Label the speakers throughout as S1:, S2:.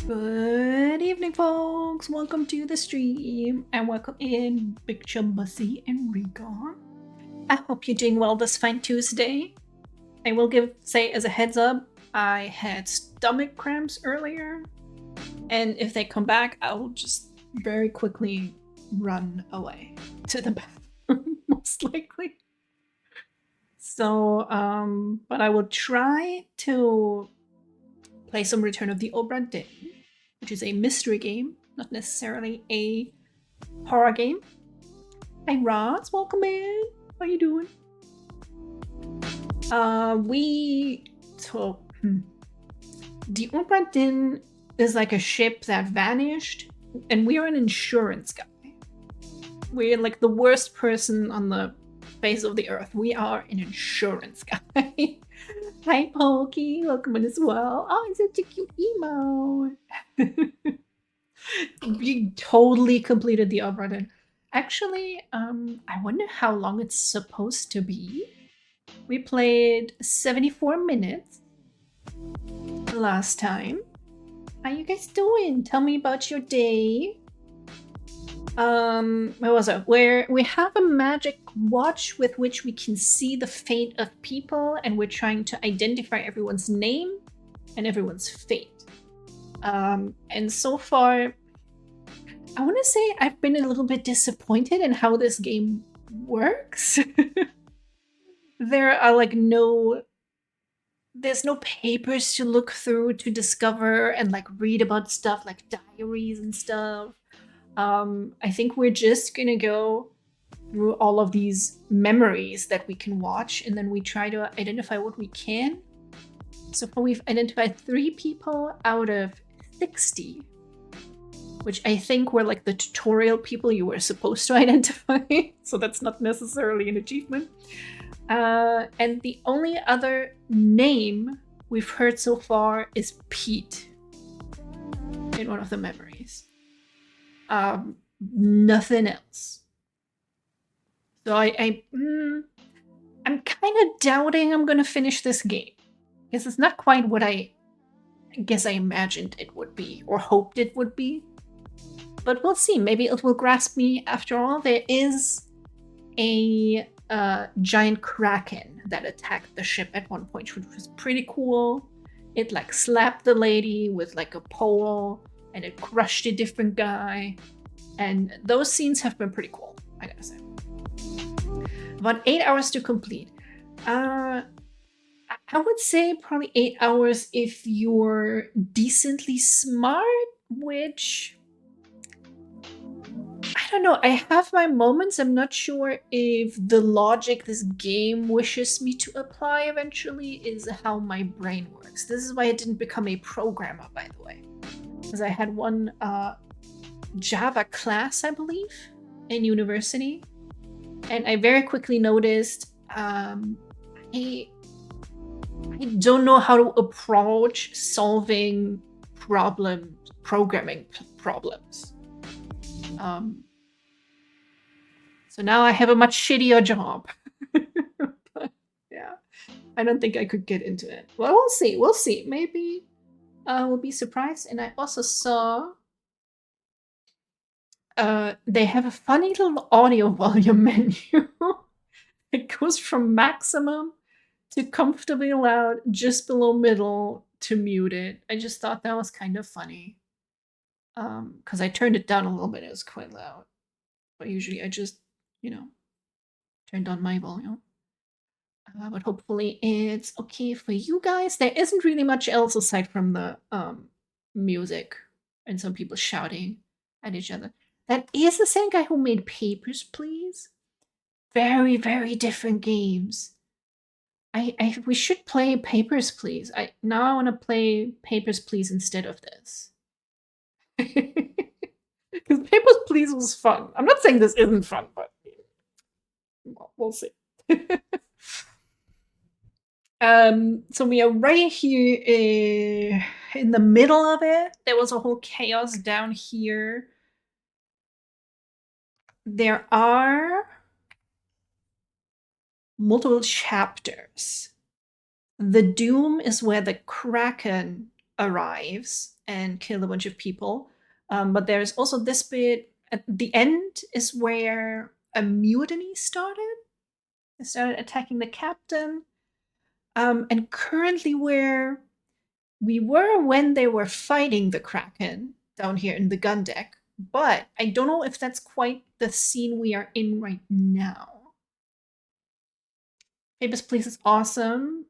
S1: Good evening, folks. Welcome to the stream and welcome in Big Chumbussy and Regon. I hope you're doing well this fine Tuesday. I will say as a heads up, I had stomach cramps earlier, and if they come back, I'll just very quickly run away to the bathroom, most likely. So, but I will try to play some Return of the Obra Dinn, which is a mystery game, not necessarily a horror game. Hey Roz, welcome in. How you doing? The Obra Dinn is like a ship that vanished, and we're an insurance guy. We're like the worst person on the face of the earth. We are an insurance guy. Hi Pokey, welcome in as well. Oh, it's such a cute emo. We totally completed the Obra Dinn. Actually, I wonder how long it's supposed to be. We played 74 minutes last time. How you guys doing? Tell me about your day. Where was it? Where we have a magic watch with which we can see the fate of people, and we're trying to identify everyone's name and everyone's fate. And so far, I want to say I've been a little bit disappointed in how this game works. There are like there's no papers to look through to discover and like read about stuff like diaries and stuff. I think we're just gonna go through all of these memories that we can watch, and then we try to identify what we can. So far, we've identified 3 people out of 60, which I think were like the tutorial people you were supposed to identify. So that's not necessarily an achievement. And the only other name we've heard so far is Pete in one of the memories. Nothing else. So I'm kind of doubting I'm gonna finish this game, because it's not quite what I guess I imagined it would be or hoped it would be. But we'll see. Maybe it will grasp me after all. There is a giant kraken that attacked the ship at one point, which was pretty cool. It like slapped the lady with like a pole, and it crushed a different guy. And those scenes have been pretty cool, I gotta say. About 8 hours to complete. I would say probably 8 hours if you're decently smart, which I don't know. I have my moments. I'm not sure if the logic this game wishes me to apply eventually is how my brain works. This is why I didn't become a programmer, by the way. Because I had one Java class, I believe, in university. And I very quickly noticed I don't know how to approach solving programming problems. So now I have a much shittier job. But yeah, I don't think I could get into it. Well, we'll see. We'll see. Maybe we'll be surprised. And I also saw they have a funny little audio volume menu. It goes from maximum to comfortably loud, just below middle to muted. I just thought that was kind of funny. Because I turned it down a little bit, it was quite loud. But usually I just, turned on my volume. But hopefully it's okay for you guys. There isn't really much else aside from the music and some people shouting at each other. That is the same guy who made Papers, Please. Very, very different games. We should play Papers, Please. Now I want to play Papers, Please instead of this. Because Papers, Please was fun. I'm not saying this isn't fun, but we'll see. So we are right here in the middle of it. There was a whole chaos down here. There are multiple chapters. The Doom is where the Kraken arrives and kill a bunch of people. But there's also this bit at the end is where a mutiny started. They started attacking the captain. And currently where we were when they were fighting the Kraken down here in the gun deck. But I don't know if that's quite the scene we are in right now. Papers, Please is awesome.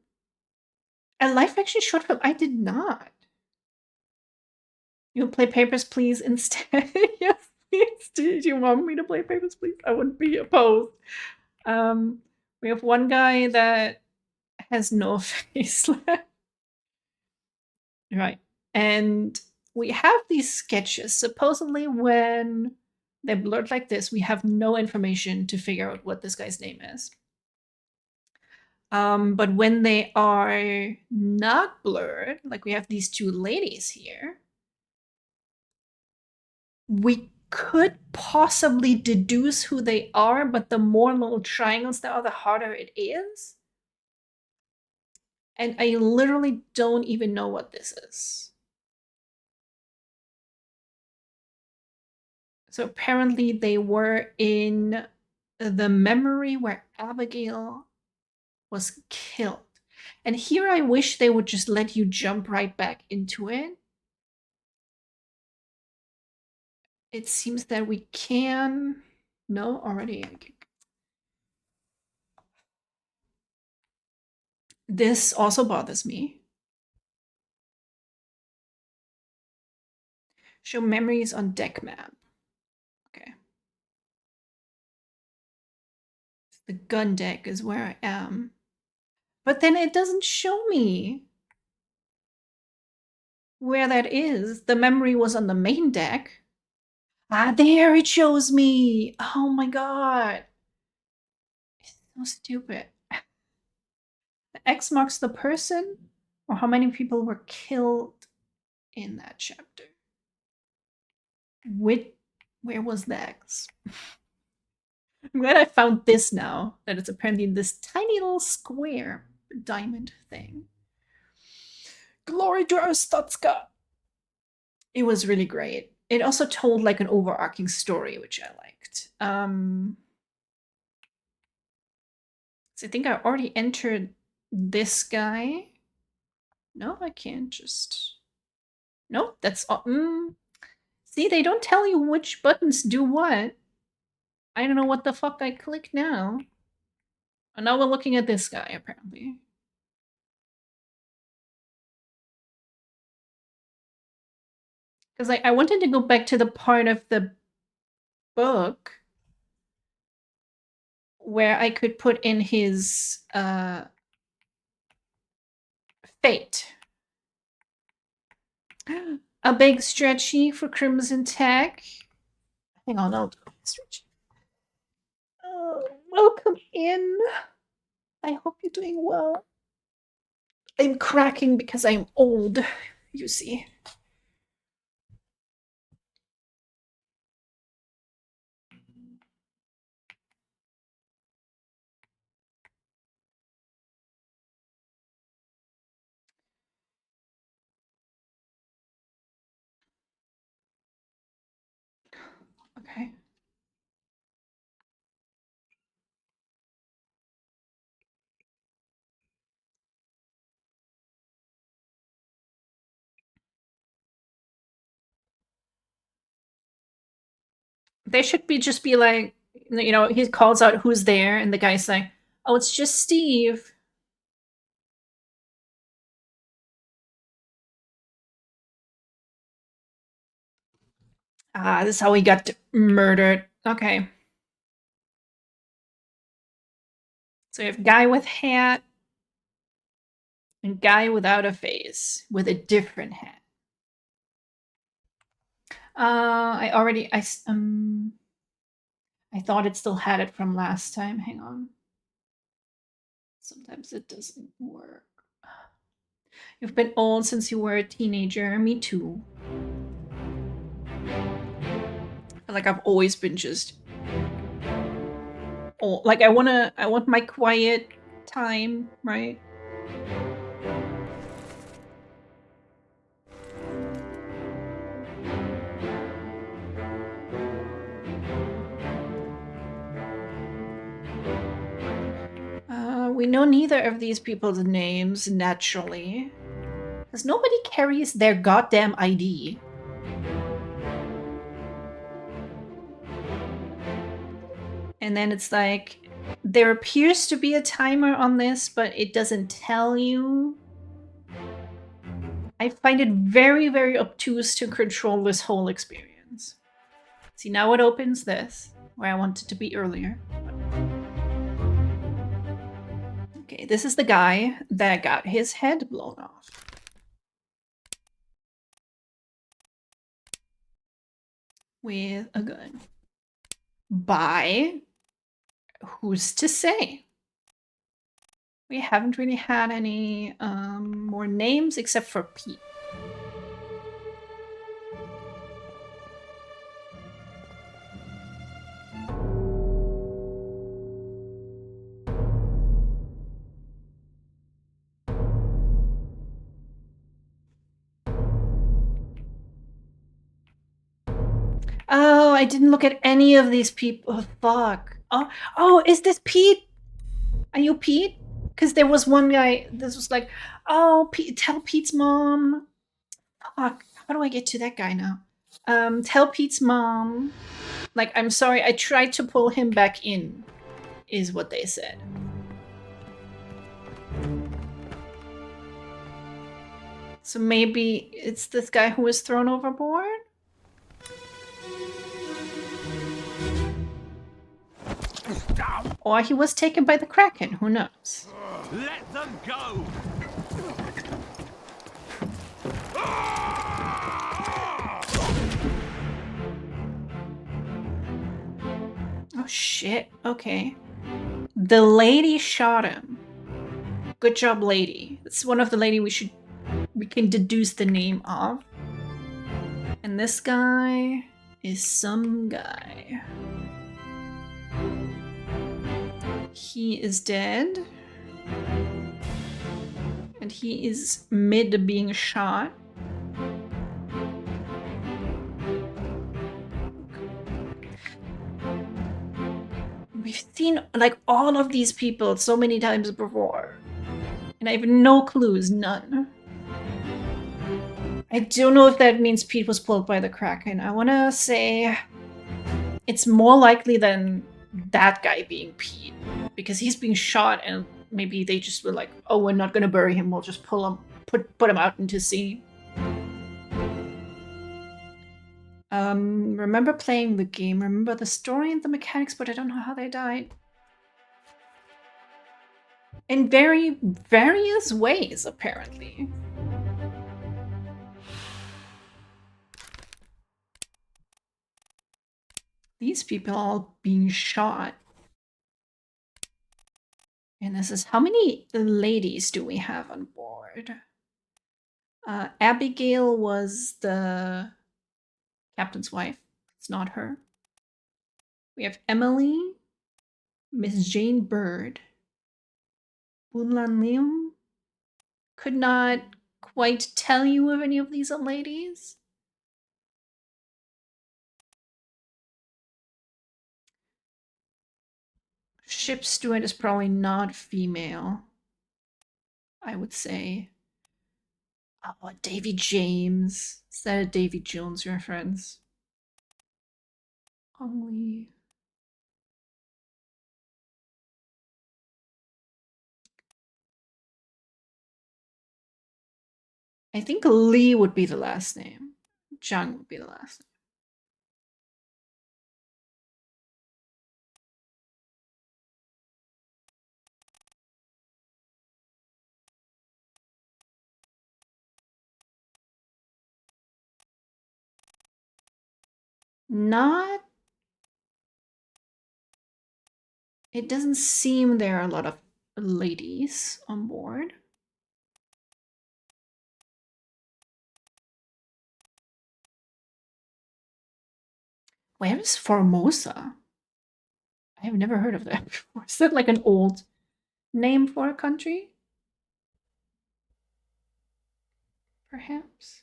S1: A live action short film? I did not. You'll play Papers, Please instead? Yes, please. Did you want me to play Papers, Please? I wouldn't be opposed. We have one guy that has no face left. Right. And we have these sketches. Supposedly when they're blurred like this, we have no information to figure out what this guy's name is. But when they are not blurred, like we have these 2 ladies here, we could possibly deduce who they are, but the more little triangles there are, the harder it is. And I literally don't even know what this is. So apparently they were in the memory where Abigail was killed. And here I wish they would just let you jump right back into it. It seems that we can... No, already. This also bothers me. Show memories on deck map. Okay. The gun deck is where I am. But then it doesn't show me where that is. The memory was on the main deck. Ah, there it shows me. Oh my god. It's so stupid. The X marks the person, or how many people were killed in that chapter. Where was the X? I'm glad I found this now, that it's apparently in this tiny little square diamond thing. Glory to Arstotzka! It was really great. It also told like an overarching story, which I liked. So I think I already entered this guy. No, I can't just... Nope, that's... See, they don't tell you which buttons do what. I don't know what the fuck I click now. And now we're looking at this guy, apparently. Because I wanted to go back to the part of the book where I could put in his fate. A big stretchy for Crimson Tech. Hang on, I'll do a stretchy. Welcome in. I hope you're doing well. I'm cracking because I'm old, you see. Okay. They should just be like, you know, he calls out who's there, and the guy's like, oh, it's just Steve. Ah, this is how he got murdered. Okay. So you have guy with hat and guy without a face with a different hat. I thought it still had it from last time. Hang on. Sometimes it doesn't work. You've been old since you were a teenager. Me too. I feel like I've always been just old. Like I want my quiet time, right? We know neither of these people's names, naturally. Because nobody carries their goddamn ID. And then it's like, there appears to be a timer on this, but it doesn't tell you. I find it very, very obtuse to control this whole experience. See, now it opens this, where I wanted to be earlier. Okay, this is the guy that got his head blown off. With a gun. By... who's to say? We haven't really had any more names except for Pete. Oh, I didn't look at any of these people. Oh, fuck. Oh, is this Pete? Are you Pete? Because there was one guy. This was like, oh, Pete, tell Pete's mom. Fuck. How do I get to that guy now? Tell Pete's mom. Like, I'm sorry. I tried to pull him back in. Is what they said. So maybe it's this guy who was thrown overboard? Or he was taken by the Kraken, who knows?
S2: Let them go!
S1: Oh shit, okay. The lady shot him. Good job, lady. It's one of the lady we can deduce the name of. And this guy is some guy. He is dead. And he is mid being shot. We've seen like all of these people so many times before. And I have no clues, none. I don't know if that means Pete was pulled by the Kraken. I want to say it's more likely than that guy being Pete. Because he's being shot and maybe they just were like, oh, we're not going to bury him. We'll just pull him, put him out into sea. Remember playing the game, remember the story and the mechanics, but I don't know how they died. In very various ways, apparently. These people are all being shot. And this is, how many ladies do we have on board? Abigail was the captain's wife. It's not her. We have Emily, Miss Jane Bird, Bunlan Liam. Could not quite tell you of any of these ladies. Ship steward is probably not female, I would say. Oh, Davy James. Is that a Davy Jones reference? Lee. I think Lee would be the last name. Jung would be the last name. Not. It doesn't seem there are a lot of ladies on board. Where is Formosa? I have never heard of that before. Is that like an old name for a country? Perhaps.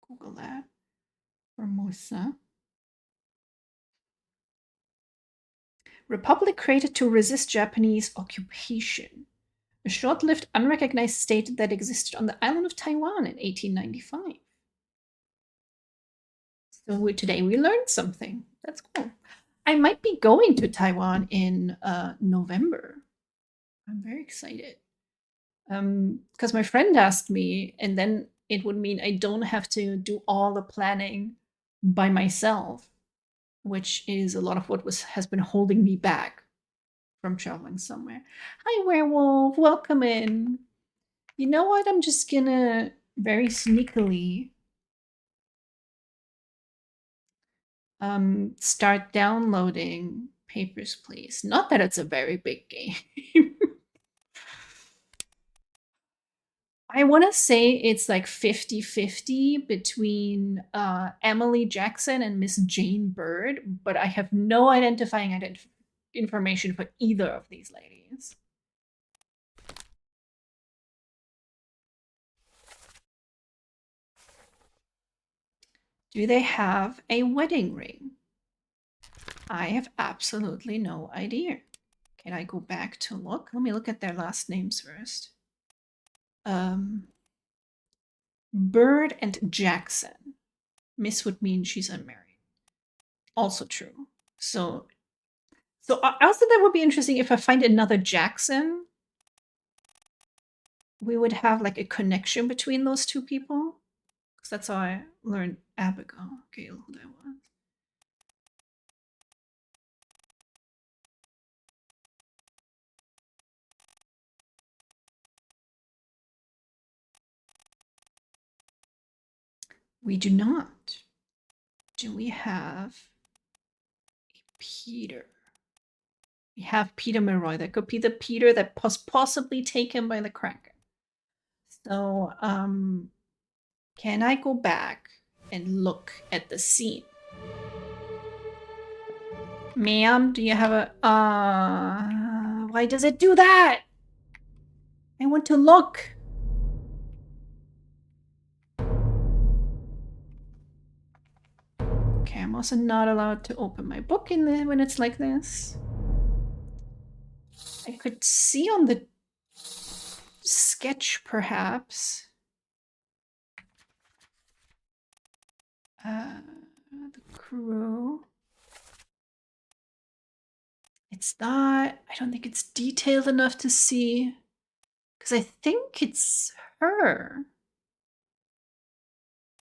S1: Google that. Formosa. Republic created to resist Japanese occupation. A short-lived, unrecognized state that existed on the island of Taiwan in 1895. So today we learned something. That's cool. I might be going to Taiwan in November. I'm very excited. Because my friend asked me, and then it would mean I don't have to do all the planning by myself, which is a lot of what has been holding me back from traveling somewhere. Hi, werewolf. Welcome in. You know what? I'm just gonna very sneakily start downloading Papers, Please. Not that it's a very big game. I want to say it's like 50-50 between Emily Jackson and Miss Jane Bird, but I have no identifying information for either of these ladies. Do they have a wedding ring? I have absolutely no idea. Can I go back to look? Let me look at their last names first. Bird and Jackson. Miss would mean she's unmarried. Also true. So I also think that would be interesting if I find another Jackson. We would have like a connection between those two people. Because that's how I learned Abigail. Gail, who that was. We do not. Do we have a Peter? We have Peter Milroy. That could be the Peter that was possibly taken by the Kraken. So, can I go back and look at the scene? Ma'am, do you have a... why does it do that? I want to look. Okay, I'm also not allowed to open my book in there when it's like this. I could see on the sketch, perhaps. The crew. It's not... I don't think it's detailed enough to see. Because I think it's her.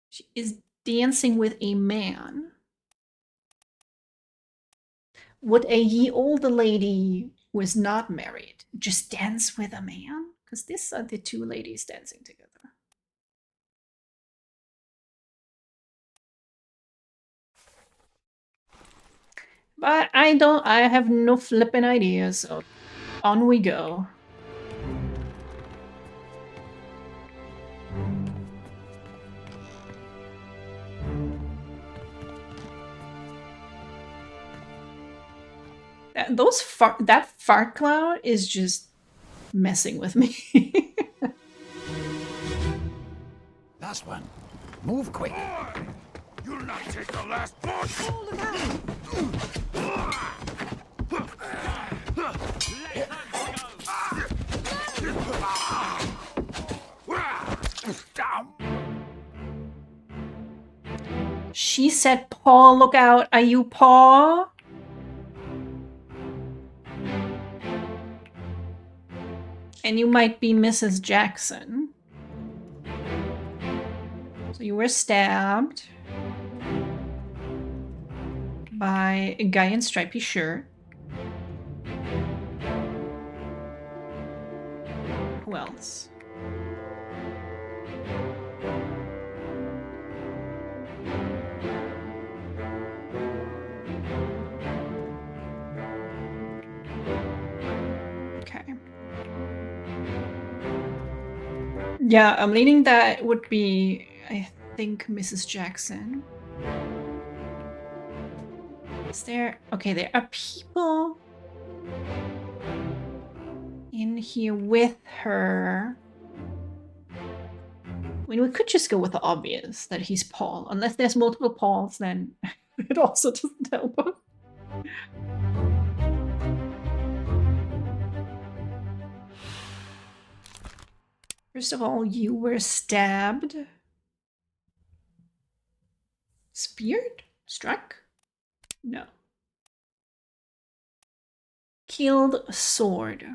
S1: She is dancing with a man. Would a ye olde lady who is not married just dance with a man? Because these are the two ladies dancing together. But I have no flippin' idea, so on we go. That fart cloud is just messing with me.
S3: Last one. Move quick.
S2: You'll not take the last part.
S3: Hold him out.
S1: She said, Paul, look out. Are you Paul? And you might be Mrs. Jackson. So you were stabbed by a guy in stripy shirt. Who else? Okay. Yeah, I'm leaning that would be, I think, Mrs. Jackson. Is there... Okay, there are people in here with her. I mean, we could just go with the obvious, that he's Paul. Unless there's multiple Pauls, then it also doesn't help us. First of all, you were stabbed. Speared? Struck? No. Killed, sword.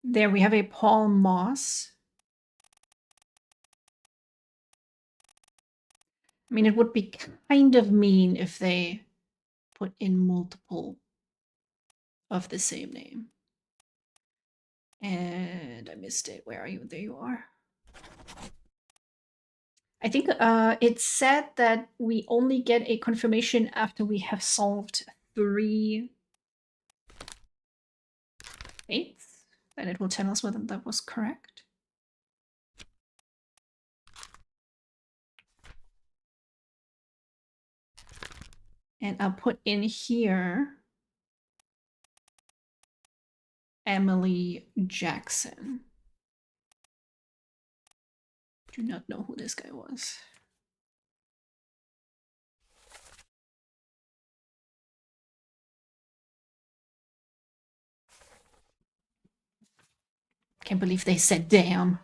S1: There we have a Paul Moss. I mean, it would be kind of mean if they put in multiple of the same name. And I missed it. Where are you? There you are. I think it said that we only get a confirmation after we have solved 3 fates. Then it will tell us whether that was correct. And I'll put in here Emily Jackson. Do not know who this guy was. Can't believe they said damn.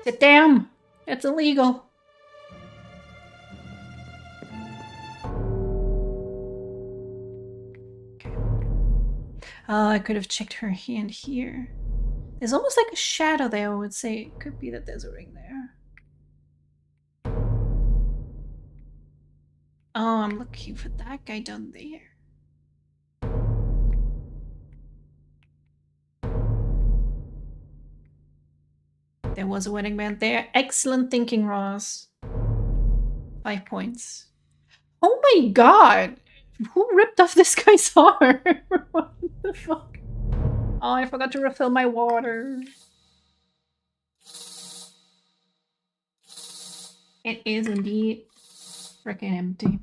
S1: Said damn! That's illegal. Okay. I could have checked her hand here. There's almost like a shadow there, I would say. It could be that there's a ring there. Oh, I'm looking for that guy down there. There was a wedding band there. Excellent thinking, Ross. 5 points. Oh my god! Who ripped off this guy's arm? What the fuck? Oh, I forgot to refill my water. It is indeed freaking empty.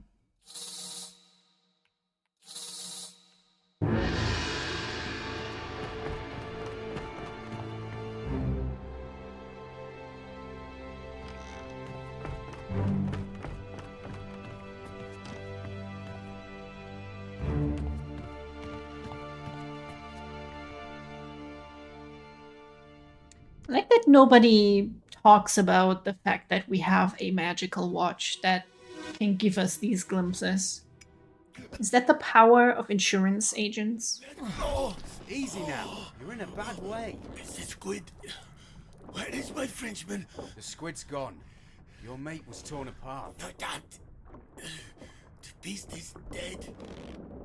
S1: I like that nobody talks about the fact that we have a magical watch that can give us these glimpses. Is that the power of insurance agents?
S2: Oh,
S4: Easy now. You're in a bad way.
S2: is it squid? Where is my Frenchman?
S4: The squid's gone. Your mate was torn apart.
S2: Verdammt. The beast is dead.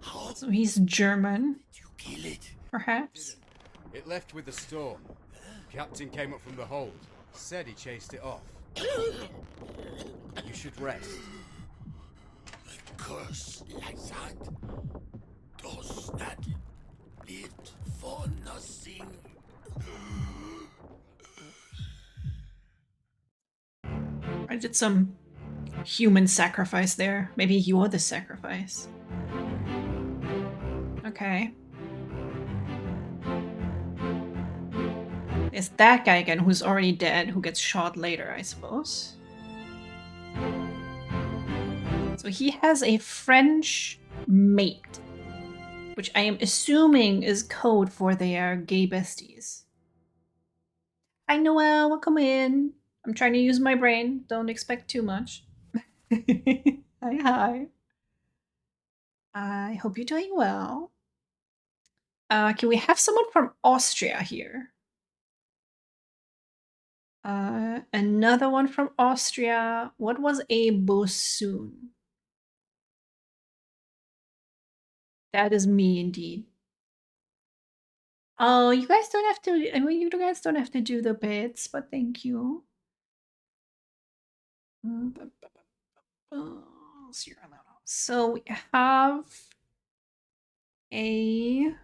S2: How
S1: So he's German,
S2: did you kill it?
S1: perhaps?
S4: It left with the storm. Captain came up from the hold. Said he chased it off. You should rest.
S2: A curse like that does not live for nothing.
S1: I did some human sacrifice there. Maybe you're the sacrifice. Okay. It's that guy again who's already dead, who gets shot later, I suppose. So he has a French mate, which I am assuming is code for their gay besties. Hi, Noelle, welcome in. I'm trying to use my brain. Don't expect too much. Hi. I hope you're doing well. Can we have someone from Austria here? Another one from Austria. What was a Bosun? That is me indeed. Oh, you guys don't have to. I mean, you guys don't have to do the bits, but thank you. So we have a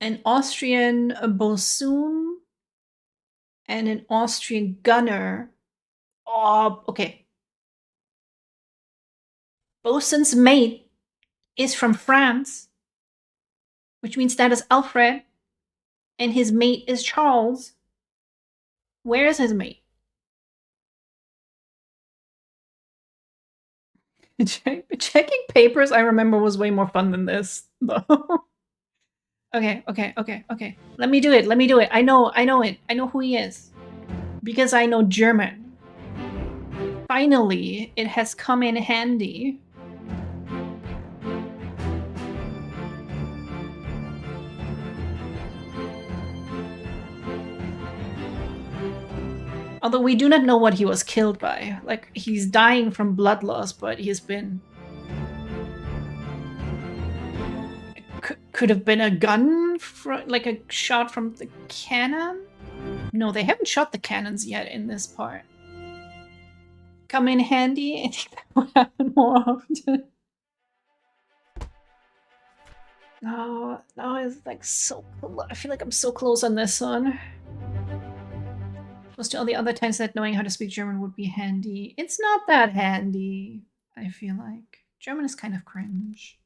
S1: an Austrian Bosun and an Austrian gunner. Oh, okay. Bosun's mate is from France, which means that is Alfred, and his mate is Charles. Where is his mate? Checking papers, I remember, was way more fun than this, though. Okay. Let me do it. I know it. I know who he is. Because I know German. Finally, it has come in handy. Although we do not know what he was killed by. Like, he's dying from blood loss, but he's been... Could have been a gun, like a shot from the cannon? No, they haven't shot the cannons yet in this part. Come in handy? I think that would happen more often. No, it's like so... I feel like I'm so close on this one. Most to all the other times that knowing how to speak German would be handy. It's not that handy. I feel like. German is kind of cringe.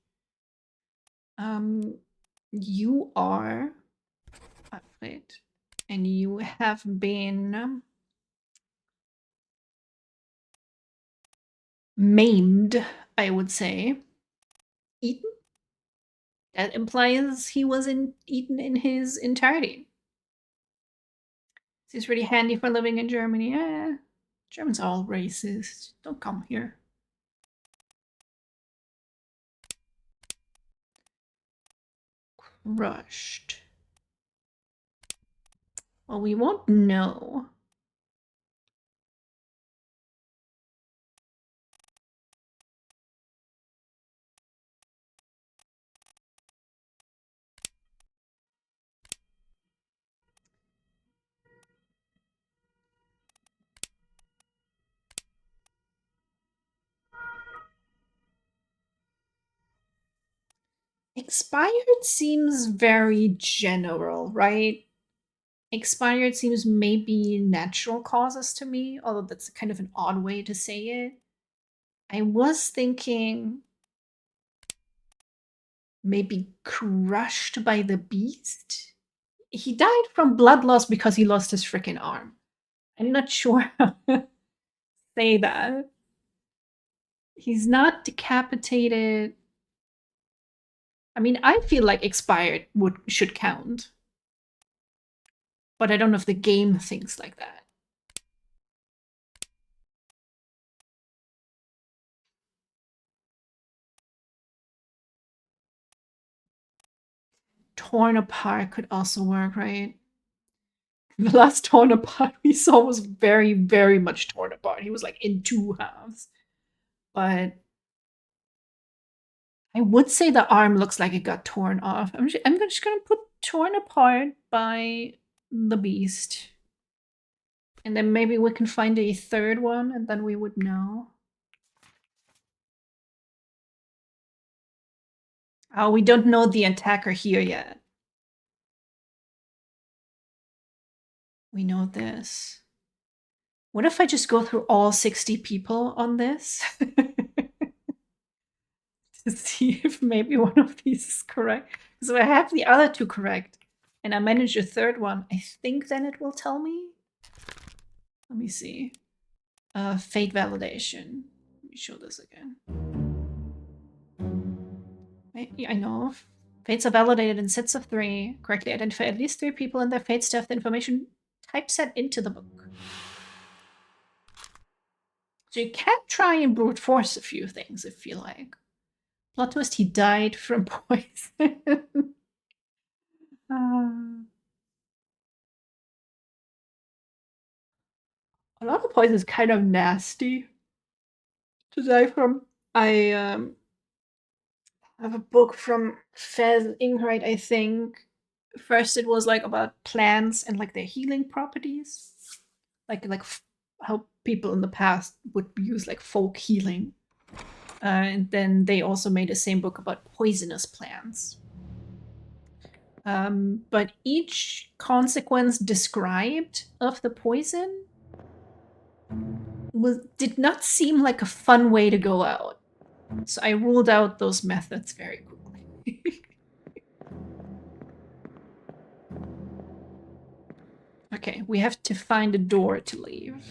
S1: You are Alfred, and you have been maimed, I would say. Eaten? That implies he was eaten in his entirety. This is really handy for living in Germany. Germans are all racist. Don't come here. Crushed. Well, we won't know. Expired seems very general, right? Expired seems maybe natural causes to me, although that's kind of an odd way to say it. I was thinking maybe crushed by the beast. He died from blood loss because he lost his freaking arm. I'm not sure how to say that. He's not decapitated. I mean, I feel like expired should count. But I don't know if the game thinks like that. Torn apart could also work, right? The last torn apart we saw was very, very much torn apart. He was like in two halves. But I would say the arm looks like it got torn off. I'm just gonna put torn apart by the beast. And then maybe we can find a third one and then we would know. Oh, we don't know the attacker here yet. We know this. What if I just go through all 60 people on this? To see if maybe one of these is correct. So I have the other two correct, and I manage a third one. I think then it will tell me. Let me see. Fate validation. Let me show this again. I know. Fates are validated in sets of 3. Correctly identify at least 3 people and their fates to have the information typeset into the book. So you can try and brute force a few things if you like. Plot twist, he died from poison. A lot of poison is kind of nasty to die from. I have a book from Fez Inghright, I think. First, it was like about plants and like their healing properties, like how people in the past would use like folk healing. And then they also made the same book about poisonous plants. But each consequence described of the poison did not seem like a fun way to go out. So I ruled out those methods very quickly. Okay, we have to find a door to leave.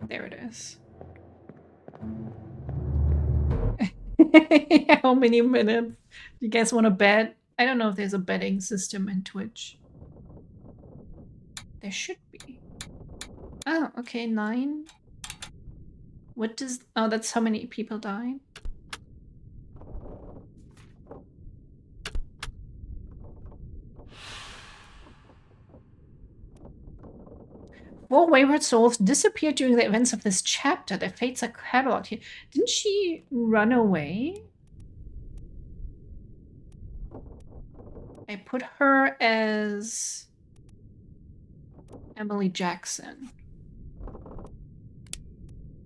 S1: There it is. How many minutes? You guys want to bet? I don't know if there's a betting system in Twitch. There should be. Oh, okay, 9. What does... Oh, that's how many people died. Four wayward souls disappeared during the events of this chapter. Their fates are cataloged here. Didn't she run away? I put her as Emily Jackson.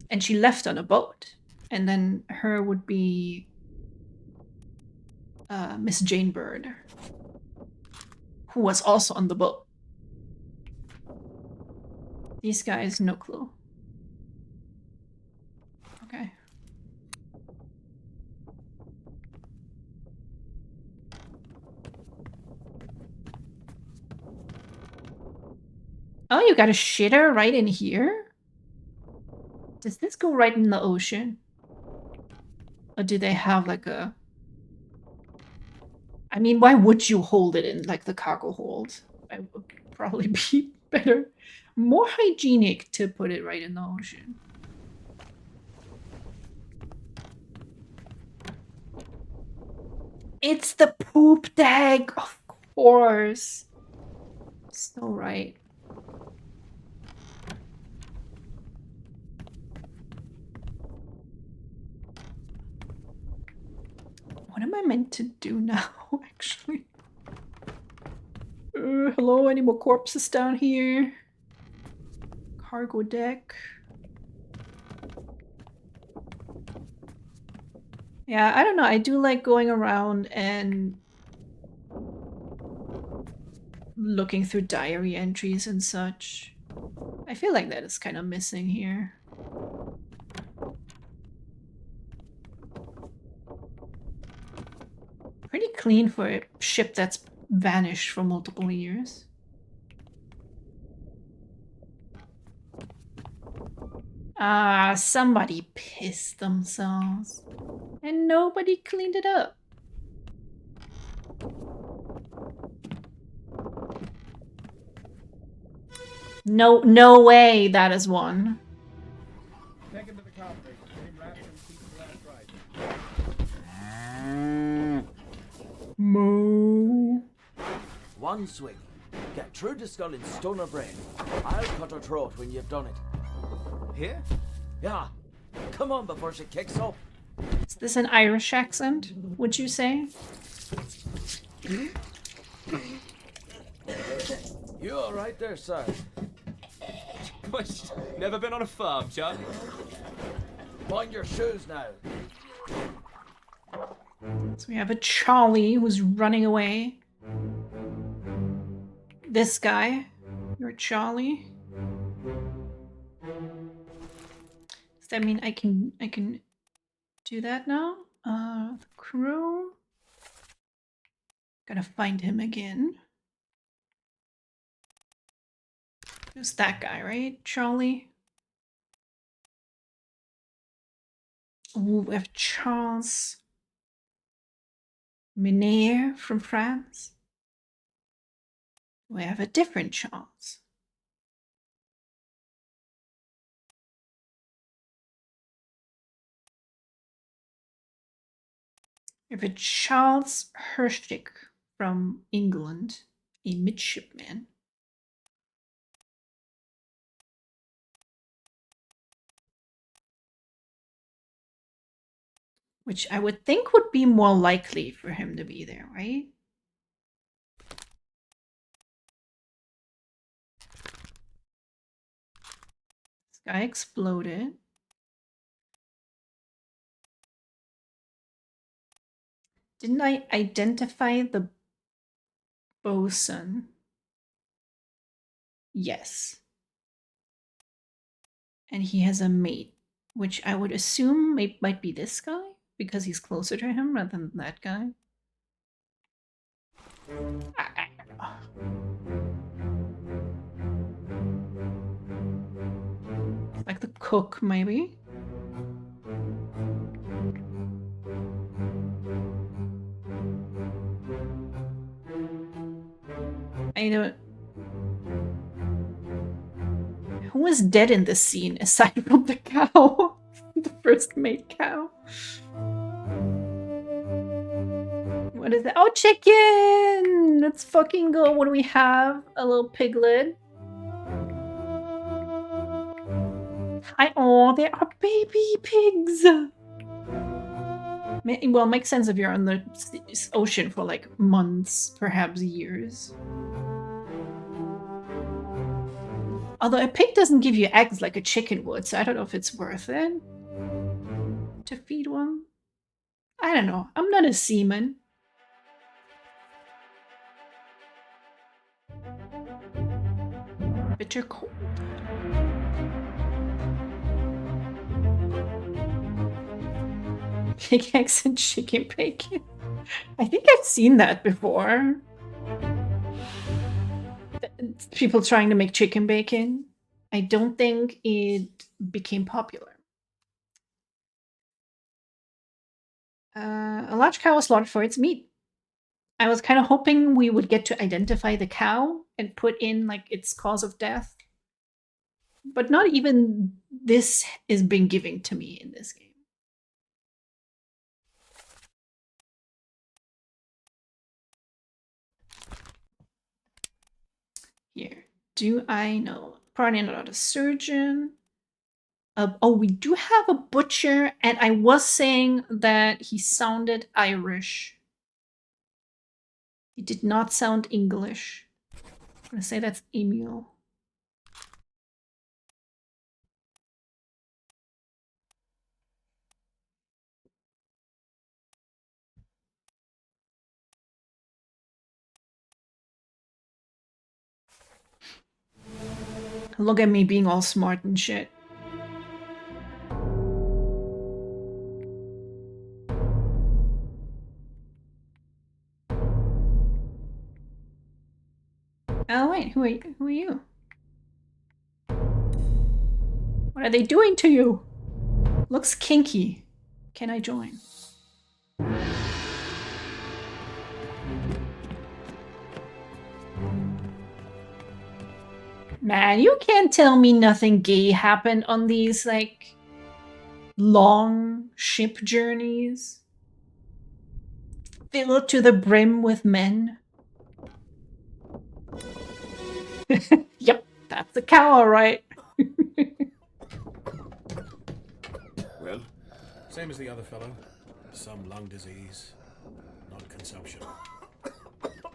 S1: And she left on a boat. And then her would be Miss Jane Bird, who was also on the boat. These guys, no clue. Okay, you got a shitter right in here? Does this go right in the ocean? Or do they have like a... I mean, why would you hold it in like the cargo hold? It would probably be better, more hygienic to put it right in the ocean. It's the poop tag, of course. So right. What am I meant to do now, actually? Hello, any more corpses down here? Cargo deck. Yeah, I don't know. I do like going around and looking through diary entries and such. I feel like that is kind of missing here. Pretty clean for a ship that's vanished for multiple years. Ah, somebody pissed themselves. And nobody cleaned it up. No way that is one.
S5: Take him to the cockpit. Get him wrapped and keep the last right.
S1: Moo.
S6: One swing. Get through the skull in stone or brain. I'll cut her throat when you've done it. Here? Yeah. Come on before she kicks up.
S1: Is this an Irish accent, would you say?
S6: You all right there, sir?
S7: What? Never been on a farm, Charlie?
S6: Mind your shoes now.
S1: So we have a Charlie who's running away. This guy. You're Charlie. Does that mean I can do that now? The crew. Gotta find him again. Who's that guy, right? Charlie? Ooh, we have Charles Minaire from France. We have a different Charles. We have a Charles Hershtick from England, a midshipman. Which I would think would be more likely for him to be there, right? This guy exploded. Didn't I identify the bosun? Yes. And he has a mate, which I would assume might be this guy, because he's closer to him rather than that guy. Like the cook, maybe? I don't... Who was dead in this scene aside from the cow? The first mate cow. What is it? Oh, chicken! Let's fucking go. What do we have? A little piglet. Hi. Oh, there are baby pigs. Well, it makes sense if you're on the ocean for like months, perhaps years. Although a pig doesn't give you eggs like a chicken would, so I don't know if it's worth it to feed one. I don't know. I'm not a seaman. Bitter cold. Pig eggs and chicken bacon. I think I've seen that before. people trying to make chicken bacon. I don't think it became popular. A large cow was slaughtered for its meat. I was kind of hoping we would get to identify the cow and put in like its cause of death. But not even this is being given to me in this game. Here, do I know? Probably not a surgeon. Oh, we do have a butcher, and I was saying that he sounded Irish. He did not sound English. I'm gonna say that's Emil. Look at me being all smart and shit. Oh wait, who are you? What are they doing to you? Looks kinky. Can I join? Man, you can't tell me nothing gay happened on these, like, long ship journeys. Filled to the brim with men. Yep, that's a cow, alright.
S2: Well,
S5: Same as the other fellow. Some lung disease, not consumption.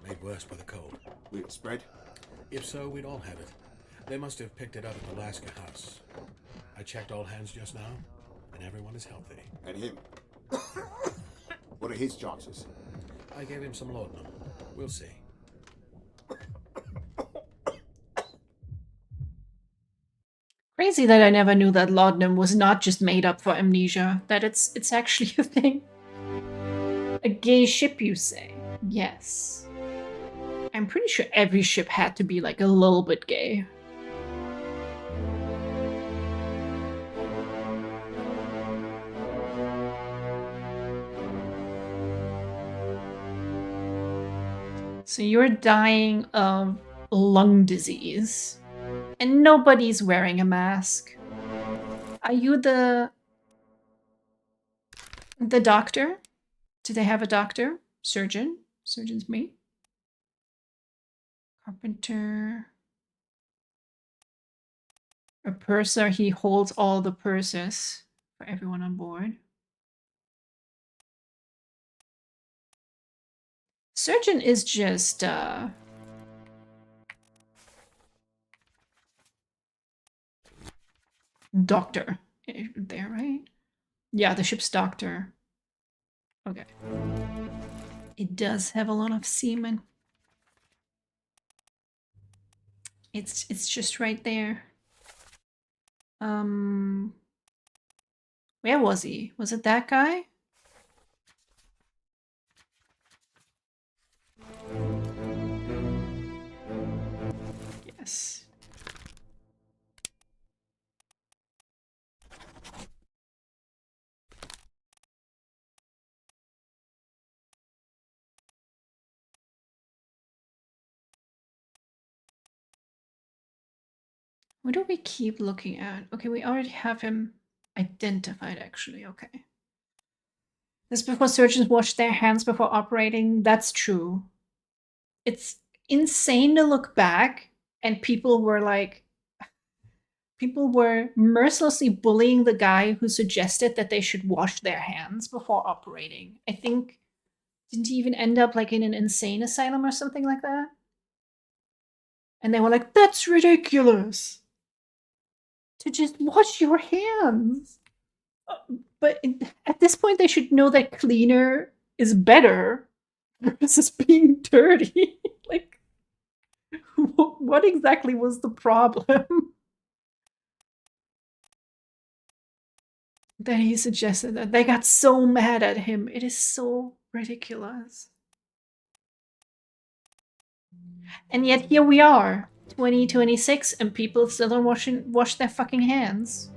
S5: Made worse by the cold.
S2: will it spread?
S5: If so, we'd all have it. They must have picked it up at the Alaska house. I checked all hands just now, and everyone is healthy.
S2: And him? What are his chances?
S5: I gave him some laudanum. We'll see.
S1: Crazy that I never knew that laudanum was not just made up for amnesia, that it's actually a thing. A gay ship, you say? Yes. I'm pretty sure every ship had to be like a little bit gay. So you're dying of lung disease. And nobody's wearing a mask. Are you the doctor? Do they have a doctor? Surgeon? Surgeon's me. Carpenter. A purser, he holds all the purses for everyone on board. Surgeon is just doctor. There, right? Yeah, the ship's doctor. Okay. It does have a lot of semen. It's just right there. Where was he? Was it that guy? Yes. What do we keep looking at? Okay, we already have him identified, actually. Okay. This before surgeons wash their hands before operating. That's true. It's insane to look back and people were mercilessly bullying the guy who suggested that they should wash their hands before operating. I think, didn't he even end up like in an insane asylum or something like that? And they were like, that's ridiculous. To just wash your hands. But at this point, they should know that cleaner is better versus being dirty. Like, what exactly was the problem? That he suggested that. They got so mad at him. It is so ridiculous. And yet here we are. 2026 and people still don't wash their fucking hands.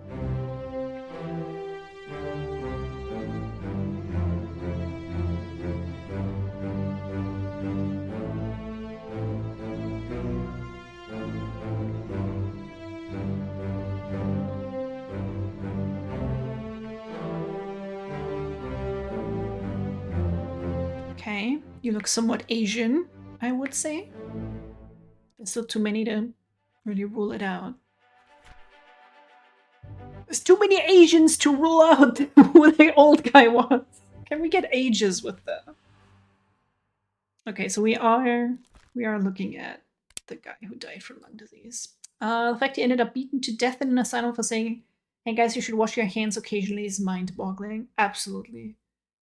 S1: Okay, you look somewhat Asian, I would say. There's still too many to really rule it out. There's too many Asians to rule out who the old guy was. Can we get ages with that? Okay, so we are looking at the guy who died from lung disease. The fact he ended up beaten to death in an asylum for saying, "Hey guys, you should wash your hands occasionally," is mind-boggling. Absolutely.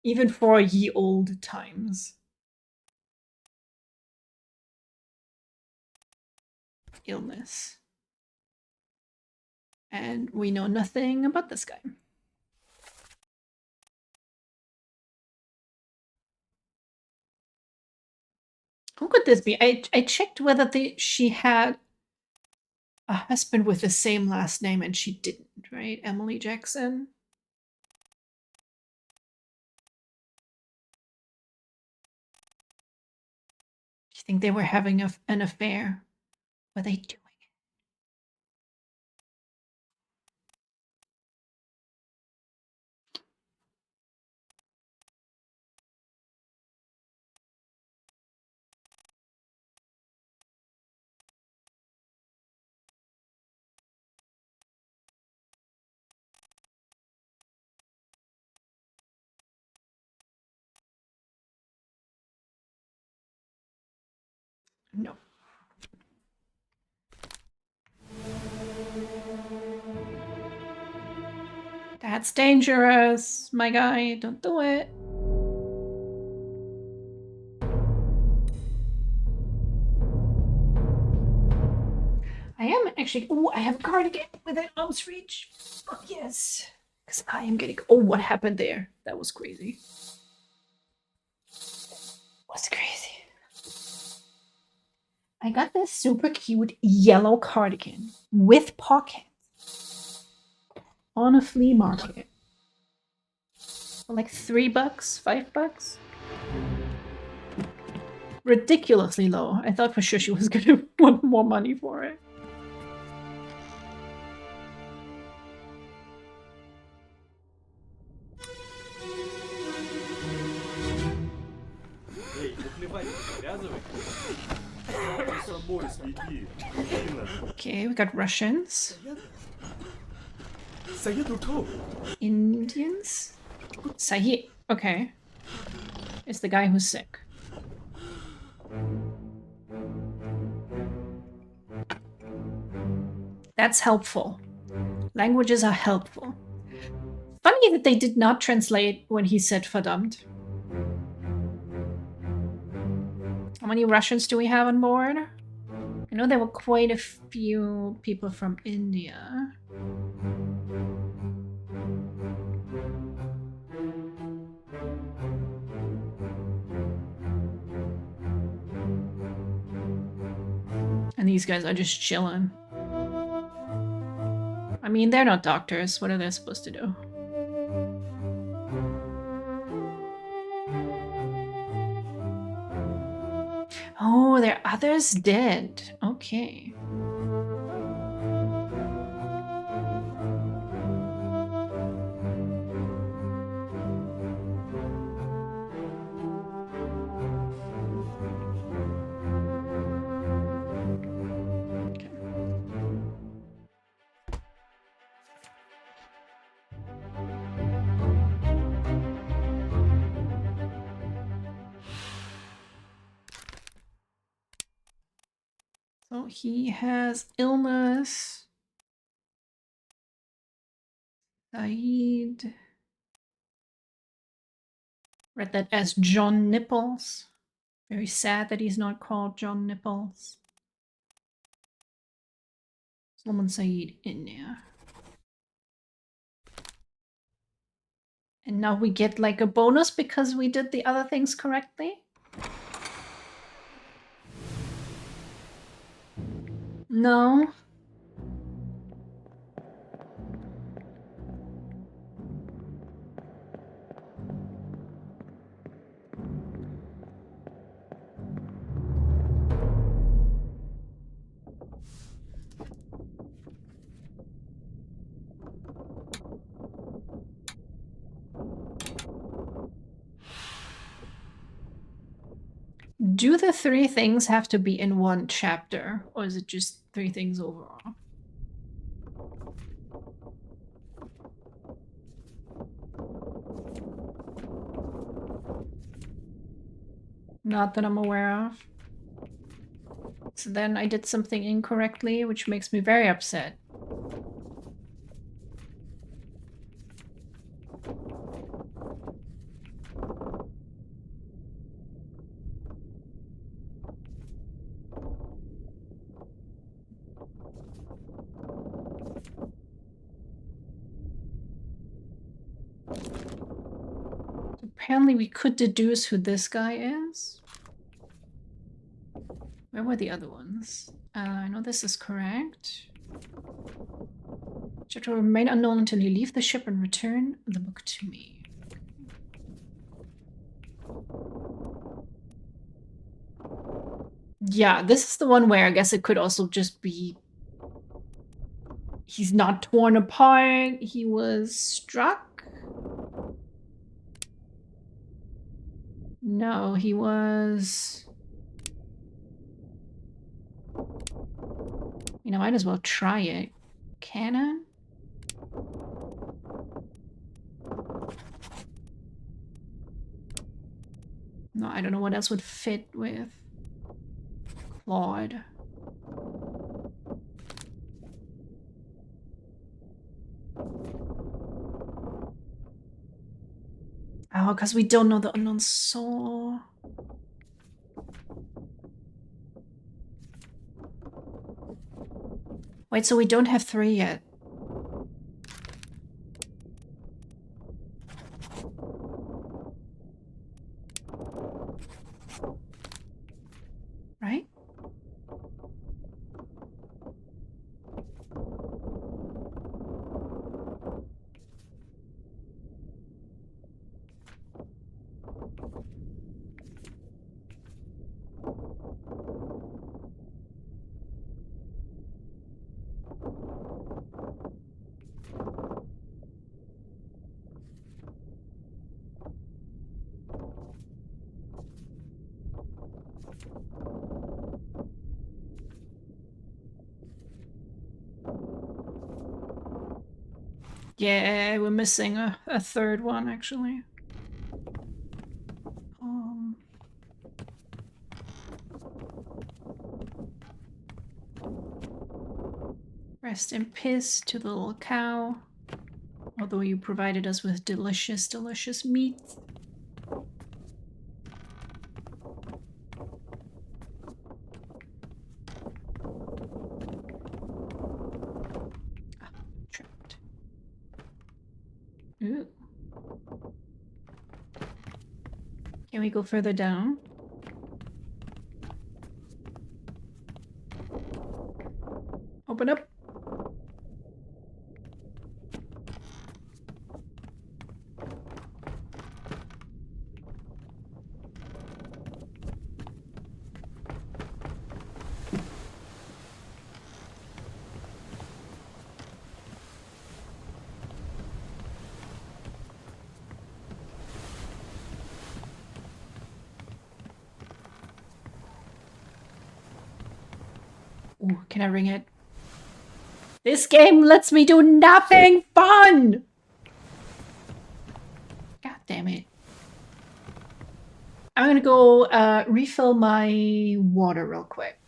S1: Even for ye old times. Illness. And we know nothing about this guy. Who could this be? I checked whether she had a husband with the same last name, and she didn't, right? Emily Jackson. Do you think they were having an affair? Were they doing it? No. That's dangerous, my guy. Don't do it. I am actually. Oh, I have a cardigan with an arm's reach. Oh, yes. Because I am getting. Oh, what happened there? That was crazy. Was crazy. I got this super cute yellow cardigan with pockets on a flea market. For like $3, $5. Ridiculously low. I thought for sure she was gonna want more money for it. Okay, we got Russians. Indians? Sahib. Okay. It's the guy who's sick. That's helpful. Languages are helpful. Funny that they did not translate when he said verdammt. How many Russians do we have on board? I know there were quite a few people from India. And these guys are just chilling. I mean, they're not doctors. What are they supposed to do? Oh, there are others dead. Okay. So he has illness. Saeed. Read that as John Nipples. Very sad that he's not called John Nipples. Solomon Saeed, India. And now we get like a bonus because we did the other things correctly? No. Do the 3 things have to be in one chapter, or is it just 3 things overall? Not that I'm aware of. So then I did something incorrectly, which makes me very upset. Apparently we could deduce who this guy is. Where were the other ones? I know this is correct. Chapter will remain unknown until you leave the ship and return the book to me. Yeah, this is the one where I guess it could also just be... He's not torn apart, he was struck? No, he was... You know, might as well try it. Cannon? No, I don't know what else would fit with Claude. Oh, because we don't know the unknown soul. Wait, so we don't have 3 yet. Right? Yeah, we're missing a 3rd one, actually. Rest in peace to the little cow. Although you provided us with delicious, delicious meat. Trapped. Ooh. Can we go further down? Open up. Ooh, can I ring it? This game lets me do nothing fun! God damn it. I'm gonna go refill my water real quick.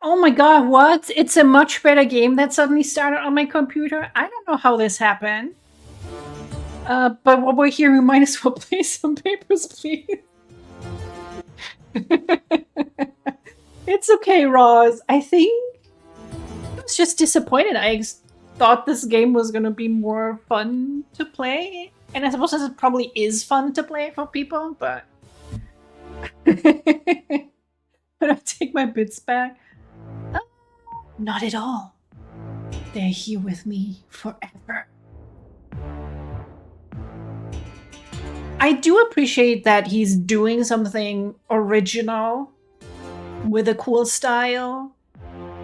S1: Oh my god, what? It's a much better game that suddenly started on my computer? I don't know how this happened. But while we're here, we might as well play some Papers, Please. It's okay, Roz. I think I was just disappointed. I thought this game was gonna be more fun to play. And I suppose it probably is fun to play for people, but... But I'll take my bits back. Not at all. They're here with me forever. I do appreciate that he's doing something original with a cool style,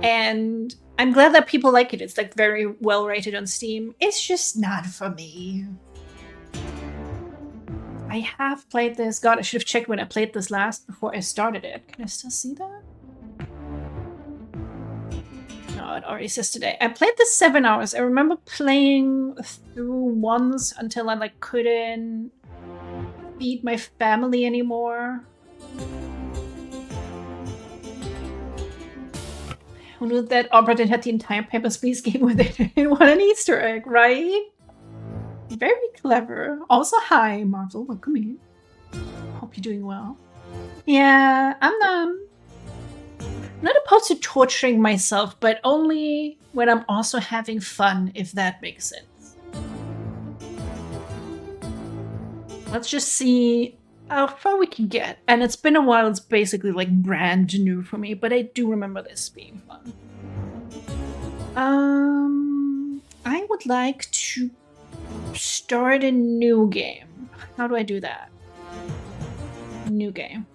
S1: and I'm glad that people like it. It's like very well rated on Steam. It's just not for me. I have played this. God, I should have checked when I played this last before I started it. Can I still see that? No, it already says today. I played this 7 hours. I remember playing through once until I like couldn't feed my family anymore. Who knew that Obra Dinn had the entire Papers, Please game with it and what an Easter egg, right? Very clever. Also, hi, Marvel. Welcome in. Hope you're doing well. Yeah, I'm not opposed to torturing myself, but only when I'm also having fun, if that makes sense. Let's just see how far we can get. And it's been a while. It's basically like brand new for me, but I do remember this being fun. I would like to start a new game. How do I do that? New game.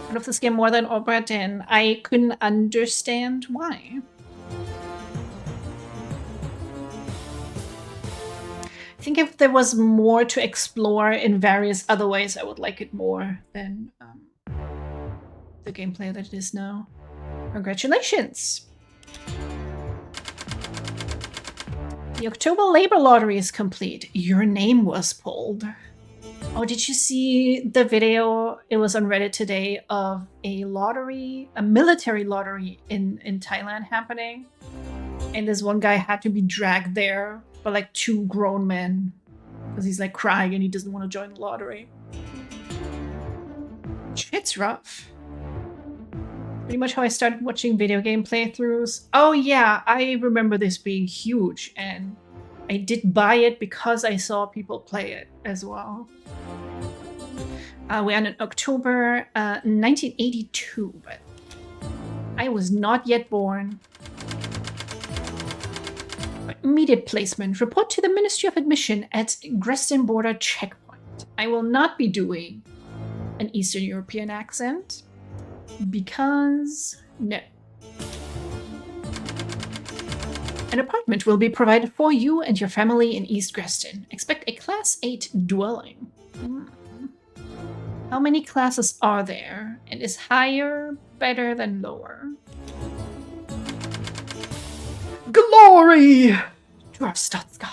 S1: I love this game more than Obra Dinn. I couldn't understand why. I think if there was more to explore in various other ways, I would like it more than the gameplay that it is now. Congratulations! The October Labor Lottery is complete. Your name was pulled. Oh, did you see the video? It was on Reddit today of a lottery, a military lottery in Thailand happening. And this one guy had to be dragged there by like 2 grown men because he's like crying and he doesn't want to join the lottery. Shit's rough. Pretty much how I started watching video game playthroughs. Oh yeah, I remember this being huge, and I did buy it because I saw people play it as well. We're in October 1982, but I was not yet born. Immediate placement. Report to the Ministry of Admission at Grestin border checkpoint. I will not be doing an Eastern European accent because no. An apartment will be provided for you and your family in East Grestin. Expect a Class 8 dwelling. How many classes are there? And is higher better than lower? Glory to our Stotska.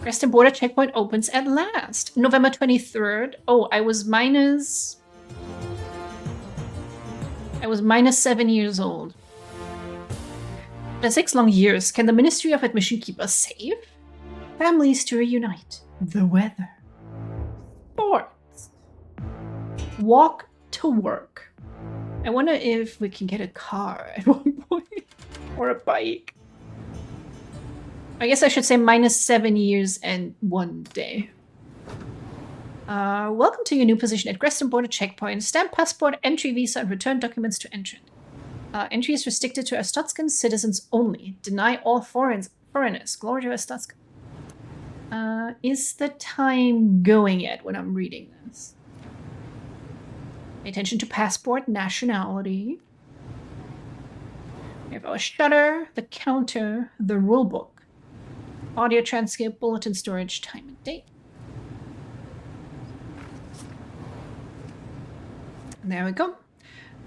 S1: Grestin border checkpoint opens at last. November 23rd. Oh, I was minus 7 years old. After 6 long years, can the Ministry of Admission keep us safe? Families to reunite. The weather. Sports. Walk to work. I wonder if we can get a car at one point. Or a bike. I guess I should say -7 years and 1 day. Welcome to your new position at Greston Border Checkpoint. Stamp passport, entry visa, and return documents to entrant. Entry is restricted to Estotskan citizens only. Deny all foreigners. Glory to Estotskan. Is the time going yet when I'm reading this? Pay attention to passport, nationality. We have our shutter, the counter, the rulebook. Audio transcript, bulletin storage, time and date. And there we go.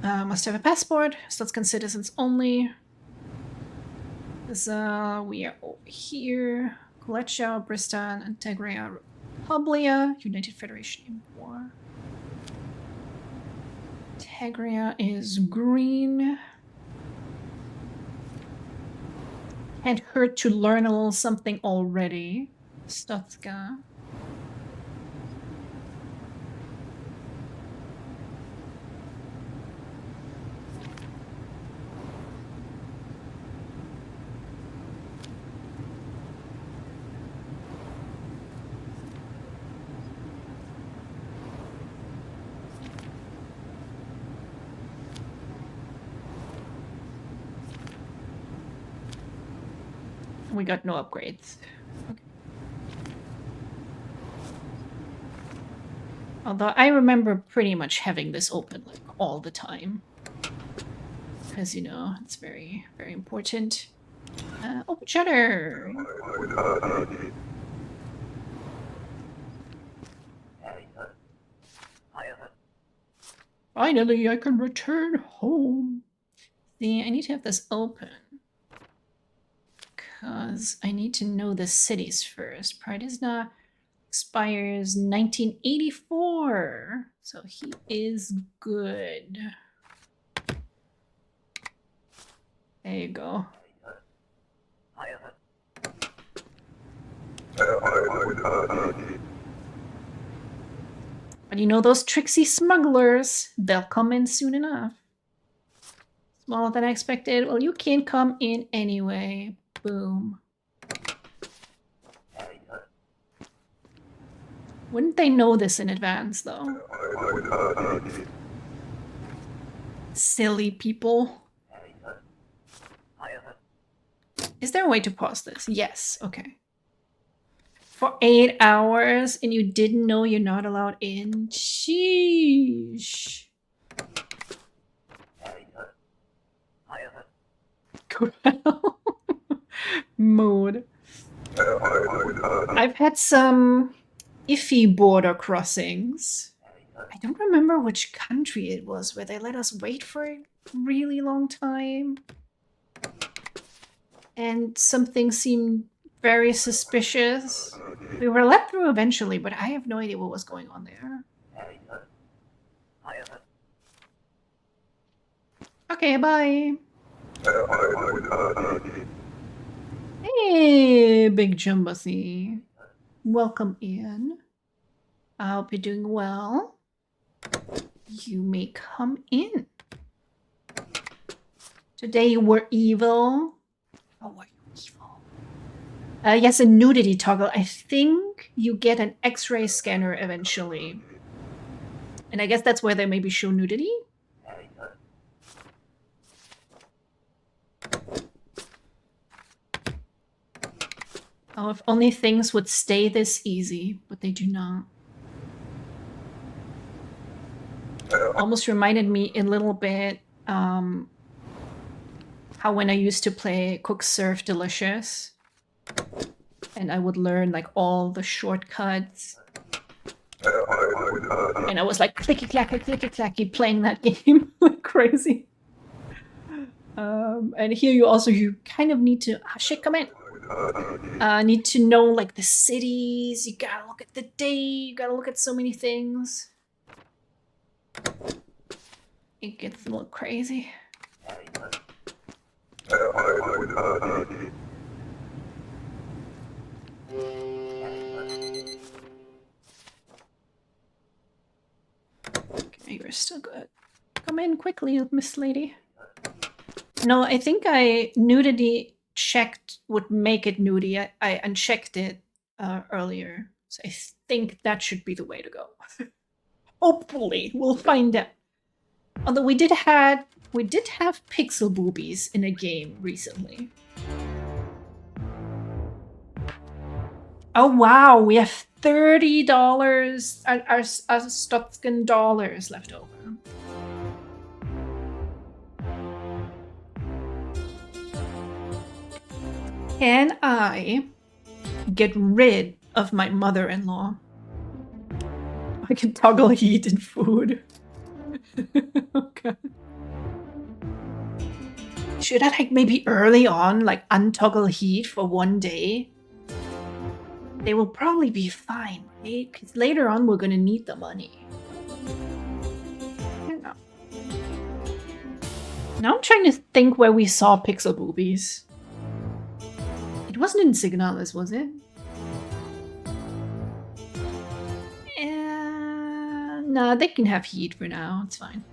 S1: Must have a passport. Estotskan citizens only. We are over here. Kolechia, Bristan, Antegria, Republia, United Federation in War. Antegria is green. Can't hurt to learn a little something already. Stotska. We got no upgrades. Okay. Although I remember pretty much having this open like all the time. Because, you know, it's very, very important. Open shutter! Finally, I can return home. See, I need to have this open. Because I need to know the cities first. Pradizna expires 1984. So he is good. There you go. But you know those tricksy smugglers, they'll come in soon enough. Smaller than I expected. Well, you can't come in anyway. Boom. Wouldn't they know this in advance, though? Silly people. Is there a way to pause this? Yes, okay. For 8 hours and you didn't know you're not allowed in? Sheesh. Go hell. Mode. I've had some iffy border crossings. I don't remember which country it was where they let us wait for a really long time. And something seemed very suspicious. We were let through eventually, but I have no idea what was going on there. Okay, bye. Hey, Big Jumbasi. Welcome in. I hope you're doing well. You may come in. Today you were evil. Oh, were you evil? Yes, a nudity toggle. I think you get an X-ray scanner eventually. And I guess that's where they maybe show nudity? Oh, if only things would stay this easy, but they do not. Almost reminded me a little bit how when I used to play Cook Serve Delicious and I would learn like all the shortcuts and I was like clicky clacky playing that game like crazy. And here you kind of need to come in. Need to know like the cities, you gotta look at the day, you gotta look at so many things. It gets a little crazy. Okay, you're still good. Come in quickly, Miss Lady. No, I think I nudity checked would make it nudity. I unchecked it earlier. So I think that should be the way to go. Hopefully, we'll find out. Although we did have pixel boobies in a game recently. Oh wow, we have $30 our Stotskin dollars left over. Can I get rid of my mother-in-law? I can toggle heat and food. Okay. Should I like maybe early on like untoggle heat for one day? They will probably be fine, right? Because later on we're gonna need the money. I don't know. Now I'm trying to think where we saw pixel boobies. It wasn't in Signalis, was it? Nah, they can have heat for now. It's fine.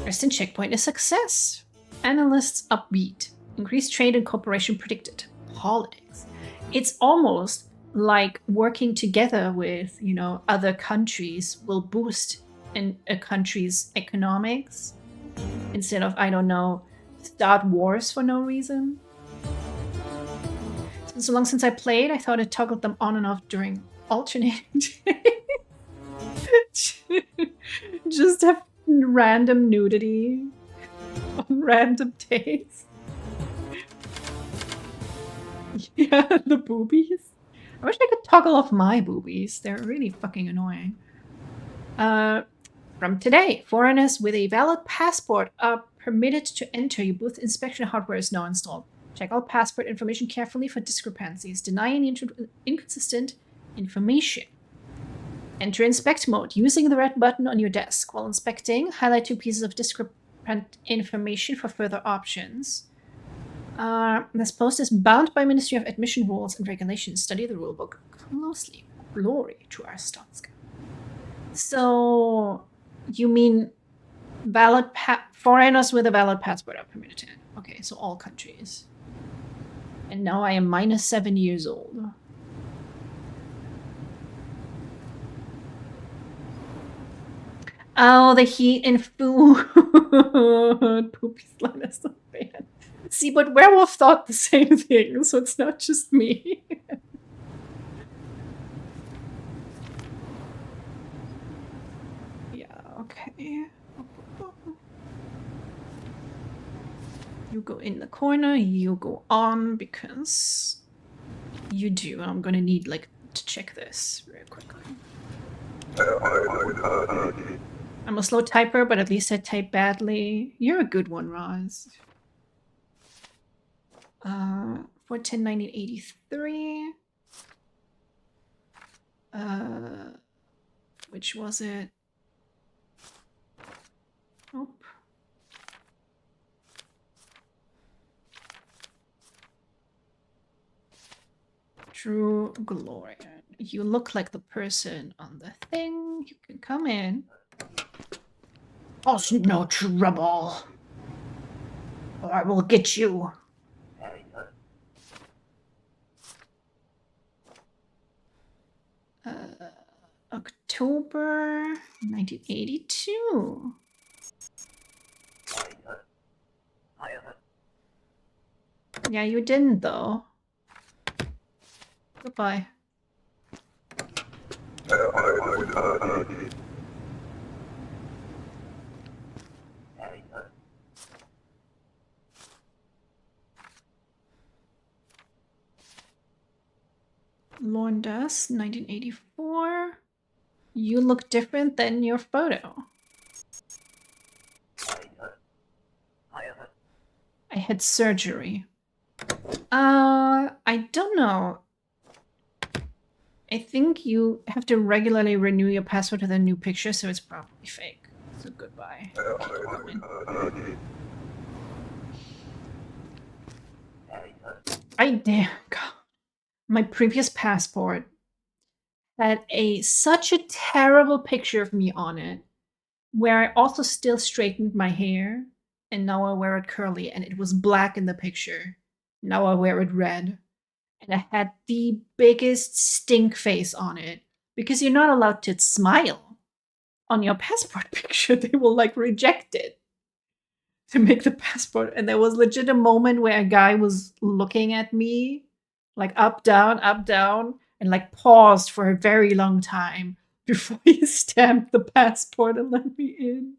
S1: First checkpoint a success. Analysts upbeat. Increased trade and cooperation predicted. Politics. It's almost like working together with, you know, other countries will boost a country's economics instead of, I don't know, start wars for no reason. It's been so long since I played, I thought it toggled them on and off during alternating Just have random nudity on random days. Yeah, the boobies. I wish I could toggle off my boobies. They're really fucking annoying. From today, foreigners with a valid passport are permitted to enter. Your booth inspection hardware is now installed. Check all passport information carefully for discrepancies. Deny any inconsistent information. Enter inspect mode using the red button on your desk. While inspecting, highlight 2 pieces of discrepant information for further options. This post is bound by Ministry of Admission rules and regulations. Study the rulebook closely. Glory to our Stotska. So, you mean valid foreigners with a valid passport are permitted in? Okay, so all countries. And now I am -7 years old. Oh, the heat and food. Poopy slime is so bad. See, but Werewolf thought the same thing, so it's not just me. Yeah, okay. You go in the corner, you go on, because you do. I'm gonna need, like, to check this very quickly. I'm a slow typer, but at least I type badly. You're a good one, Roz. 4/10/1983. Which was it? Nope. True Glory. You look like the person on the thing. You can come in. Oh, no trouble. Or I will get you. October 1982. Yeah, you didn't though. Goodbye. Lorne Dust, 1984. You look different than your photo. I had surgery. I don't know. I think you have to regularly renew your password with a new picture, so it's probably fake. So goodbye. God, my previous passport had such a terrible picture of me on it, where I also still straightened my hair, and now I wear it curly, and it was black in the picture. Now I wear it red. And I had the biggest stink face on it, because you're not allowed to smile on your passport picture. They will like reject it to make the passport. And there was legit a moment where a guy was looking at me like up, down, and like paused for a very long time before he stamped the passport and let me in.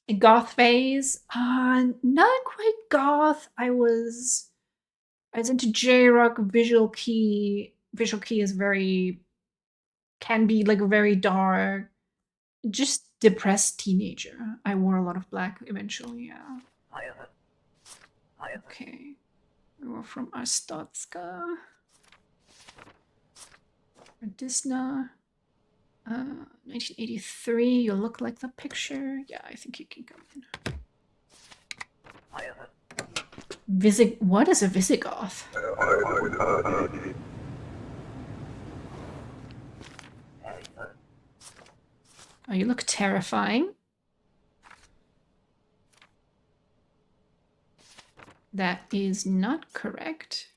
S1: A goth phase? Not quite goth. I was into J-Rock. Visual Key is can be like very dark. Just depressed teenager. I wore a lot of black eventually, yeah. Okay. We were from Arstotzka. Disna. 1983, you look like the picture. Yeah, I think you can come in. What is a Visigoth? Oh, you look terrifying. That is not correct.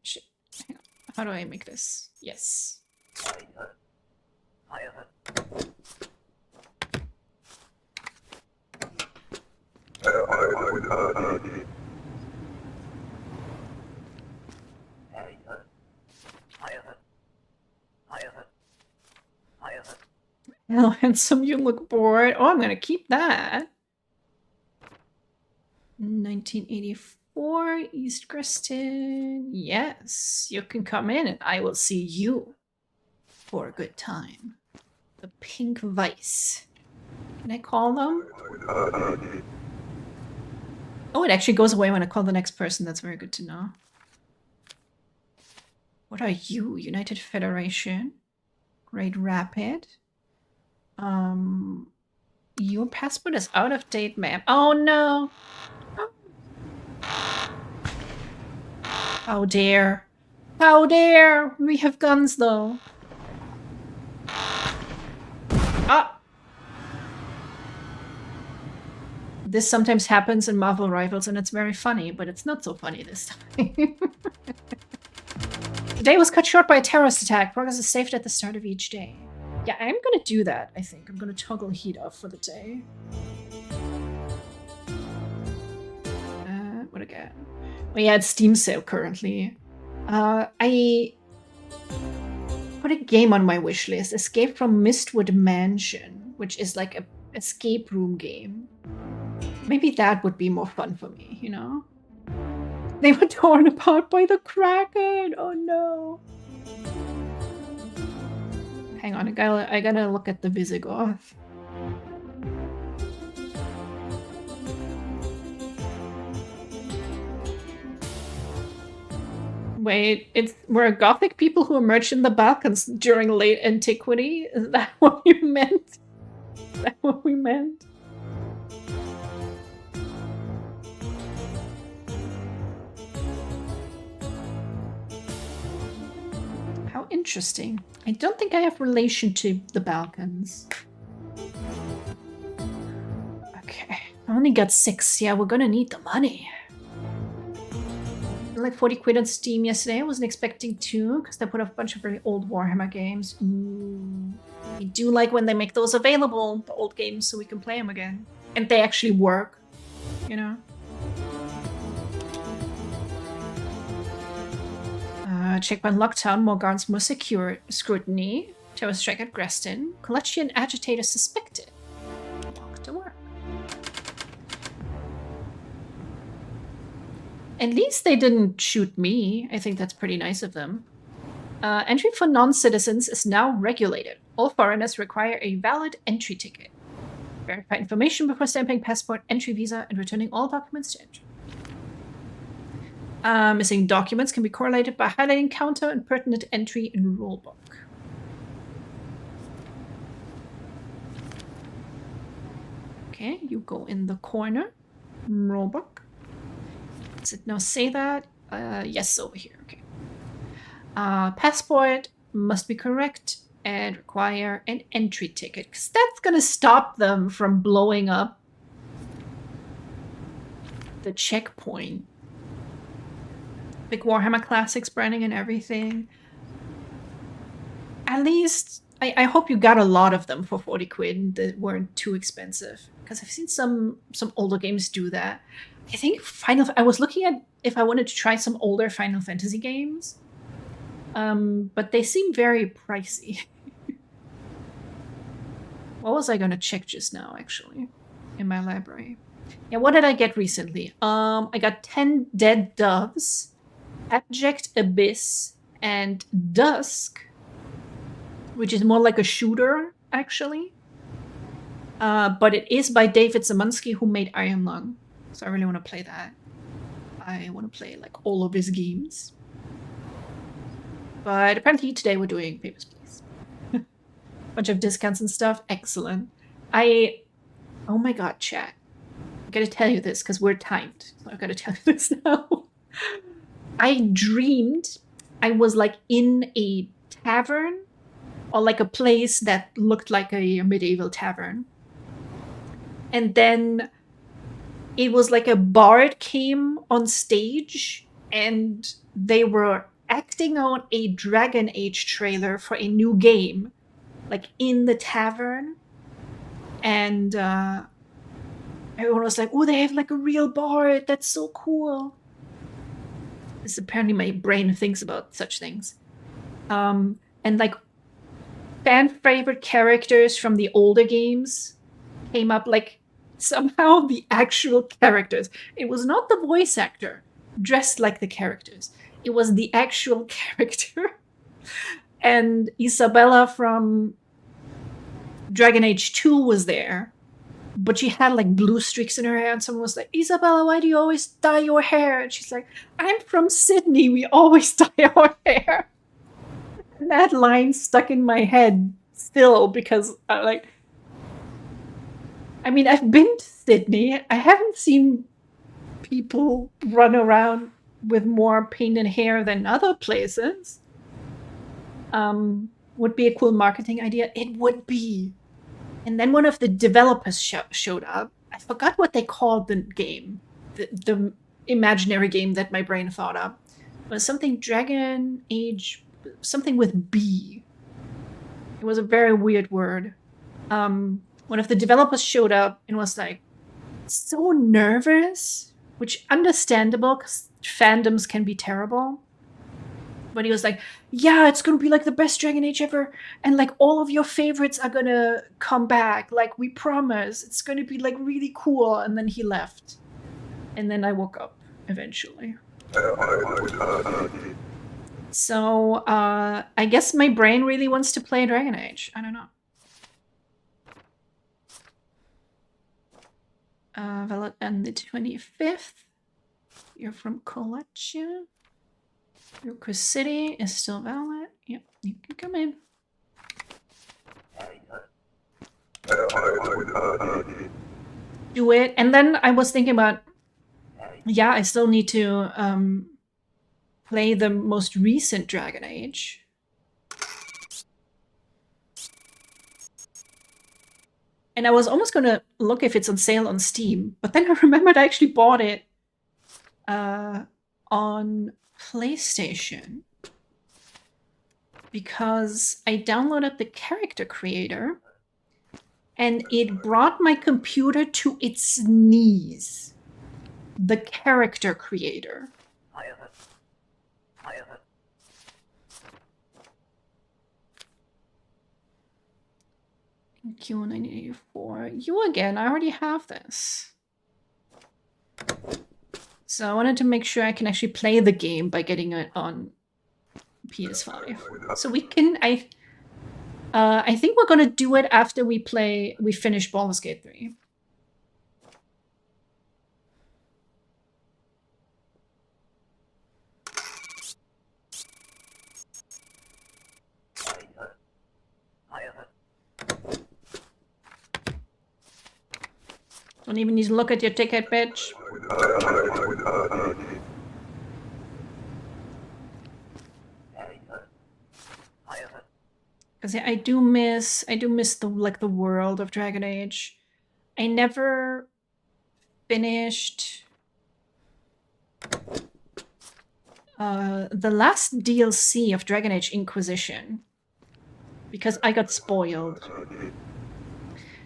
S1: Shit. Hang on. How do I make this? Yes. Hello, handsome, you look bored. Oh, I'm gonna keep that. 1984, East Creston. Yes, you can come in and I will see you for a good time. The Pink Vice. Can I call them? Oh, it actually goes away when I call the next person. That's very good to know. What are you? United Federation? Great Rapid? Your passport is out of date, ma'am. Oh no! How dare. How dare! We have guns though. Ah! This sometimes happens in Marvel Rivals and it's very funny, but it's not so funny this time. The day was cut short by a terrorist attack. Progress is saved at the start of each day. Yeah, I'm gonna do that, I think. I'm gonna toggle heat off for the day. What again? Well, yeah, it's Steam sale currently. I put a game on my wish list. Escape from Mistwood Mansion, which is like a escape room game. Maybe that would be more fun for me, you know? They were torn apart by the Kraken! Oh no! Hang on, I gotta look at the Visigoth. Wait, we're Gothic people who emerged in the Balkans during late antiquity? Is that what you meant? Is that what we meant? How interesting. I don't think I have relation to the Balkans. Okay, I only got 6. Yeah, we're gonna need the money. Like 40 quid on Steam yesterday. I wasn't expecting to, because they put up a bunch of very old Warhammer games. Ooh. I do like when they make those available, the old games, so we can play them again. And they actually work, you know? Checkpoint Lockdown, more guards, more secure scrutiny. Terrorist strike at Greston. Collection agitator suspected. Walk to work. At least they didn't shoot me. I think that's pretty nice of them. Entry for non-citizens is now regulated. All foreigners require a valid entry ticket. Verify information before stamping passport, entry visa, and returning all documents to entry. Missing documents can be correlated by highlighting counter and pertinent entry in rulebook. Okay, you go in the corner. Rulebook. Does it now say that? Yes, over here. Okay. Passport must be correct and require an entry ticket, because that's gonna stop them from blowing up the checkpoint. Big Warhammer Classics branding and everything. At least, I hope you got a lot of them for 40 quid that weren't too expensive. Because I've seen some older games do that. I think I was looking at if I wanted to try some older Final Fantasy games. But they seem very pricey. What was I gonna check just now, actually? In my library. Yeah, what did I get recently? I got 10 Dead Doves, Abject Abyss, and Dusk, which is more like a shooter, actually. But it is by David Zamansky, who made Iron Lung. So I really want to play that. I want to play like all of his games. But apparently today we're doing Papers, Please. Bunch of discounts and stuff. Excellent. Oh my god, chat. I gotta tell you this because we're timed. So I gotta tell you this now. I dreamed I was like in a tavern, or like a place that looked like a medieval tavern. And then it was like a bard came on stage and they were acting out a Dragon Age trailer for a new game, like in the tavern. And everyone was like, oh, they have like a real bard. That's so cool. This apparently my brain thinks about such things. And like fan favorite characters from the older games came up, like somehow the actual characters. It was not the voice actor dressed like the characters. It was the actual character. And Isabella from Dragon Age 2 was there, but she had like blue streaks in her hair, and someone was like, Isabella, why do you always dye your hair? And she's like, I'm from Sydney, we always dye our hair. And that line stuck in my head still, because I mean, I've been to Sydney. I haven't seen people run around with more painted hair than other places. Would be a cool marketing idea. It would be. And then one of the developers showed up. I forgot what they called the game. The imaginary game that my brain thought up. It was something Dragon Age, something with B. It was a very weird word. One of the developers showed up and was like, so nervous, which understandable because fandoms can be terrible. But he was like, yeah, it's gonna be like the best Dragon Age ever, and like all of your favorites are gonna come back, like we promise. It's gonna be like really cool. And then he left. And then I woke up eventually. So I guess my brain really wants to play Dragon Age. I don't know. Valid on the 25th. You're from Kolachia. Lucas City is still valid. Yep, you can come in. Do it. And then I was thinking about, yeah, I still need to play the most recent Dragon Age. And I was almost going to look if it's on sale on Steam, but then I remembered I actually bought it on PlayStation because I downloaded the character creator and it brought my computer to its knees. The character creator. Q1984. You again, I already have this. So I wanted to make sure I can actually play the game by getting it on PS5. So we can, I think we're gonna do it after we finish Baldur's Gate 3. Don't even need to look at your ticket, bitch. Because I do miss the world of Dragon Age. I never finished the last DLC of Dragon Age Inquisition because I got spoiled.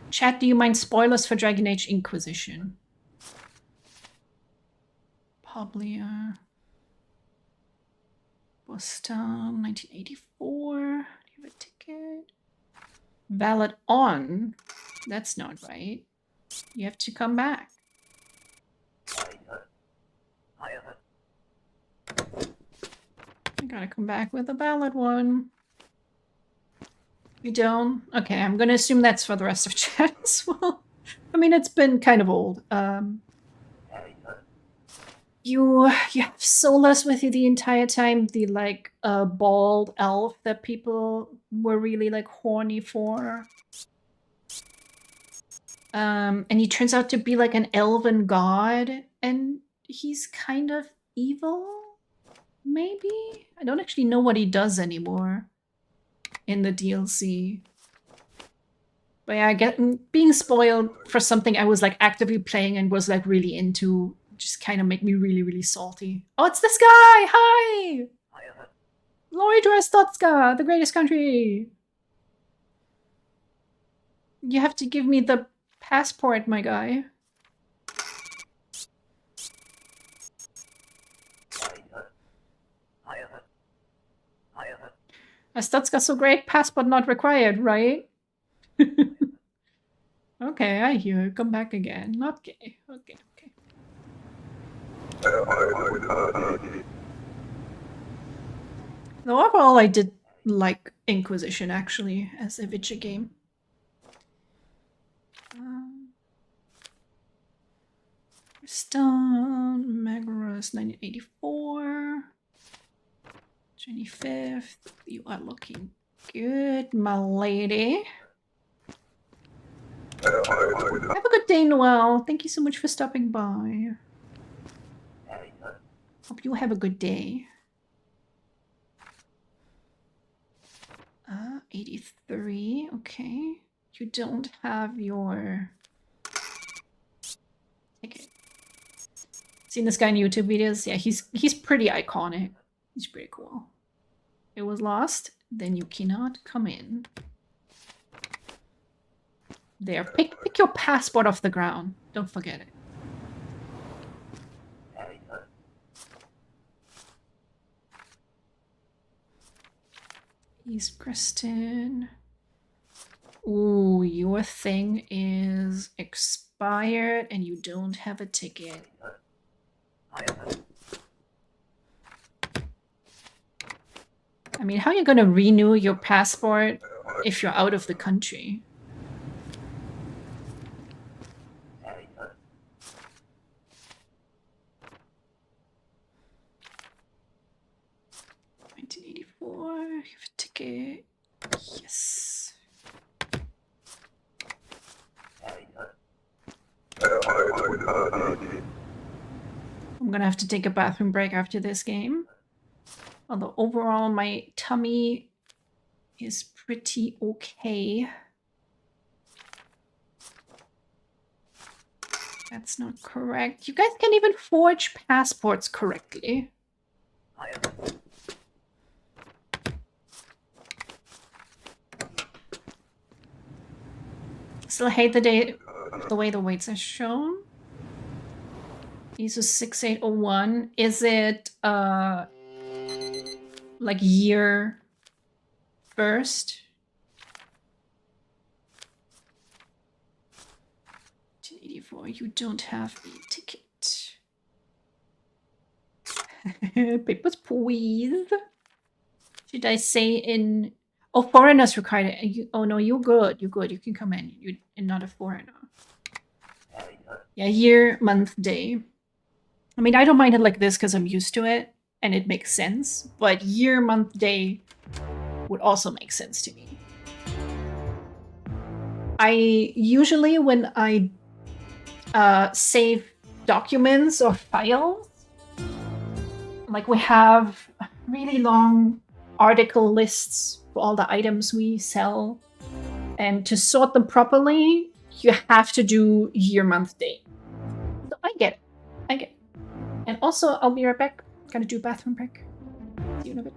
S1: Chat, do you mind spoilers for Dragon Age Inquisition? Pablia. Boston, 1984. Do you have a ticket? Valid on. That's not right. You have to come back. I gotta come back with a valid one. You don't? Okay, I'm gonna assume that's for the rest of chat as well. I mean, it's been kind of old. You have Solus with you the entire time, the like bald elf that people were really like horny for. And he turns out to be like an elven god, and he's kind of evil, maybe? I don't actually know what he does anymore in the DLC. But yeah, being spoiled for something I was like actively playing and was like really into just kind of make me really, really salty. Oh, it's this guy! Hi! Lloyd Rostotska, the greatest country! You have to give me the passport, my guy. Rostotska so great, passport not required, right? Okay, I hear you. Come back again. Okay. Though overall, I did like Inquisition, actually, as a Witcher game. Stone, Megaros, 1984. 25th. You are looking good, my lady. Have a good day, Noel. Thank you so much for stopping by. Hope you have a good day. 83. Okay. You don't have your ticket. Seen this guy in YouTube videos? Yeah, he's pretty iconic. He's pretty cool. It was lost, then you cannot come in. There, pick your passport off the ground. Don't forget it. East Kristen. Ooh, your thing is expired and you don't have a ticket. I mean, how are you gonna renew your passport if you're out of the country? You have a ticket. Yes. I'm gonna have to take a bathroom break after this game. Although overall my tummy is pretty okay. That's not correct. You guys can't even forge passports correctly. Still hate the way the weights are shown. ISO 6801. Is it like year first? 1984. You don't have a ticket. Papers, please. Should I say in? Oh, foreigners required. Oh no, you're good. You're good. You can come in. You're not a foreigner. Yeah, year, month, day. I mean, I don't mind it like this because I'm used to it and it makes sense. But year, month, day would also make sense to me. I usually, when I save documents or files, like we have really long article lists for all the items we sell. And to sort them properly, you have to do year, month, day. So I get it. I get it. And also, I'll be right back. Gotta do a bathroom break. See you in a bit.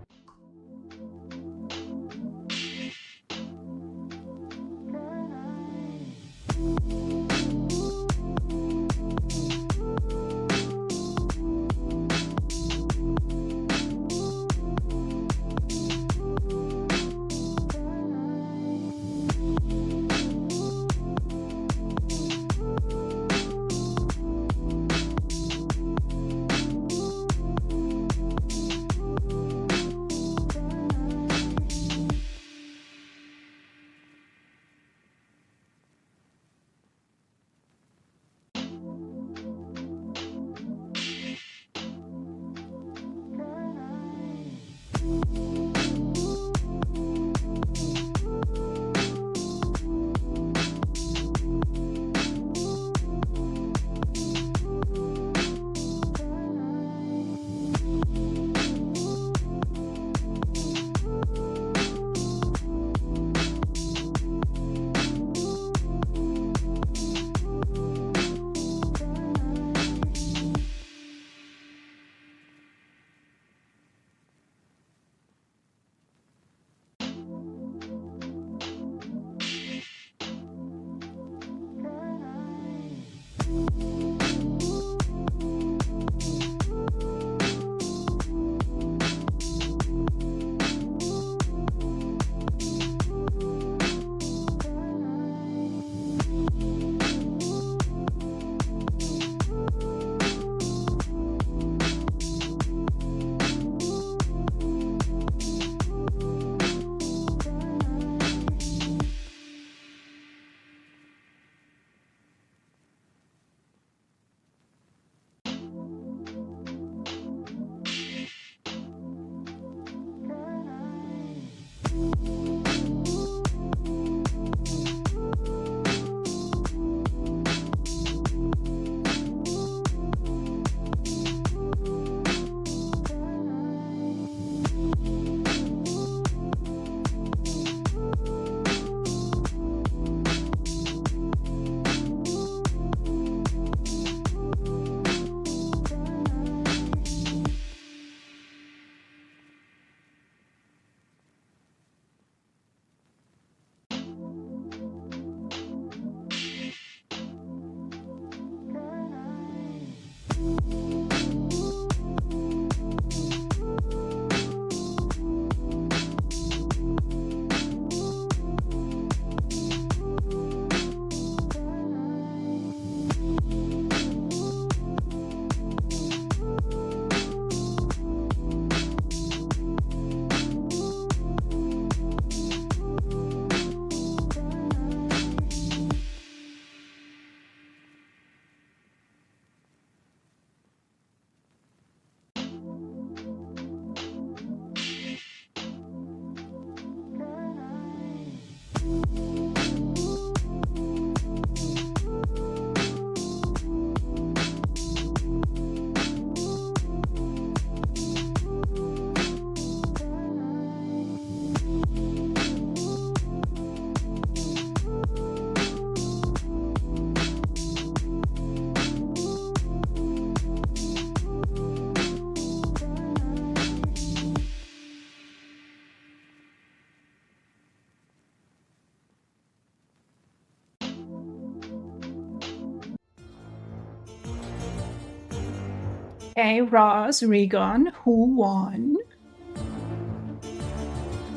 S1: Okay, Ross, Regan, who won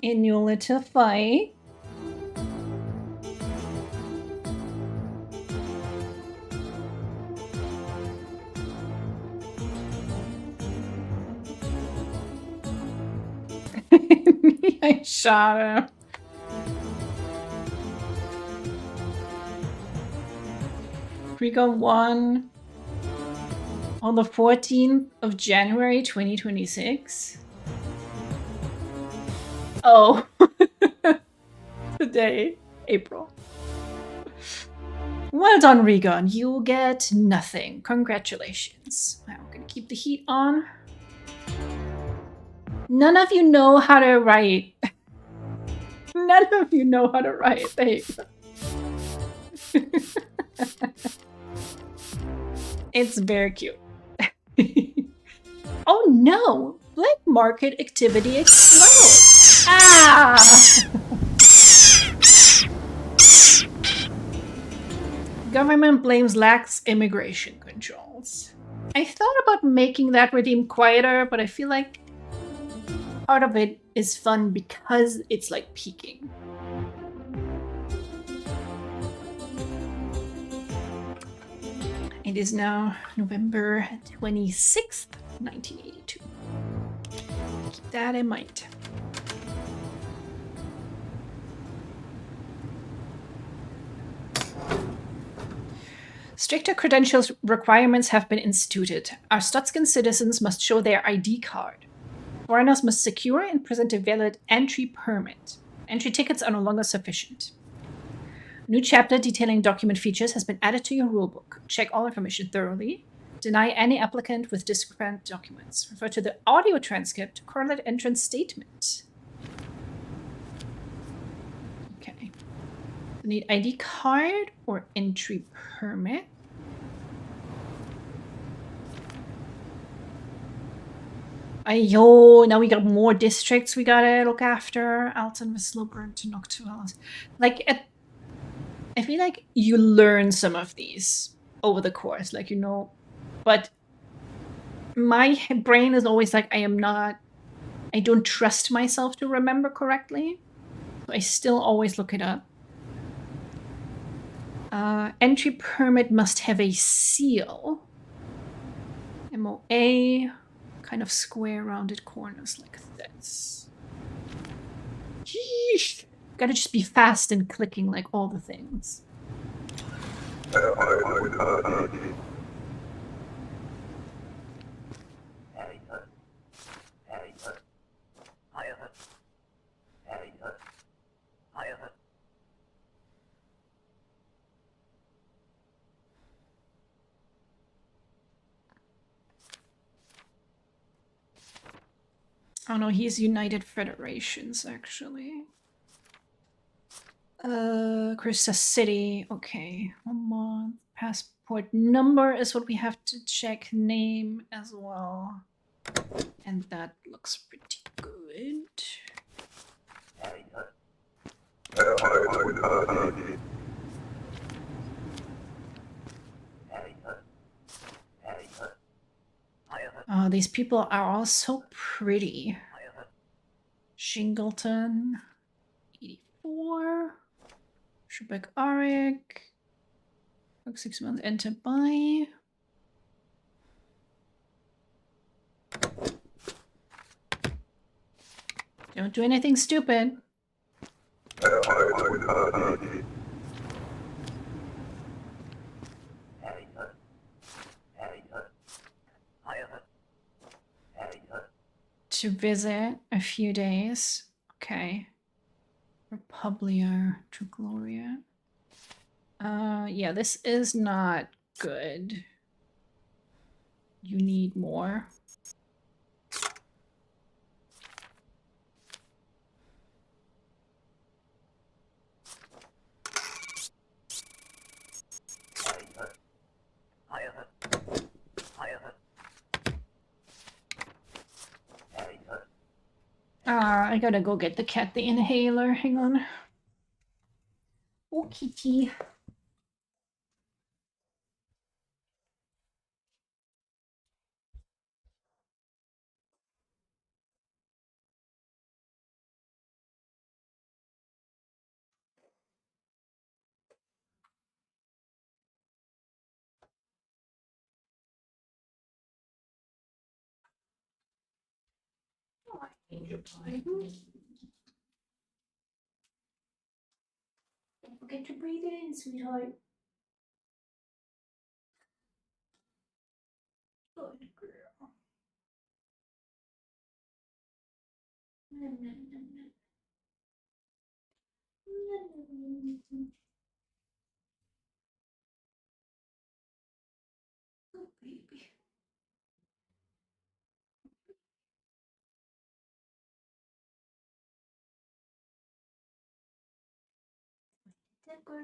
S1: in your little fight? I shot him. Regan won on the 14th of January 2026. Oh, today, April. Well done, Regan. You get nothing. Congratulations. Now I'm gonna keep the heat on. None of you know how to write. None of you know how to write. There you go. It's very cute. Oh no! Black market activity explodes! Ah! Government blames lax immigration controls. I thought about making that redeem quieter, but I feel like part of it is fun because it's like peaking. It is now November 26th, 1982. Keep that in mind. Stricter credentials requirements have been instituted. Our Stutskin citizens must show their ID card. Foreigners must secure and present a valid entry permit. Entry tickets are no longer sufficient. New chapter detailing document features has been added to your rulebook. Check all information thoroughly. Deny any applicant with discrepant documents. Refer to the audio transcript to correlate entrance statement. Okay. You need ID card or entry permit. Ayo, now we got more districts we gotta look after. Alton, Vesloper, to Noctualis. Like, I feel like you learn some of these over the course, like, you know, but my brain is always like, I don't trust myself to remember correctly. So I still always look it up. Entry permit must have a seal. MOA, kind of square rounded corners like this. Yeesh. Gotta just be fast and clicking like all the things. Oh no, he's United Federations actually. Krista City. Okay, 1 month. Passport number is what we have to check. Name as well. And that looks pretty good. Oh, these people are all so pretty. Shingleton, 84. Schubeck Arik. 6 months, enter buy. Don't do anything stupid. To visit a few days. Okay. Republia to Gloria. Yeah, this is not good. You need more. I gotta go get the cat the inhaler. Hang on. Oh, kitty. Oh, angel pie. Don't forget to breathe it in, sweetheart. Good girl. Nom, nom, nom, nom. Nom, nom, nom, nom. Good baby. the girl.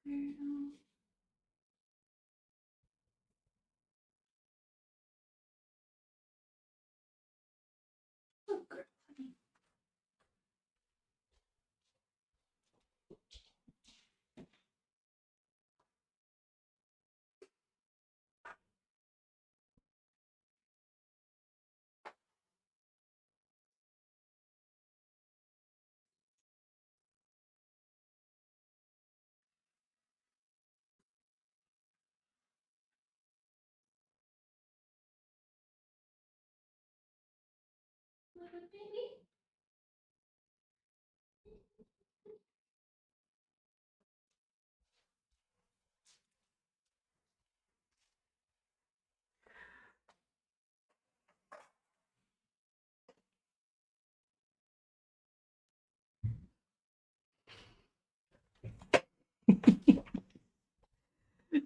S1: Girl. Oh, girl, honey. Little baby.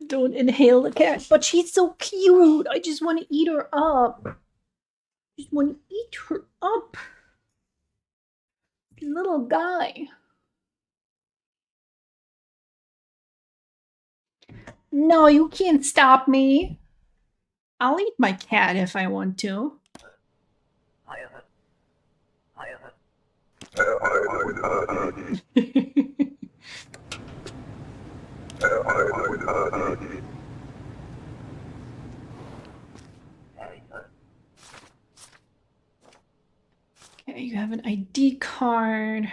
S1: Don't inhale the cat. But she's so cute. I just want to eat her up. I just want to eat her up. Little guy. No, you can't stop me. I'll eat my cat if I want to. Okay, you have an ID card.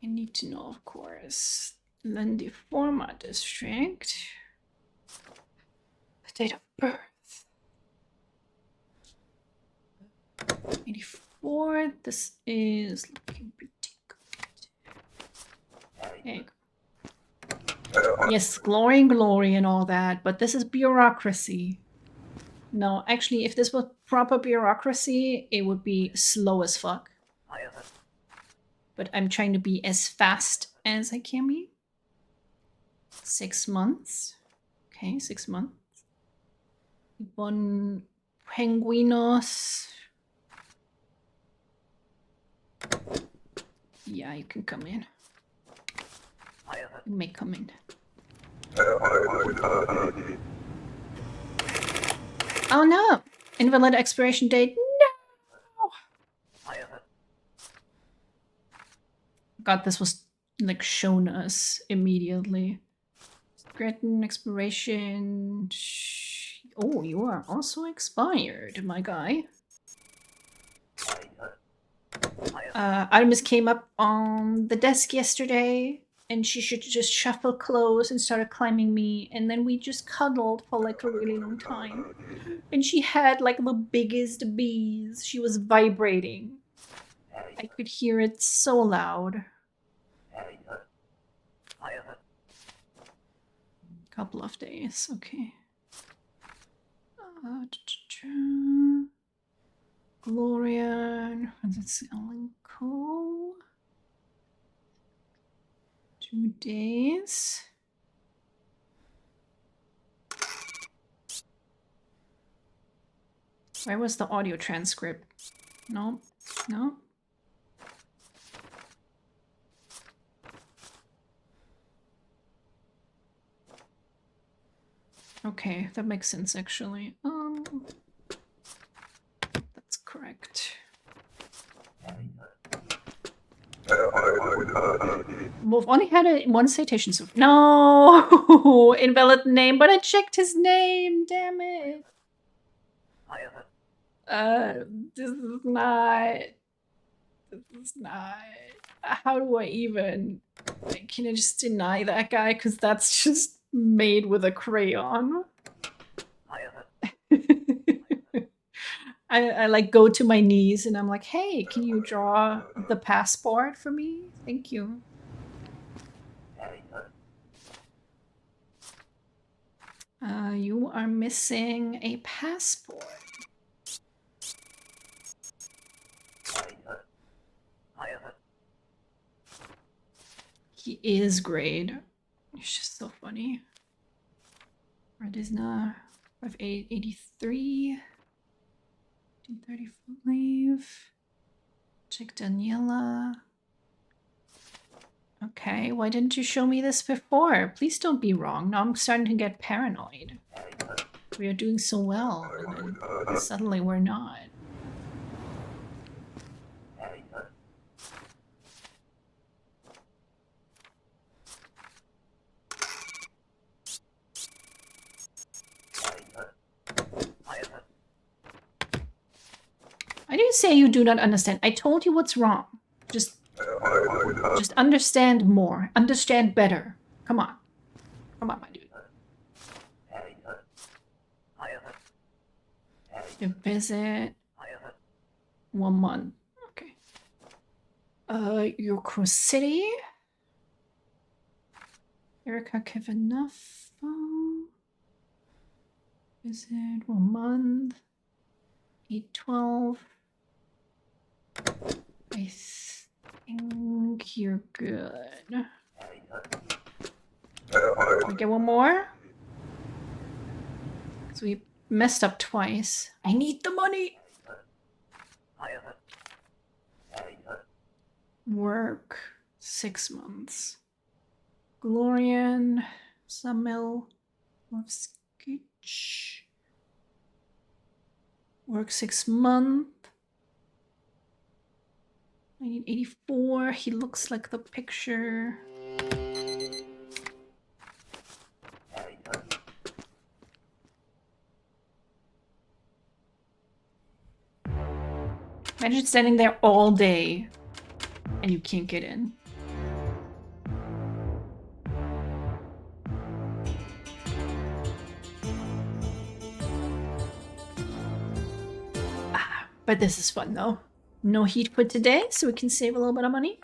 S1: I need to know, of course. Then the format district. Date of birth. 84. This is looking pretty good. Okay. Yes, glory and glory and all that, but this is bureaucracy. No, actually, if this was proper bureaucracy, it would be slow as fuck. But I'm trying to be as fast as I can be. 6 months. Okay, 6 months. One penguinos. Yeah, you can come in. You may come in. Oh no! Invalid expiration date. No! God, this was like shown us immediately. Threaten expiration. Oh, you are also expired, my guy. Artemis came up on the desk yesterday, and she should just shuffle clothes and started climbing me, and then we just cuddled for like a really long time. And she had like the biggest bees. She was vibrating. I could hear it so loud. Couple of days, okay. Gloria, that's Elenco. 2 days. Where was the audio transcript? No, no. Okay, that makes sense actually. That's correct. We've only had one citation so far. No! Invalid name, but I checked his name, damn it. This is not... This is not... How do I even... Can I just deny that guy? Because that's just made with a crayon. I like go to my knees and I'm like, hey, can you draw the passport for me? Thank you. You are missing a passport. He is grade. It's just so funny. Red is now 583. 1935. Check Daniela. Okay, why didn't you show me this before? Please don't be wrong. Now I'm starting to get paranoid. We are doing so well, and then suddenly we're not. I didn't say you do not understand. I told you what's wrong. Just understand more. Understand better. Come on. Come on, my dude. To visit 1 month. Okay. York City. Erica Kivanoff. Visit 1 month. 812. I think you're good. Can we get one more? Because we messed up twice. I need the money! Work 6 months. Glorian Samil Skitch. Work 6 months. I need 84. He looks like the picture. Imagine standing there all day and you can't get in. But this is fun though. No heat quit today, so we can save a little bit of money.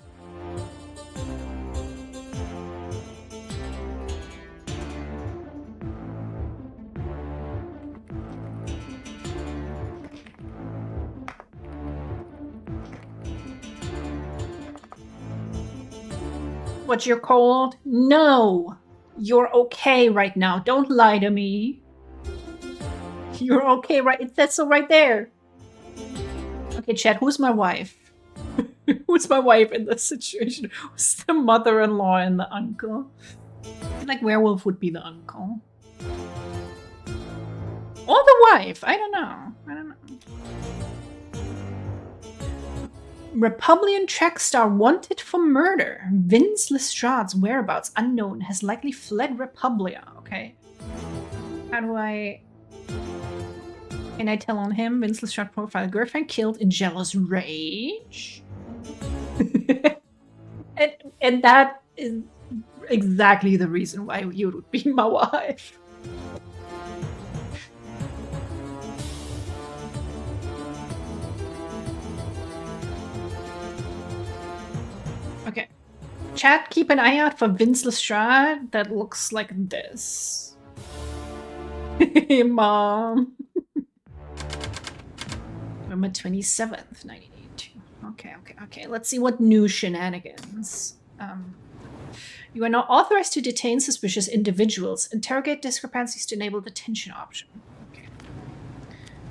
S1: What, you're cold? No! You're okay right now. Don't lie to me. You're okay, right? It says so right there. Okay, Chad, who's my wife? Who's my wife in this situation? Who's the mother-in-law and the uncle? I feel like werewolf would be the uncle. Or the wife. I don't know. Republican track star wanted for murder. Vince Lestrade's whereabouts unknown, has likely fled Republia. Okay. How do I... Can I tell on him? Vince Lestrade profile. Girlfriend killed in jealous rage. and that is exactly the reason why you would be my wife. Okay. Chat, keep an eye out for Vince Lestrade that looks like this. Hey, Mom. November 27th, 1982. Okay. Let's see what new shenanigans. You are now authorized to detain suspicious individuals. Interrogate discrepancies to enable detention option. Okay.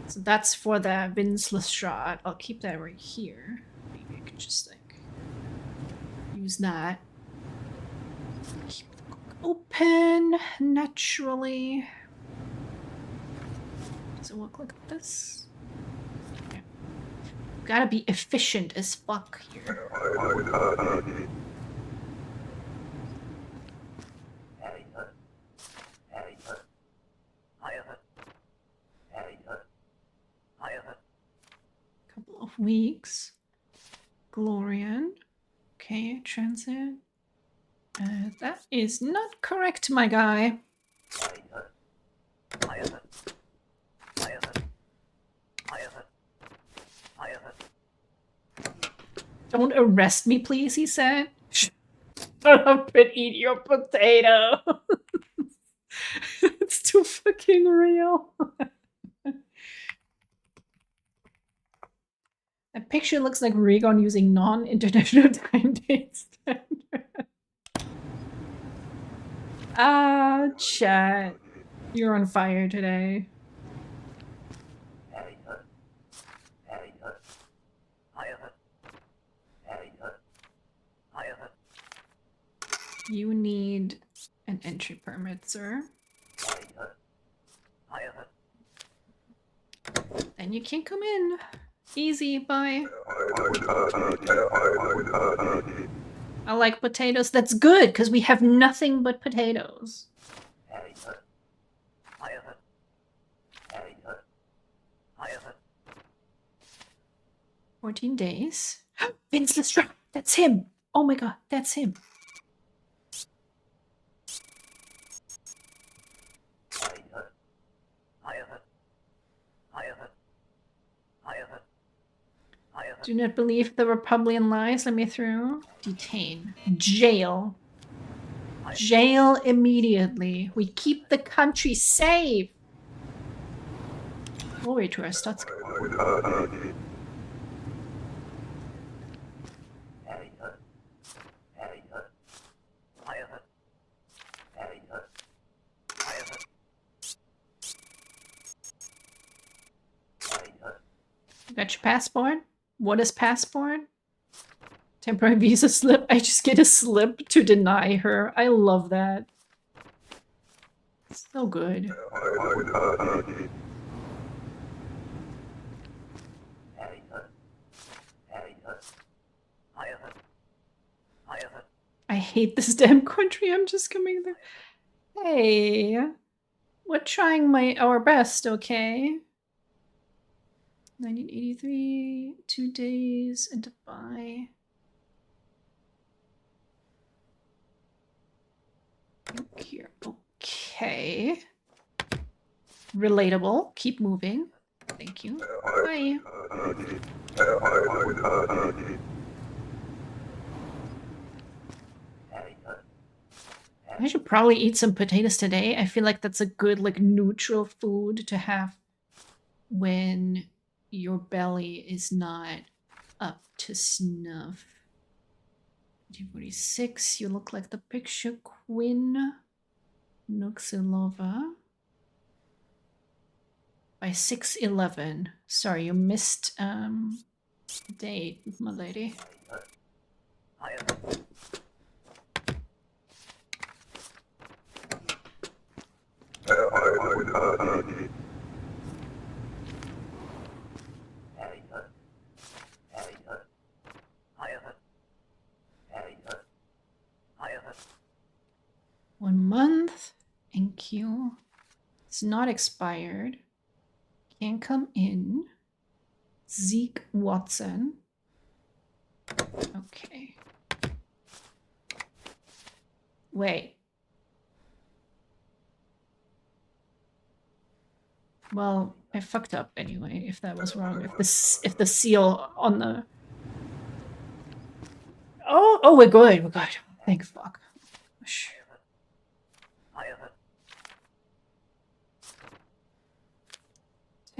S1: So that's for the Vince Lestrade. I'll keep that right here. Maybe I could just like use that. Keep the book open naturally. Does it look like this? Gotta be efficient as fuck here. Couple of weeks. Glorian. Okay, transit. That is not correct, my guy. Don't arrest me, please, he said. Shut up and eat your potato. It's too fucking real. That picture looks like Rhaegon using non-international time date standard. Ah, chat. You're on fire today. You need an entry permit, sir. Then you can't come in. Easy, bye. I like potatoes. That's good, because we have nothing but potatoes. 14 days. Vince Lestrade! That's him! Oh my god, that's him. Do not believe the Republican lies. Let me through. Detain. Jail. Jail immediately. We keep the country safe. Glory to our stats. You got your passport? What is passport? Temporary visa slip. I just get a slip to deny her. I love that. So good. I hate this damn country. I'm just coming there. Hey, we're trying our best, okay? 1983, 2 days, and to buy. Here, okay. Relatable. Keep moving. Thank you. Bye. I should probably eat some potatoes today. I feel like that's a good, like, neutral food to have when your belly is not up to snuff. 246, you look like the picture queen. Nuxilova. By 6/11. Sorry, you missed date, my lady. One month. Thank you. It's not expired. Can't come in. Zeke Watson. Okay. Wait. Well, I fucked up anyway, if that was wrong. If the seal on the... Oh, we're good. We're good. Thank fuck. Shh.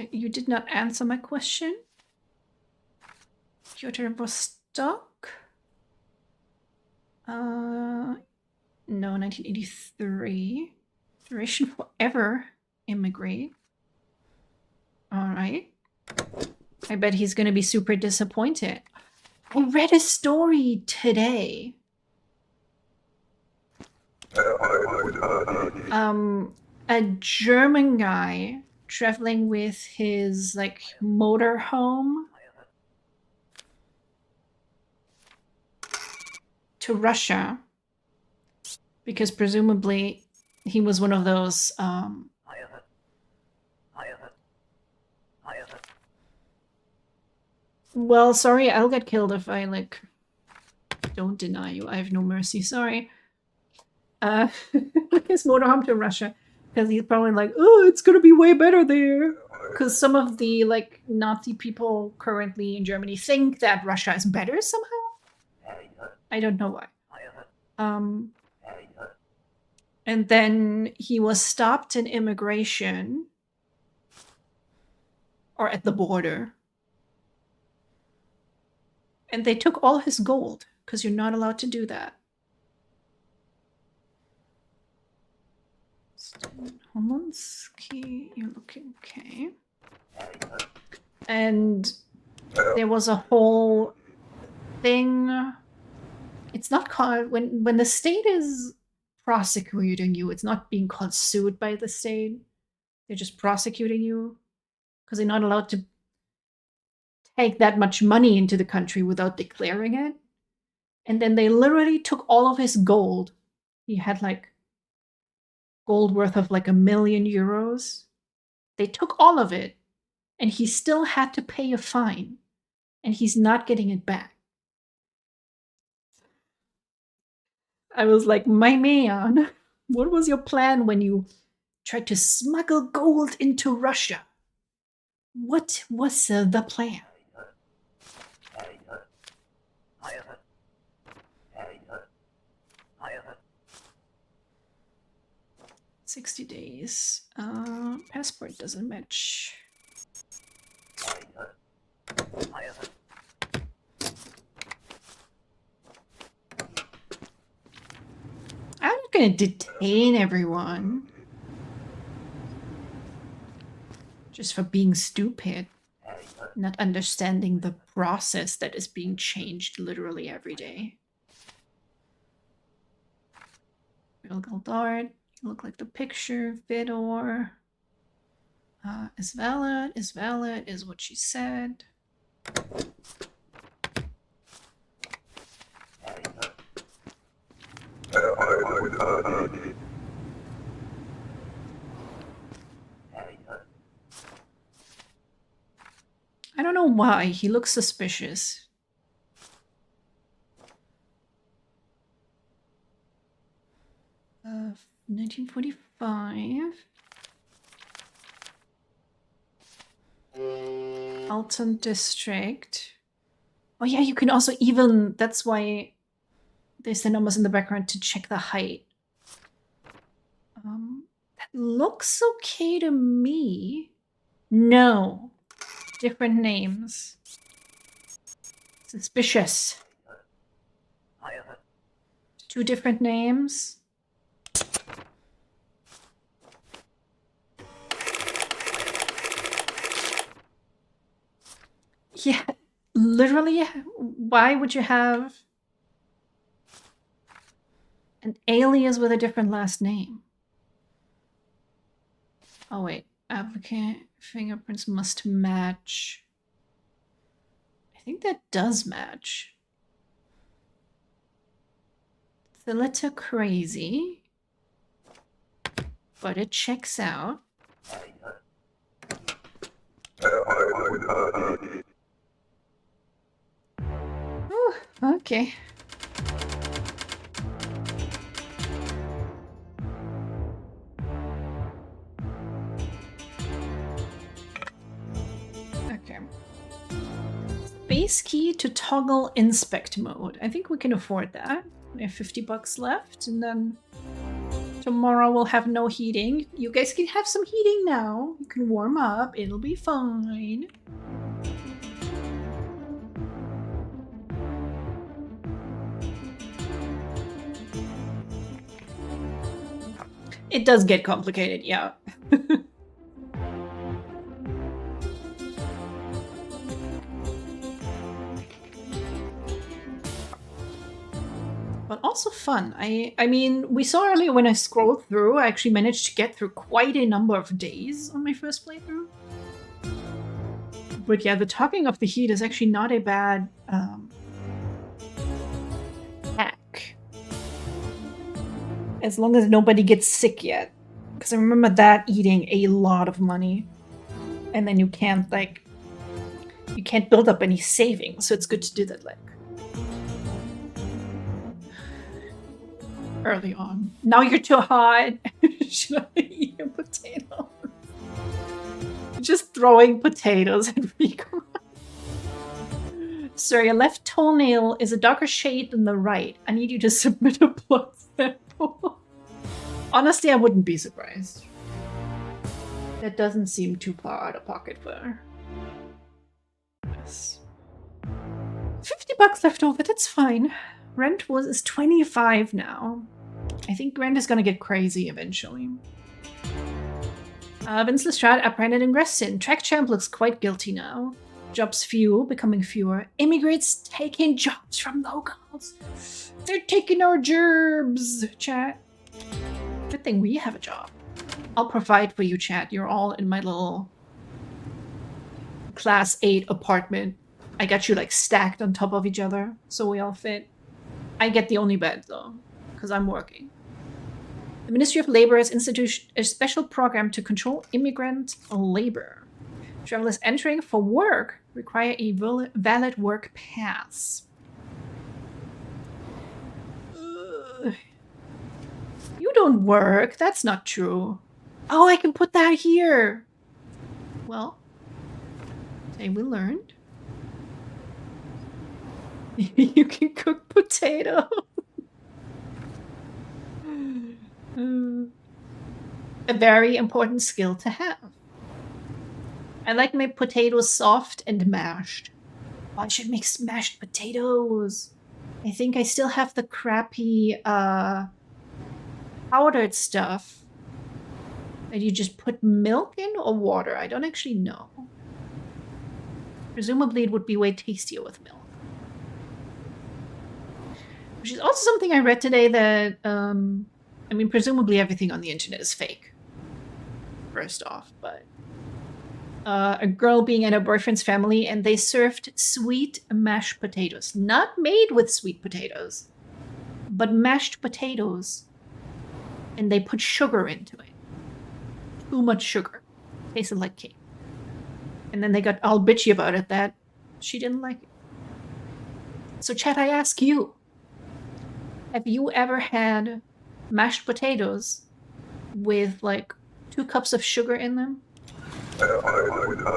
S1: You did not answer my question. Piotr Vostok? No, 1983. Duration forever. Immigrate. Alright. I bet he's gonna be super disappointed. I read a story today. A German guy traveling with his, like, motorhome to Russia, because presumably he was one of those well, sorry, I'll get killed if I, like, don't deny you. I have no mercy, sorry. His motorhome to Russia, because he's probably like, oh, it's gonna be way better there. Because some of the, like, Nazi people currently in Germany think that Russia is better somehow. I don't know why. And then he was stopped in immigration, or at the border. And they took all his gold, because you're not allowed to do that. Holonsky, you're looking okay. And there was a whole thing It's not called when the state is prosecuting you, it's not being called sued by the state. They're just prosecuting you because they're not allowed to take that much money into the country without declaring it. And then they literally took all of his gold. He had like gold worth of like €1 million. They took all of it, and he still had to pay a fine, and he's not getting it back. I was like, my man, what was your plan when you tried to smuggle gold into Russia? What was the plan? $60 days. Passport doesn't match. I'm not gonna detain everyone just for being stupid, not understanding the process that is being changed literally every day. Real Goldard, you look like the picture. Vidor is valid, is what she said. I don't know why he looks suspicious. Uh, 1945. Alton District. Oh yeah, you can also even, that's why there's the numbers in the background to check the height. That looks okay to me. No. Different names. Suspicious. 2 different names. Yeah, literally, why would you have an alias with a different last name? Oh wait, applicant fingerprints must match. I think that does match. It's a little crazy, but it checks out. Ooh, okay. Okay. Base key to toggle inspect mode. I think we can afford that. We have $50 left, and then tomorrow we'll have no heating. You guys can have some heating now. You can warm up. It'll be fine. It does get complicated, yeah. But also fun. I mean, we saw earlier when I scrolled through, I actually managed to get through quite a number of days on my first playthrough. But yeah, the talking of the heat is actually not a bad hack. As long as nobody gets sick yet. Because I remember that eating a lot of money. And then you can't, like, you can't build up any savings, so it's good to do that, like, early on. Now you're too hot. Should I eat a potato? Just throwing potatoes at Rico. Sir, your left toenail is a darker shade than the right. I need you to submit a blood sample. Honestly, I wouldn't be surprised. That doesn't seem too far out of pocket for her. Yes. $50 left over, that's fine. Rent is 25 now. I think rent is gonna get crazy eventually. Vince Lestrade apprehended in Gressin. Track champ looks quite guilty now. Jobs few, becoming fewer. Immigrants taking jobs from locals. They're taking our jobs, chat. Good thing we have a job. I'll provide for you, chat. You're all in my little class 8 apartment. I got you like stacked on top of each other, so we all fit. I get the only bed though, because I'm working. The Ministry of Labor has instituted a special program to control immigrant labor. Travelers entering for work require a valid work pass. You don't work. That's not true. Oh, I can put that here. Well, today we learned. You can cook potato. A very important skill to have. I like my potatoes soft and mashed. Oh, I should make mashed potatoes. I think I still have the crappy powdered stuff that you just put milk in or water. I don't actually know. Presumably it would be way tastier with milk. Which is also something I read today that, I mean, presumably everything on the internet is fake. First off, but a girl being at her boyfriend's family and they served sweet mashed potatoes. Not made with sweet potatoes, but mashed potatoes. And they put sugar into it. Too much sugar. Tasted like cake. And then they got all bitchy about it that she didn't like it. So chat, I ask you, have you ever had mashed potatoes with like 2 cups of sugar in them?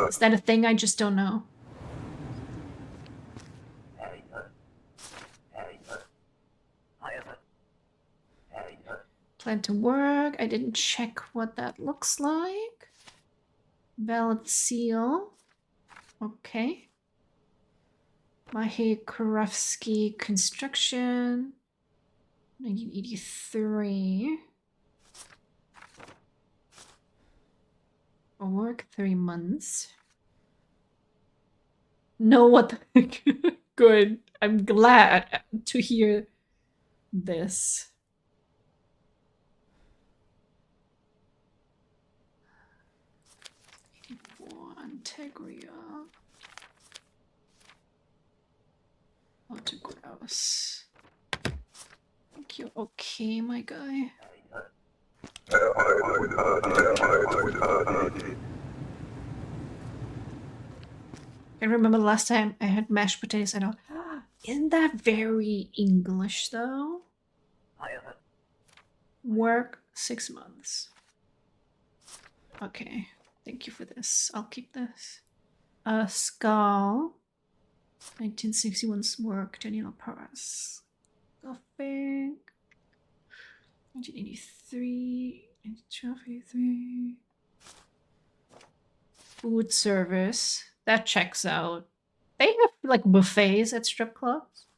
S1: Is that a thing? I just don't know. Plan to work. I didn't check what that looks like. Valid seal. Okay. Mahe Karofsky Construction. 1983. For work 3 months. No, what the heck? Good. I'm glad to hear this. Integria. Autographs. Thank you. Okay, my guy. I remember the last time I had mashed potatoes. I know. Isn't that very English though? Work 6 months. Okay. Thank you for this. I'll keep this. Skull. 1961's work. Daniel Paras. Gothic. 1983. 1983. Food service. That checks out. They have like buffets at strip clubs.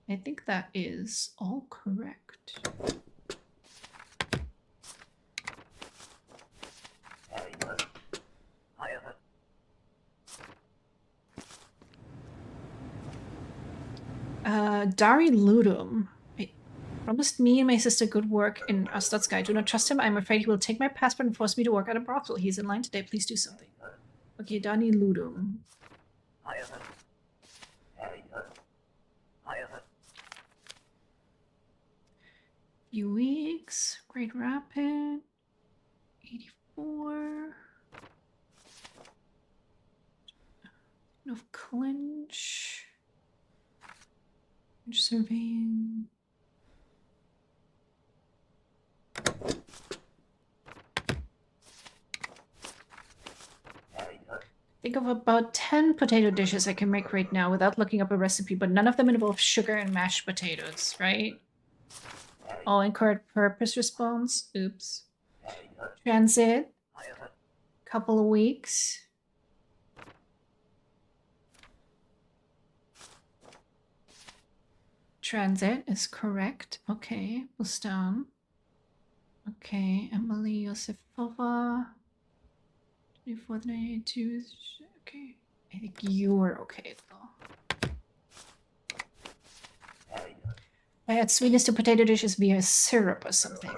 S1: I think that is all correct. Dari Ludum. I promised me and my sister good work in Ostotska. I do not trust him. I'm afraid he will take my passport and force me to work at a brothel. He's in line today. Please do something. Okay, Dari Ludum. Few weeks. Great Rapid. 84. No clinch. Surveying. Think of about 10 potato dishes I can make right now without looking up a recipe, but none of them involve sugar and mashed potatoes, right? All incorrect purpose response. Oops. Transit. Couple of weeks. Transit is correct. Okay, Bustan. Okay, Emily Yosefova. 24th, 92. Okay. I think you're okay though. I add sweetness to potato dishes via syrup or something.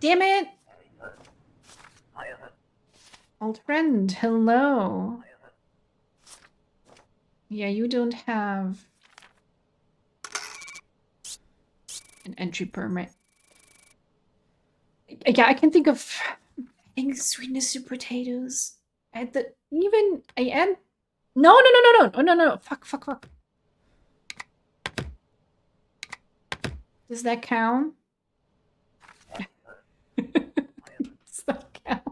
S1: Damn it! Old friend, hello. Yeah, you don't have an entry permit. Yeah, I can think of sweetness to potatoes. I add no. Fuck. Does that count? Does that count?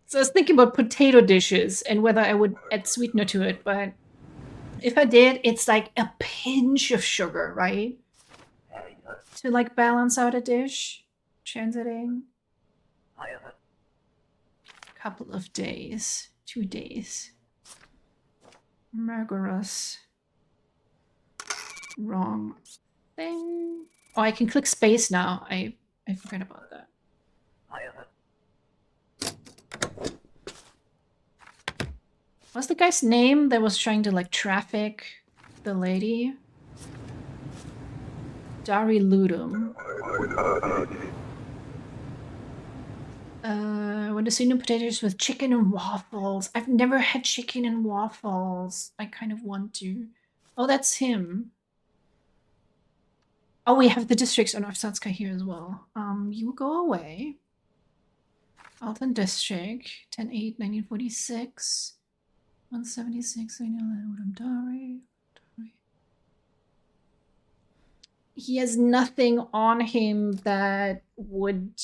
S1: So I was thinking about potato dishes and whether I would add sweetener to it, but if I did, it's like a pinch of sugar, right? To like balance out a dish. Transiting. Couple of days. 2 days. Margarus. Wrong thing. Oh, I can click space now. I forgot about that. What's the guy's name that was trying to like traffic the lady? Dari Ludum. When the sweetened potatoes with chicken and waffles. I've never had chicken and waffles. I kind of want to. Oh, that's him. Oh, we have the districts on Arsanska here as well. You go away. Alton District, 10/8/1946. 176, Dari. He has nothing on him that would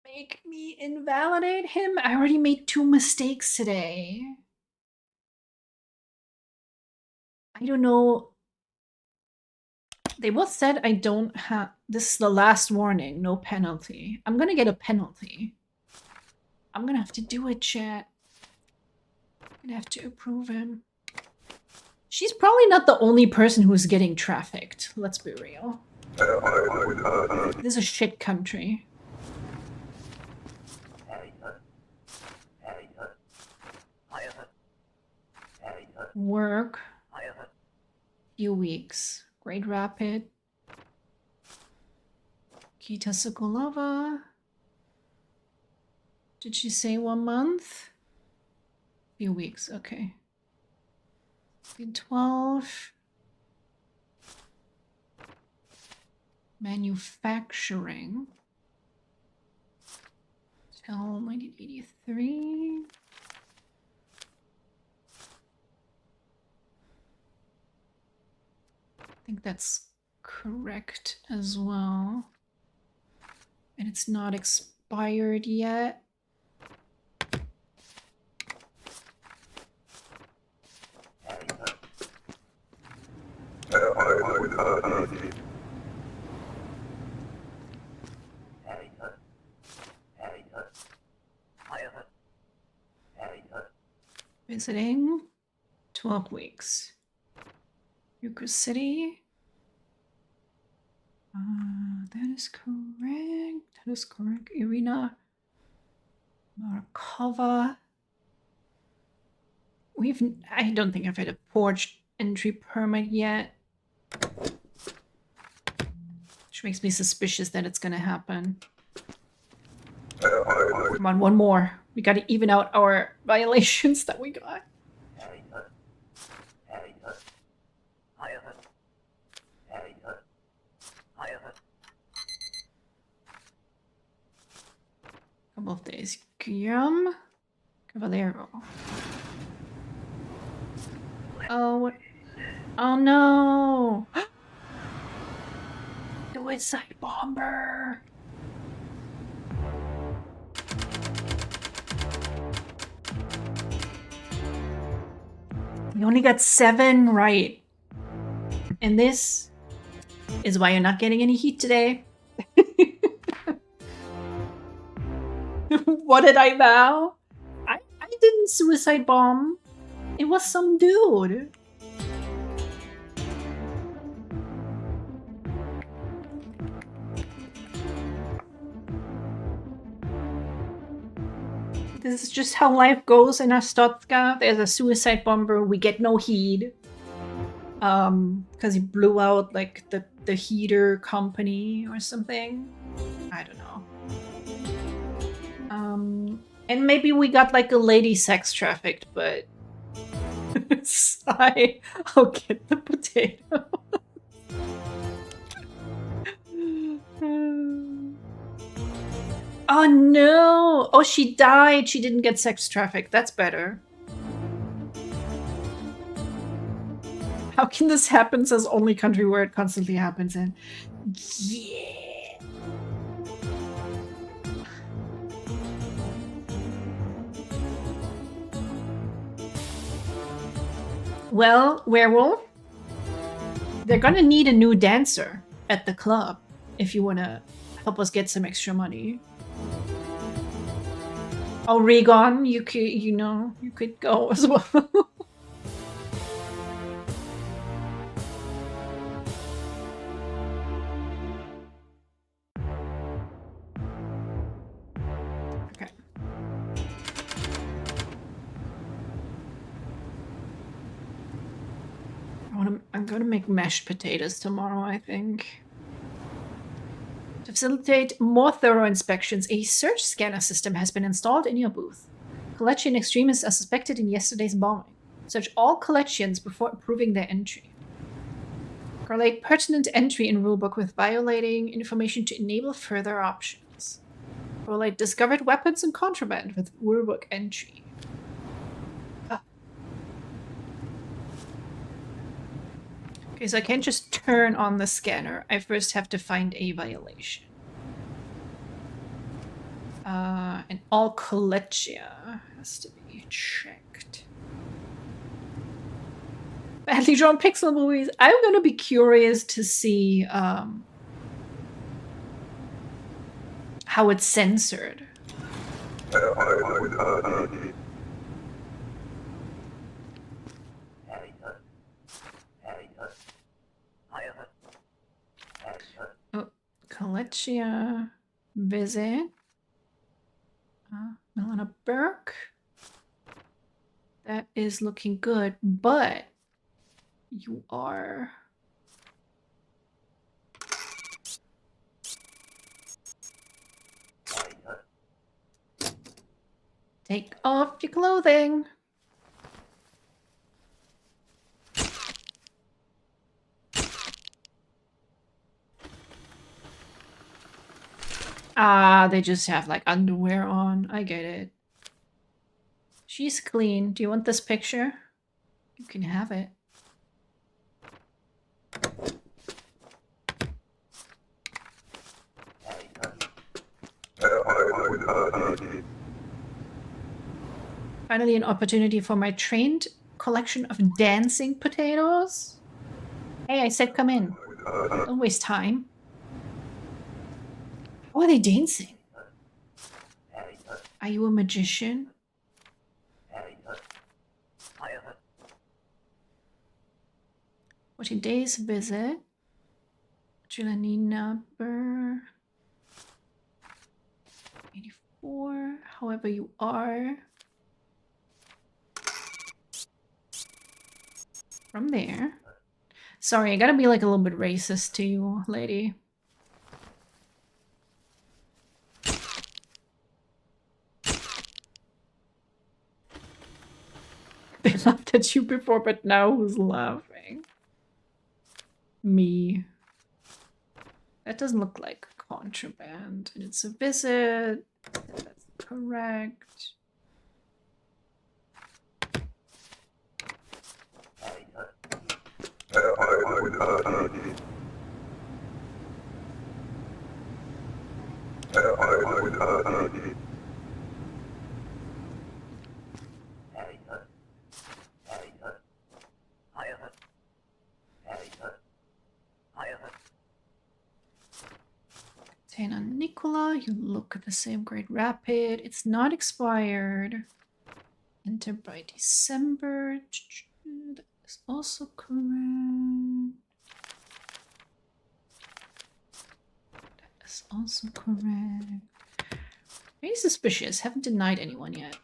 S1: make me invalidate him. I already made 2 mistakes today. I don't know. They both said I don't have... This is the last warning, no penalty. I'm gonna get a penalty. I'm gonna have to do it, chat. I'm gonna have to approve him. She's probably not the only person who's getting trafficked. Let's be real. This is a shit country. Work. Few weeks. Great Rapid. Kita Sokolova. Did she say 1 month? Few weeks, okay. 12. Manufacturing. Till 1983. I think that's correct as well. And it's not expired yet. Visiting 12 weeks. Yucca City. That is correct. That is correct. Irina Markova. I don't think I've had a porch entry permit yet. Which makes me suspicious that it's gonna happen. Come on, 1 more. We gotta even out our violations that we got. Couple of days. Guillaume Cavallero. Oh, what? Oh no! Suicide bomber! You only got 7 right. And this is why you're not getting any heat today. What did I vow? I didn't suicide bomb. It was some dude. this is just how life goes in Astotska. There's a suicide bomber. We get no heat. Because he blew out like the heater company or something. I don't know. And maybe we got like a lady sex trafficked, but I'll get the potato. Oh no! Oh, she died. She didn't get sex trafficked. That's better. How can this happen? Says only country where it constantly happens in. Yeah. Well, werewolf, they're gonna need a new dancer at the club if you wanna help us get some extra money. Oh, Regon, you could go as well. Okay. I'm gonna make mashed potatoes tomorrow, I think. To facilitate more thorough inspections, a search scanner system has been installed in your booth. Collection extremists are suspected in yesterday's bombing. Search all collections before approving their entry. Correlate pertinent entry in rulebook with violating information to enable further options. Correlate discovered weapons and contraband with rulebook entry. Okay, so I can't just turn on the scanner. I first have to find a violation. And all collegia has to be checked. Badly drawn pixel movies. I'm gonna be curious to see how it's censored. Oh, collegia visit. Milena Burke. That is looking good, but you are... Take off your clothing. Ah, they just have like underwear on. I get it. She's clean. Do you want this picture? You can have it. Finally, an opportunity for my trained collection of dancing potatoes. Hey, I said come in. Don't waste time. How are they dancing? Are you a magician? What a day's visit. Julianina Burr. 84. However you are. From there. Sorry, I gotta be like a little bit racist to you, lady. They laughed at you before, but now who's laughing? Me. That doesn't look like contraband. And it's a visit. That's correct. Tana Nicola, you look at the same grade rapid. It's not expired. Enter by December. That is also correct. That is also correct. Very suspicious. Haven't denied anyone yet.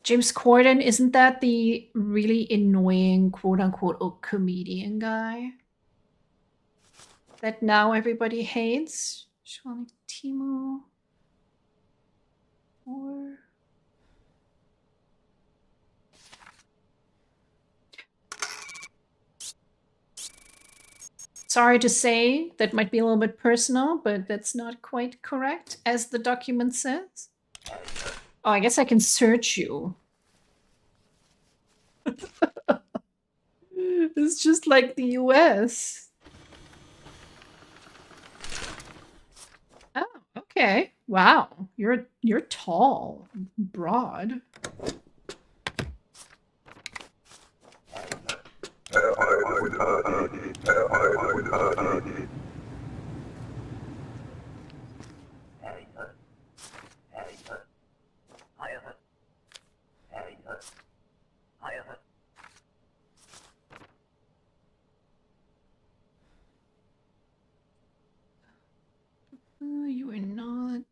S1: James Corden, isn't that the really annoying quote-unquote comedian guy that now everybody hates? Timo. Or... Sorry to say, that might be a little bit personal, but that's not quite correct, as the document says. Oh, I guess I can search you. It's just like the US. Oh, okay. Wow. You're tall, broad. You are not.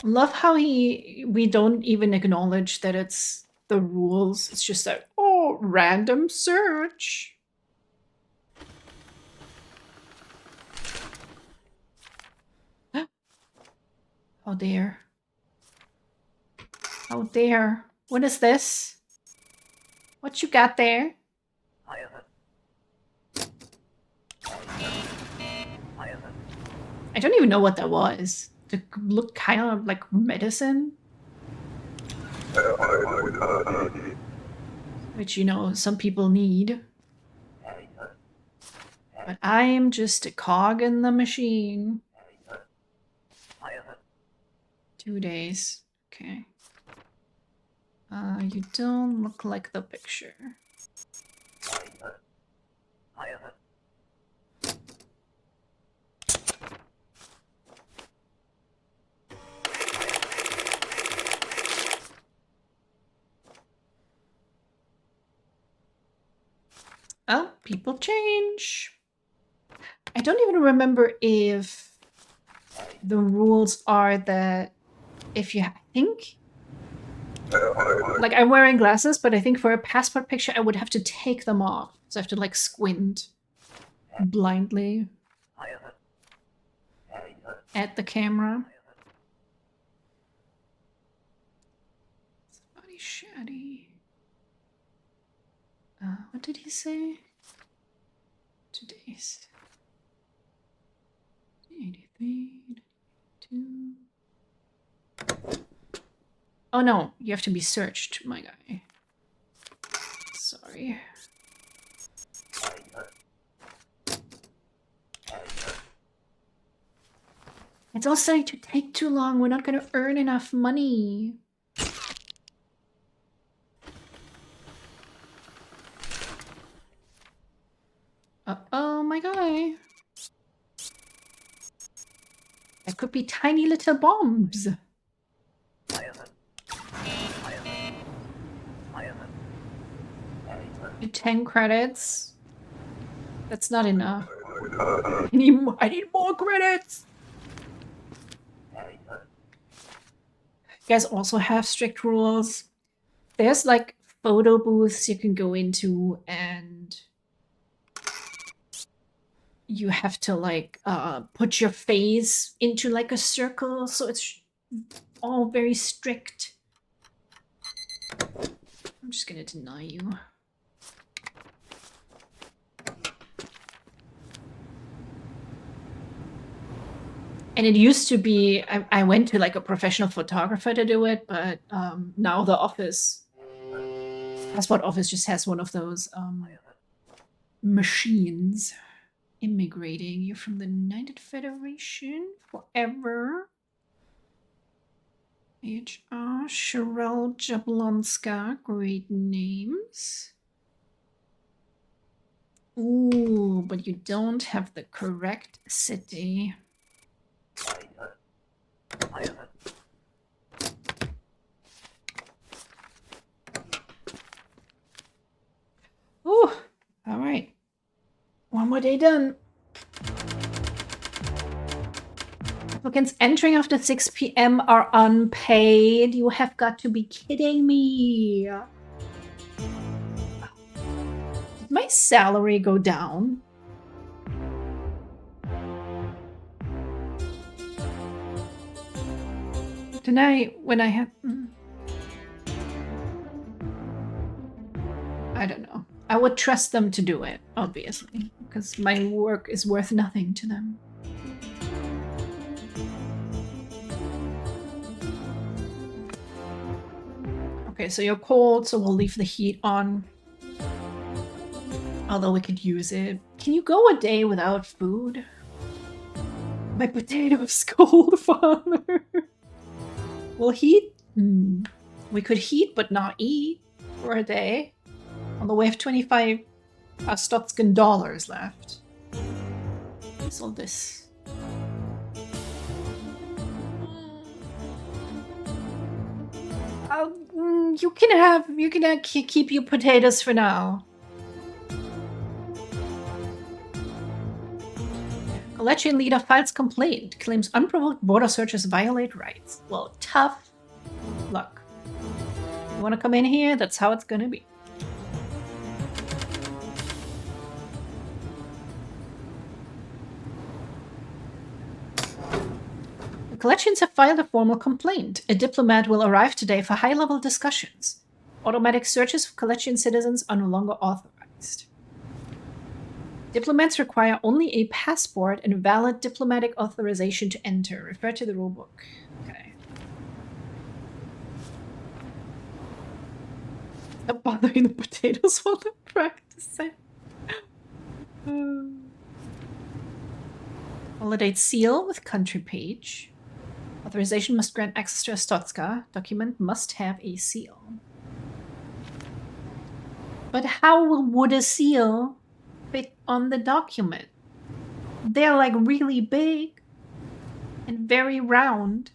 S1: Love how we don't even acknowledge that it's the rules. It's just like, oh, random search. Oh dear. Oh dear. What is this? What you got there? I don't even know what that was. It looked kind of like medicine. Which, you know, some people need. But I am just a cog in the machine. 2 days. Okay. You don't look like the picture. Oh, people change. I don't even remember if the rules are that if you, I think, like I'm wearing glasses, but I think for a passport picture, I would have to take them off. So I have to like squint blindly at the camera. Somebody shoddy. What did he say? 2 days. 83, 2. Oh no, you have to be searched, my guy. Sorry. It's all starting to take too long. We're not going to earn enough money. Uh-oh, my guy. That could be tiny little bombs. 10 credits. That's not enough. I need more credits. You guys also have strict rules. There's like photo booths you can go into, and you have to like put your face into like a circle, so it's all very strict. I'm just gonna deny you. And it used to be, I went to like a professional photographer to do it, but now the passport office just has one of those machines. Immigrating, you're from the United Federation forever. HR, Sherelle Jablonska, great names. Ooh, but you don't have the correct city. Ooh, all right. One more day done. Applicants entering after 6 p.m. are unpaid. You have got to be kidding me. Did my salary go down? Tonight, when I had... I don't know. I would trust them to do it, obviously, because my work is worth nothing to them. Okay, so you're cold, so we'll leave the heat on. Although we could use it. Can you go a day without food? My potatoes cold, Father. We'll heat? We could heat but not eat for a day. Although we have 25 Stotskan dollars left. What's all this? You can keep your potatoes for now. Collection leader files complaint, claims unprovoked border searches violate rights. Well, tough luck. You want to come in here? That's how it's gonna be. The collections have filed a formal complaint. A diplomat will arrive today for high-level discussions. Automatic searches of collection citizens are no longer authorized. Diplomats require only a passport and valid diplomatic authorization to enter. Refer to the rulebook. Okay. Stop bothering the potatoes while they're practicing. Validate seal with country page. Authorization must grant access to a Stotska. Document must have a seal. But how would a seal fit on the document? They're like really big and very round.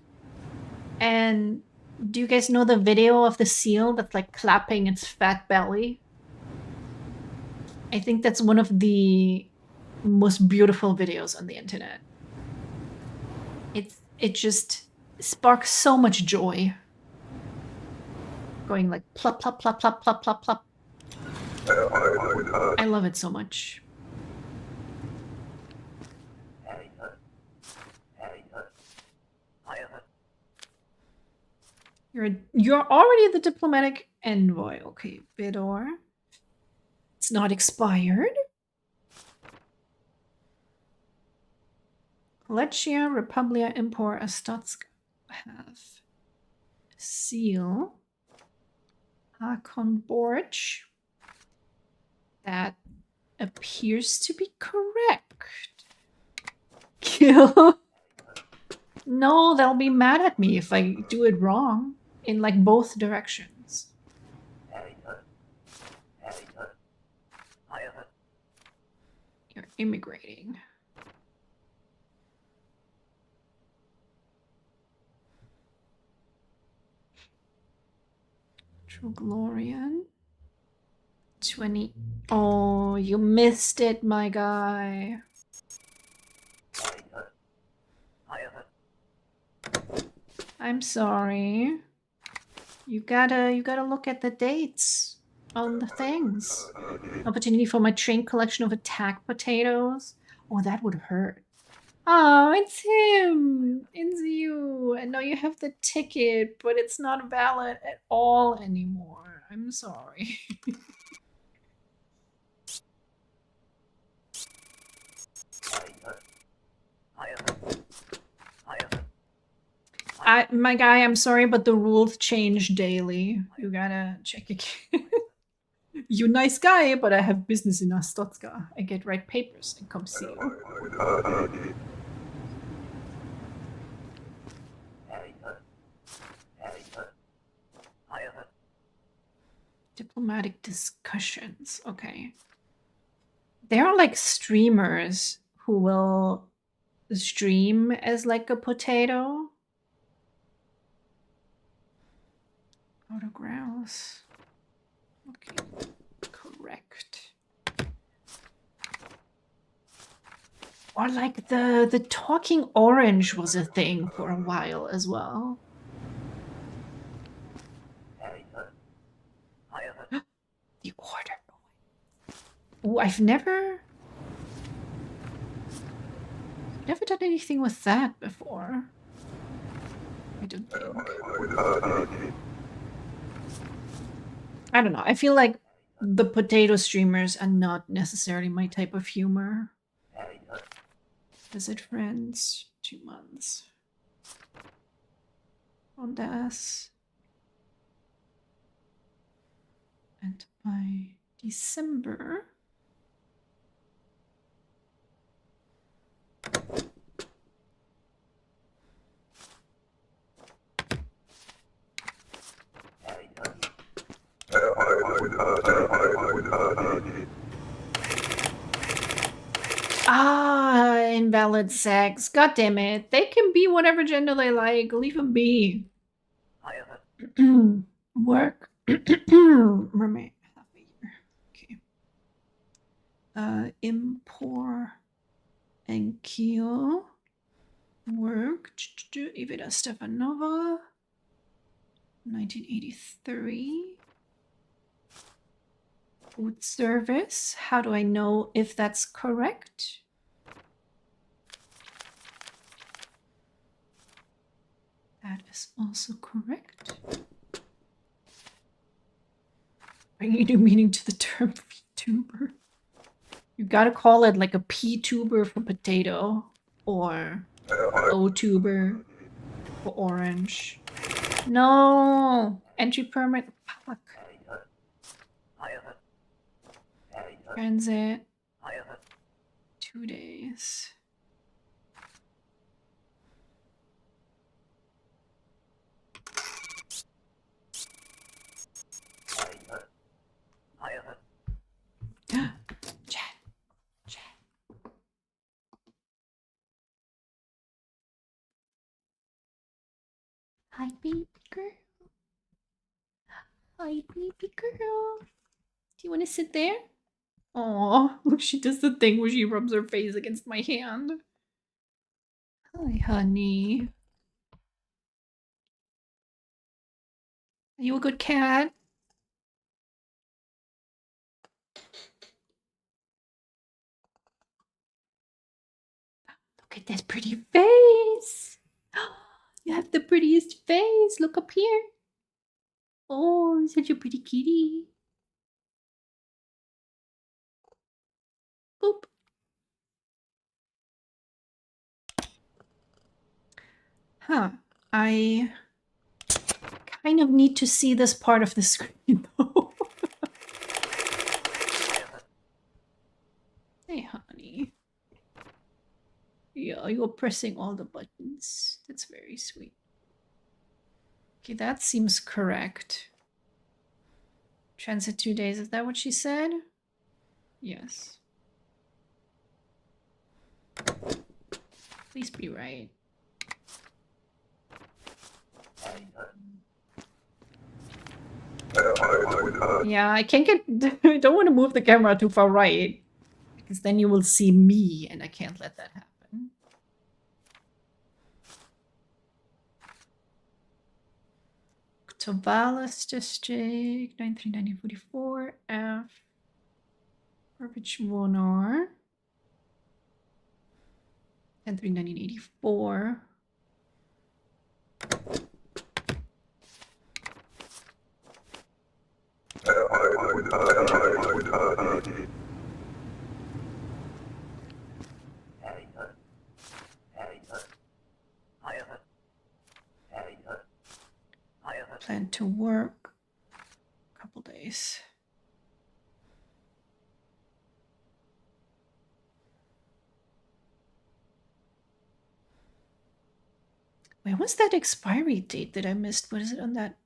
S1: And do you guys know the video of the seal that's like clapping its fat belly? I think that's one of the most beautiful videos on the internet. It just sparks so much joy. Going like plop, plop, plop, plop, plop, plop, plop. I love it so much. You're already the diplomatic envoy. Okay, Vidor. It's not expired. Lechia, Republia, Impor, Astotsk have seal. Hakon Borch. That appears to be correct. Kill. No, they'll be mad at me if I do it wrong in like both directions. You're immigrating. Glorian 20. Oh, you missed it, my guy. I'm sorry. You gotta look at the dates on the things. Opportunity for my train collection of attack potatoes. Oh, that would hurt. Oh, it's him. It's you. I know you have the ticket, but it's not valid at all anymore. I'm sorry. My guy, I'm sorry, but the rules change daily. You gotta check again. You nice guy, but I have business in Astotska. I get right papers and come see you. Diplomatic discussions. Okay. There are like streamers who will stream as like a potato. Autographs. Okay. Correct. Or like the talking orange was a thing for a while as well. The order. Oh, I've never done anything with that before. I don't think. I don't know. I feel like the potato streamers are not necessarily my type of humor. Visit friends, 2 months. Ondas. And by December. Ah, invalid sex. God damn it. They can be whatever gender they like. Leave them be. Work. Remain half a year. Okay. Impor and Keel. Work. Iveta Stefanova. 1983. Food service. How do I know if that's correct? That is also correct. Bringing new meaning to the term VTuber. You gotta call it like a P-tuber for potato, or O-tuber for orange. No! Entry permit. Fuck. Transit. 2 days. Chat. Hi, baby girl. Hi, baby girl. Do you want to sit there? Aw, look, she does the thing where she rubs her face against my hand. Hi, honey. Are you a good cat? Look at that pretty face. You have the prettiest face. Look up here. Oh, such a pretty kitty. Boop. Huh. I kind of need to see this part of the screen, though. Hey, honey. Yeah, you're pressing all the buttons. That's very sweet. Okay, that seems correct. Transit 2 days, is that what she said? Yes. Please be right. Yeah, I can't get... I don't want to move the camera too far right, because then you will see me, and I can't let that happen. Tovalis District, 93944, F. Burbage Wonar. 103984. Plan to work a couple days. Where was that expiry date that I missed? Was it on that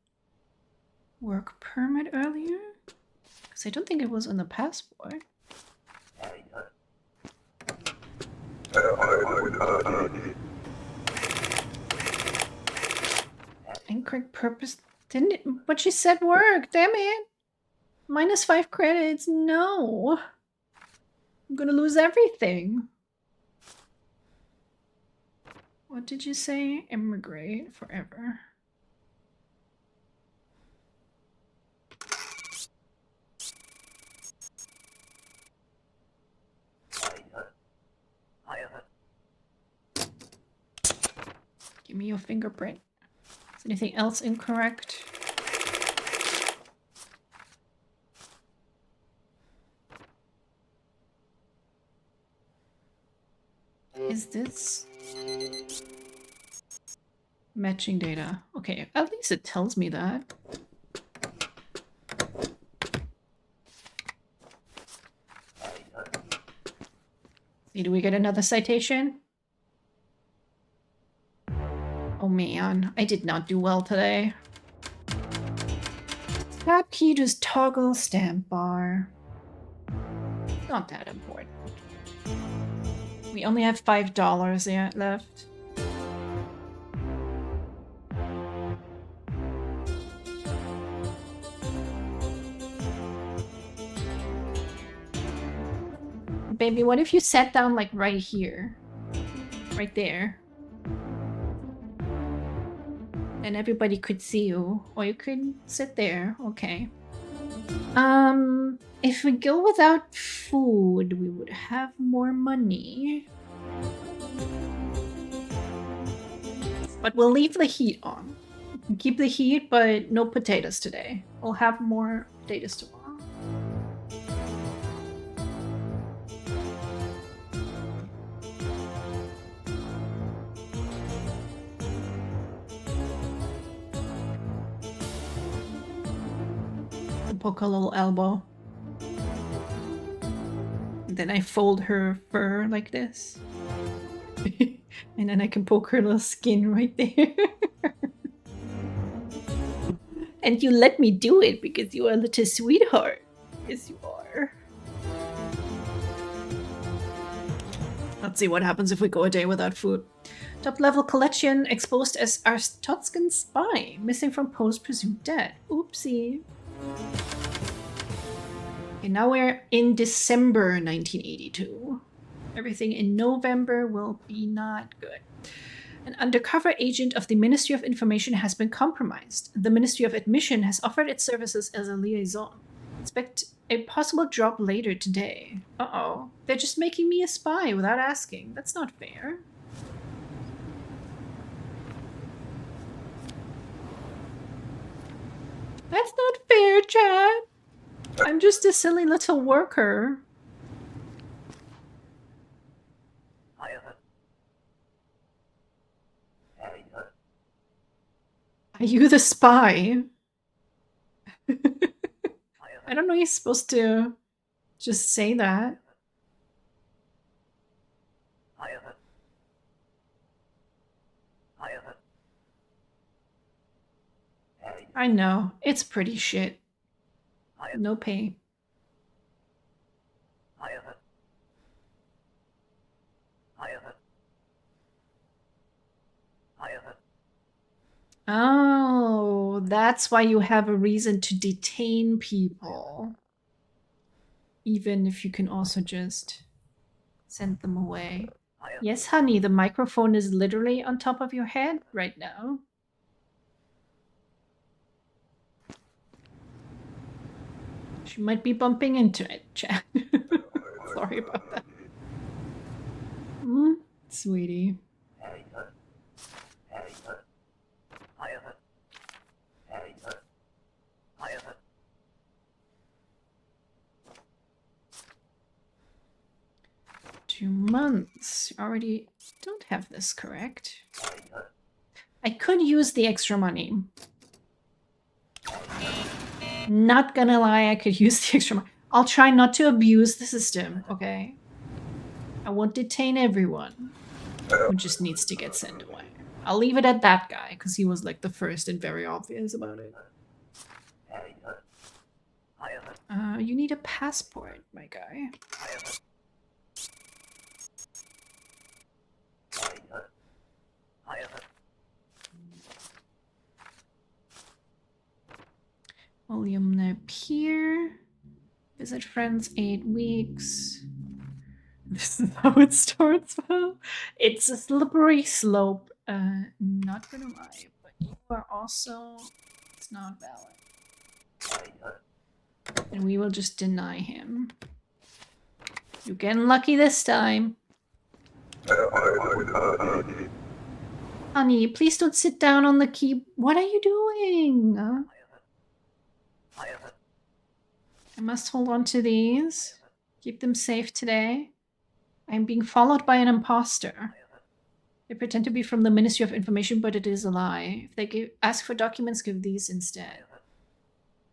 S1: work permit earlier? Because I don't think it was on the passport. Incorrect purpose. Didn't it? But she said work. Damn it. -5 credits. No. I'm gonna lose everything. What did you say? Immigrate forever. Give me your fingerprint. Is anything else incorrect? Is this matching data? Okay, at least it tells me that. See, do we get another citation? Oh man, I did not do well today. Tab key just toggle stamp bar. Not that important. We only have $5 yet left. Baby, what if you sat down like right here? Right there. And everybody could see you. Or you could sit there. Okay. If we go without food, we would have more money. But we'll leave the heat on. We can keep the heat, but no potatoes today. We'll have more potatoes tomorrow. Poke a little elbow. And then I fold her fur like this. And then I can poke her little skin right there. And you let me do it because you are a little sweetheart. Yes, you are. Let's see what happens if we go a day without food. Top level collection exposed as Arstotzkan spy. Missing from post, presumed dead. Oopsie. Okay, now we're in December 1982. Everything in November will be not good. An undercover agent of the Ministry of Information has been compromised. The Ministry of Admission has offered its services as a liaison. Expect a possible drop later today. Uh-oh. They're just making me a spy without asking. That's not fair. That's not fair, Chad. I'm just a silly little worker. Are you the spy? I don't know you're supposed to just say that. I know. It's pretty shit. No pay. Oh, that's why you have a reason to detain people. Even if you can also just send them away. Yes, honey, the microphone is literally on top of your head right now. She might be bumping into it, Chad. Sorry about that. Sweetie. Two months. Already don't have this correct. I could use the extra money. Not gonna lie, I could use the extra money. I'll try not to abuse the system, okay? I won't detain everyone who just needs to get sent away. I'll leave it at that guy, because he was like the first and very obvious about it. You need a passport, my guy. William Napier. Visit friends 8 weeks. This is how it starts. Well, it's a slippery slope. Not gonna lie, but you are also. It's not valid. And we will just deny him. You're getting lucky this time. Honey, please don't sit down on the key. What are you doing? I must hold on to these. Keep them safe today. I am being followed by an imposter. They pretend to be from the Ministry of Information, but it is a lie. If they ask for documents, give these instead.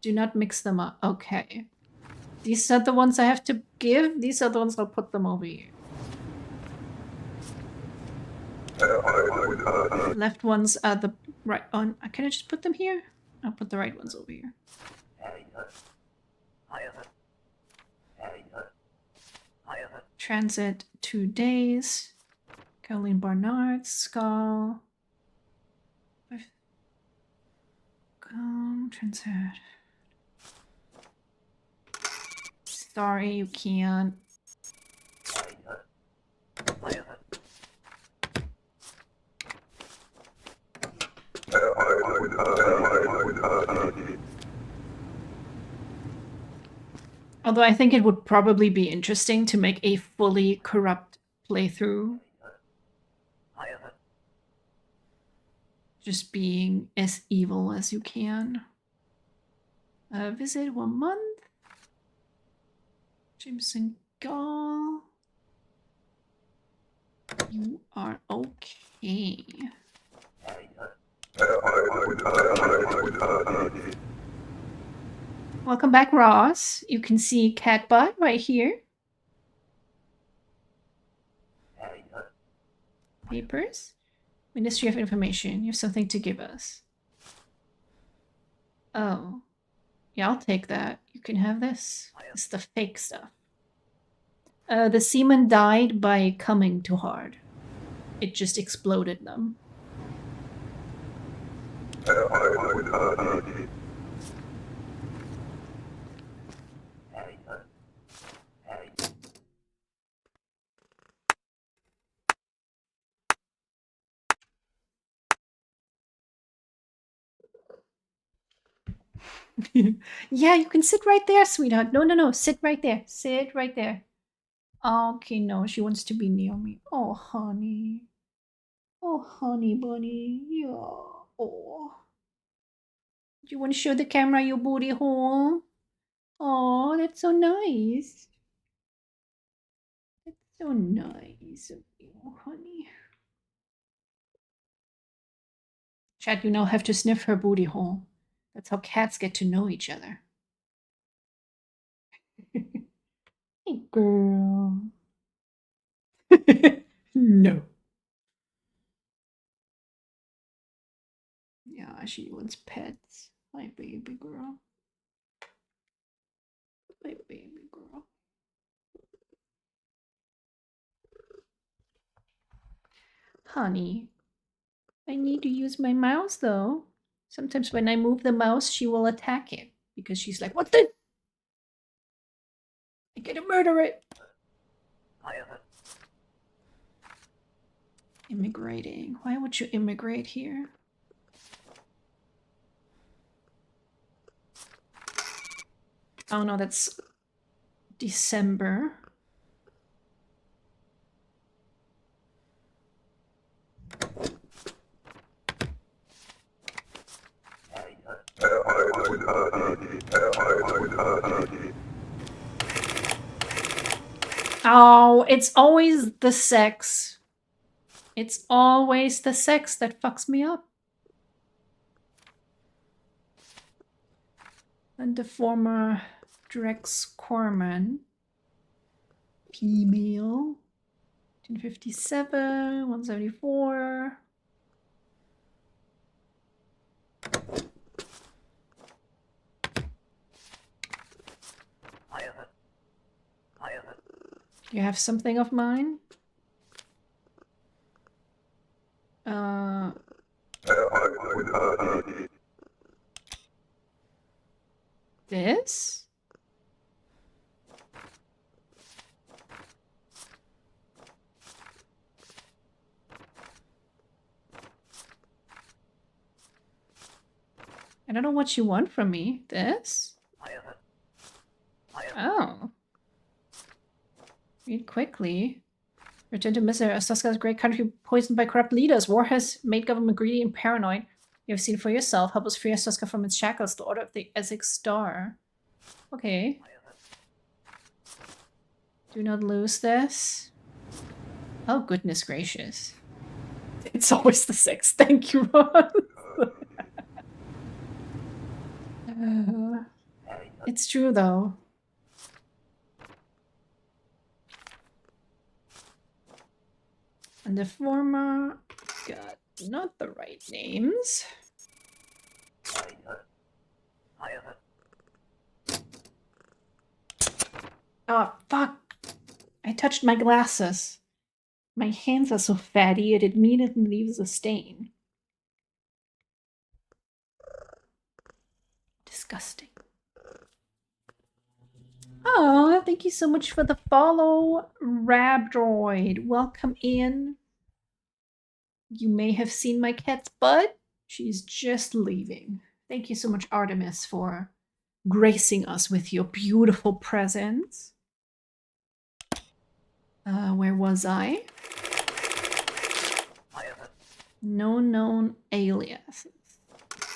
S1: Do not mix them up. Okay. These are the ones I have to give. These are the ones I'll put them over here. Left ones are the right on. Can I just put them here? I'll put the right ones over here. Transit 2 days. Caroline Barnard, Skull. Transit. Sorry, you can't. Although I think it would probably be interesting to make a fully corrupt playthrough. Just being as evil as you can. Visit 1 month. Jameson Gall. You are okay. Welcome back, Ross. You can see Catbot right here. Papers. Ministry of Information. You have something to give us. Oh. Yeah, I'll take that. You can have this. It's the fake stuff. The seaman died by coming too hard. It just exploded them. Yeah, you can sit right there, sweetheart. No. Sit right there. Sit right there. Okay, no, she wants to be near me. Oh, honey. Oh, honey bunny. Yeah. Oh. Do you want to show the camera your booty hole? Oh, that's so nice. That's so nice of you, honey. Chad, you now have to sniff her booty hole. That's how cats get to know each other. Hey, girl. No. Yeah, she wants pets. My baby girl. My baby girl. Honey, I need to use my mouse though. Sometimes when I move the mouse, she will attack it because she's like, what the? I gotta murder it. Immigrating. Why would you immigrate here? Oh no, that's December. Oh, it's always the sex. It's always the sex that fucks me up. And the former Drex Corman. Female. 1957, 174. You have something of mine? This? I don't know what you want from me. This? Oh. Read quickly. Return to Mr. Asaska's great country poisoned by corrupt leaders. War has made government greedy and paranoid. You have seen for yourself. Help us free Asaska from its shackles. The Order of the Essex Star. Okay. Do not lose this. Oh, goodness gracious. It's always the 6th. Thank you, Ron. It's true, though. And the former got not the right names. Oh, fuck. I touched my glasses. My hands are so fatty, it immediately leaves a stain. Disgusting. Oh, thank you so much for the follow, Rabdroid. Welcome in. You may have seen my cat's butt. She's just leaving. Thank you so much, Artemis, for gracing us with your beautiful presence. Where was I? No known aliases.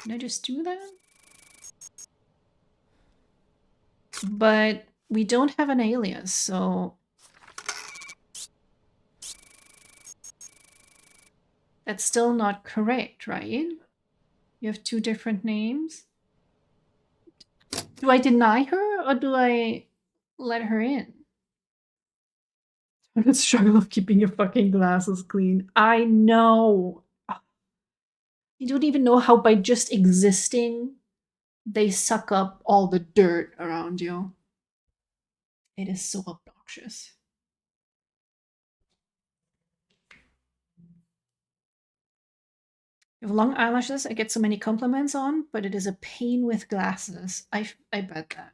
S1: Can I just do that? But we don't have an alias, so that's still not correct, right? You have 2 different names. Do I deny her or do I let her in? The struggle of keeping your fucking glasses clean. I know. You don't even know how by just existing, they suck up all the dirt around you. It is so obnoxious. You have long eyelashes, I get so many compliments on, but it is a pain with glasses. I bet that.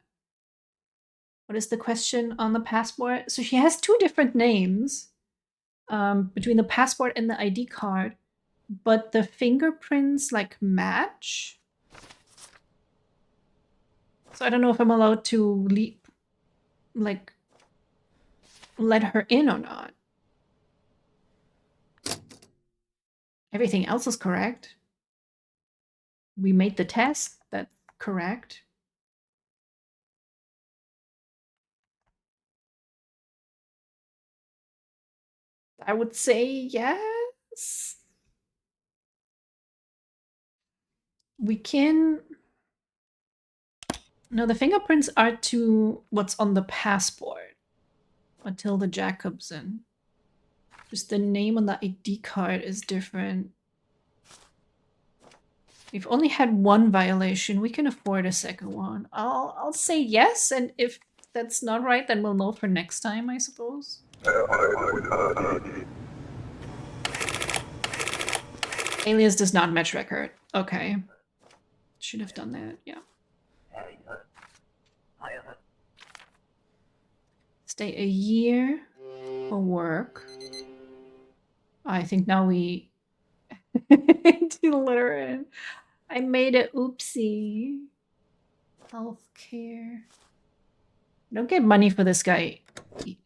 S1: What is the question on the passport? So she has 2 different names between the passport and the ID card, but the fingerprints like match. So I don't know if I'm allowed to let her in or not. Everything else is correct. We made the test. That's correct. I would say yes. We can... No, the fingerprints are to what's on the passport. Matilda Jacobson. Just the name on the ID card is different. We've only had 1 violation. We can afford a second one. I'll say yes, and if that's not right, then we'll know for next time, I suppose. Alias does not match record. Okay. Should have done that, yeah. Stay a year for work. I think now we let her in. I made it oopsie. Healthcare. Don't get money for this guy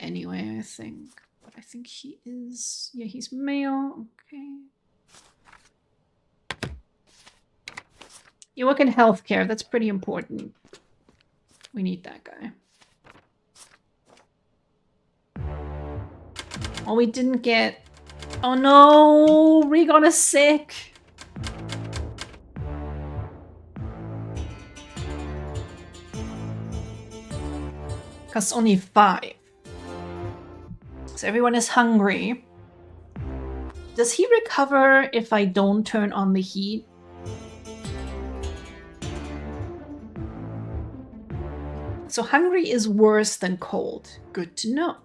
S1: anyway, I think. But I think he is... Yeah, he's male. Okay. You work in healthcare. That's pretty important. We need that guy. Oh, we didn't get... Oh no! Regon is sick! Costs only 5. So everyone is hungry. Does he recover if I don't turn on the heat? So hungry is worse than cold. Good to know.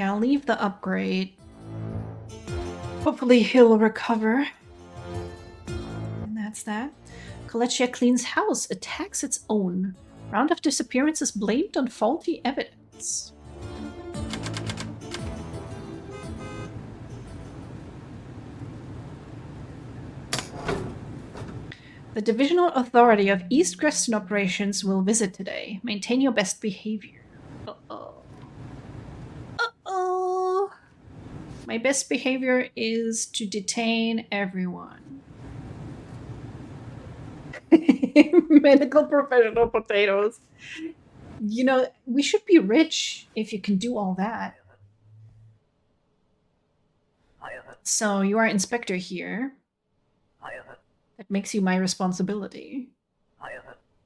S1: Yeah, I'll leave the upgrade. Hopefully he'll recover. And that's that. Kolechia cleans house, attacks its own. Round of disappearances blamed on faulty evidence. The Divisional Authority of East Creston Operations will visit today. Maintain your best behavior. Uh-oh. Uh-oh. My best behavior is to detain everyone. Medical professional potatoes. You know, we should be rich if you can do all that. So you are inspector here. That makes you my responsibility.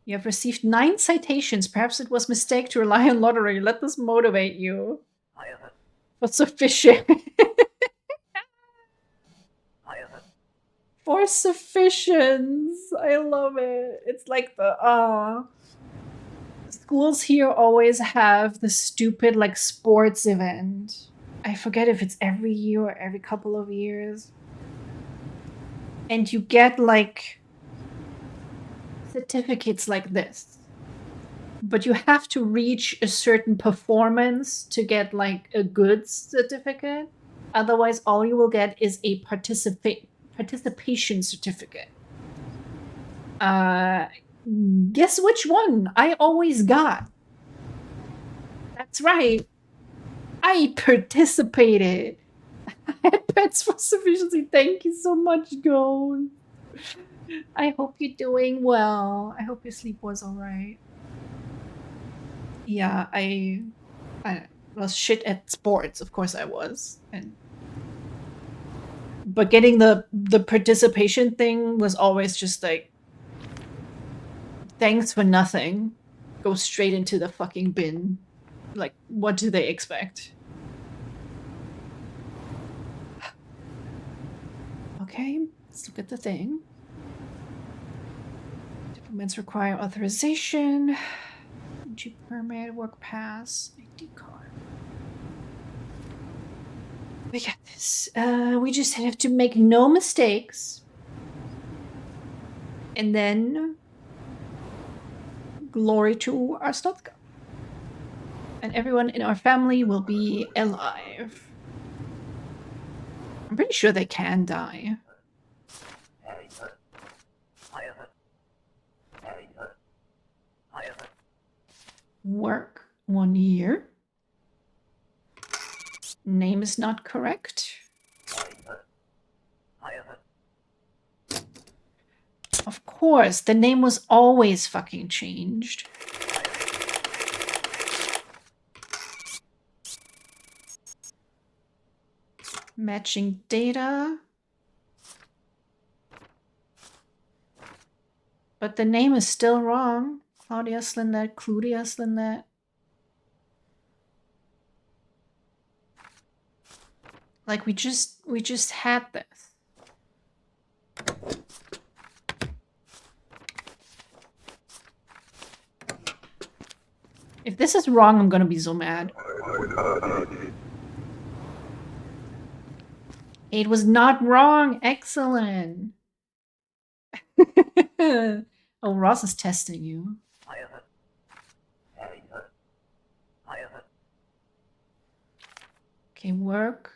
S1: You have received 9 citations. Perhaps it was a mistake to rely on lottery. Let this motivate you. For sufficient. For sufficiency. I love it. It's like the schools here always have the stupid like sports event. I forget if it's every year or every couple of years. And you get like certificates like this. But you have to reach a certain performance to get like a good certificate. Otherwise, all you will get is a participation certificate. Guess which one I always got? That's right. I participated. I had pets for sufficiency. Thank you so much, Gold. I hope you're doing well. I hope your sleep was alright. Yeah, I was shit at sports. Of course I was. But getting the participation thing was always just like, thanks for nothing. Go straight into the fucking bin. Like, what do they expect? Okay, let's look at the thing. Documents require authorization. Entry permit, work pass, ID card. We got this. We just have to make no mistakes. And then glory to our Stotka. And everyone in our family will be alive. I'm pretty sure they can die. Work 1 year. Name is not correct. Of course, the name was always fucking changed. Matching data. But the name is still wrong. Claudia Slindet, Claudia Slindet. Like we just had this. If this is wrong, I'm gonna be so mad. It was not wrong. Excellent. Oh, Ross is testing you. Okay, work.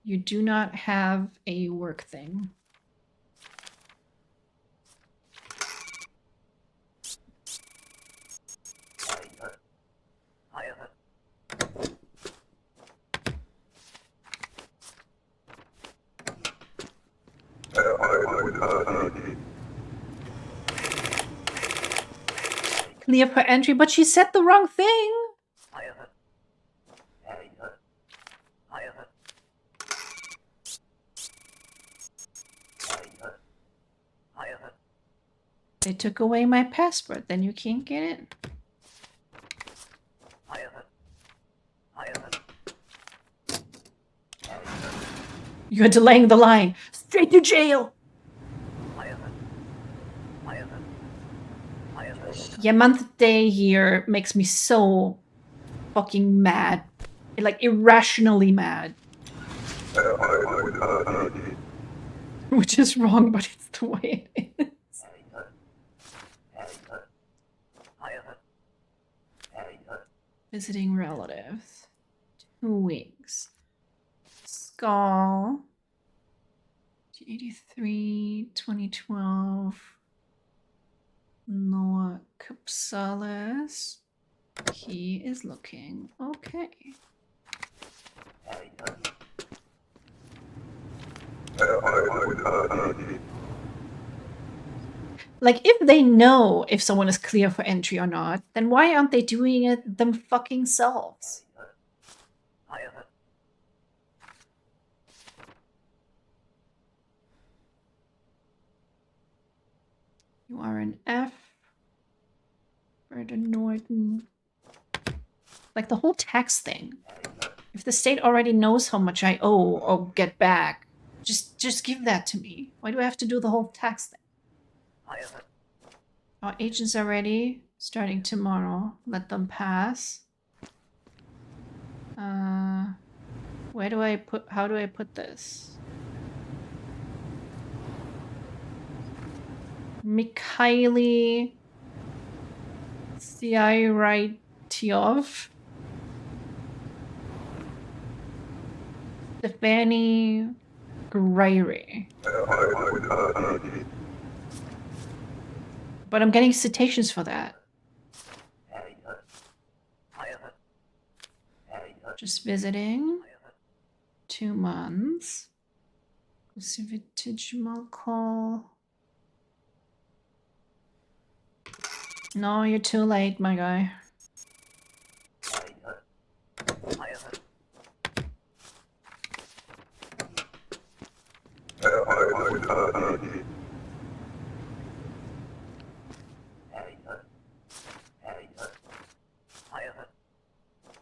S1: You do not have a work thing. Clear for entry, but she said the wrong thing. They took away my passport, then you can't get in. You're delaying the line. Straight to jail. Yeah, month day here makes me so fucking mad. like irrationally mad. Which is wrong, but it's the way it is. Visiting relatives. 2 weeks. Skull. 1983, 2012. Noah Capsalis. He is looking okay. Like, if they know if someone is clear for entry or not, then why aren't they doing it them fucking selves? You are an F. Brandon Norton. Like, the whole tax thing. If the state already knows how much I owe or get back, just give that to me. Why do I have to do the whole tax thing? Our agents are ready. Starting tomorrow. Let them pass. Where do I put... How do I put this? Mikhaili Tsiaratyov. Stefani Greiri. But I'm getting citations for that. Just visiting. 2 months. Vintage call. No, you're too late, my guy.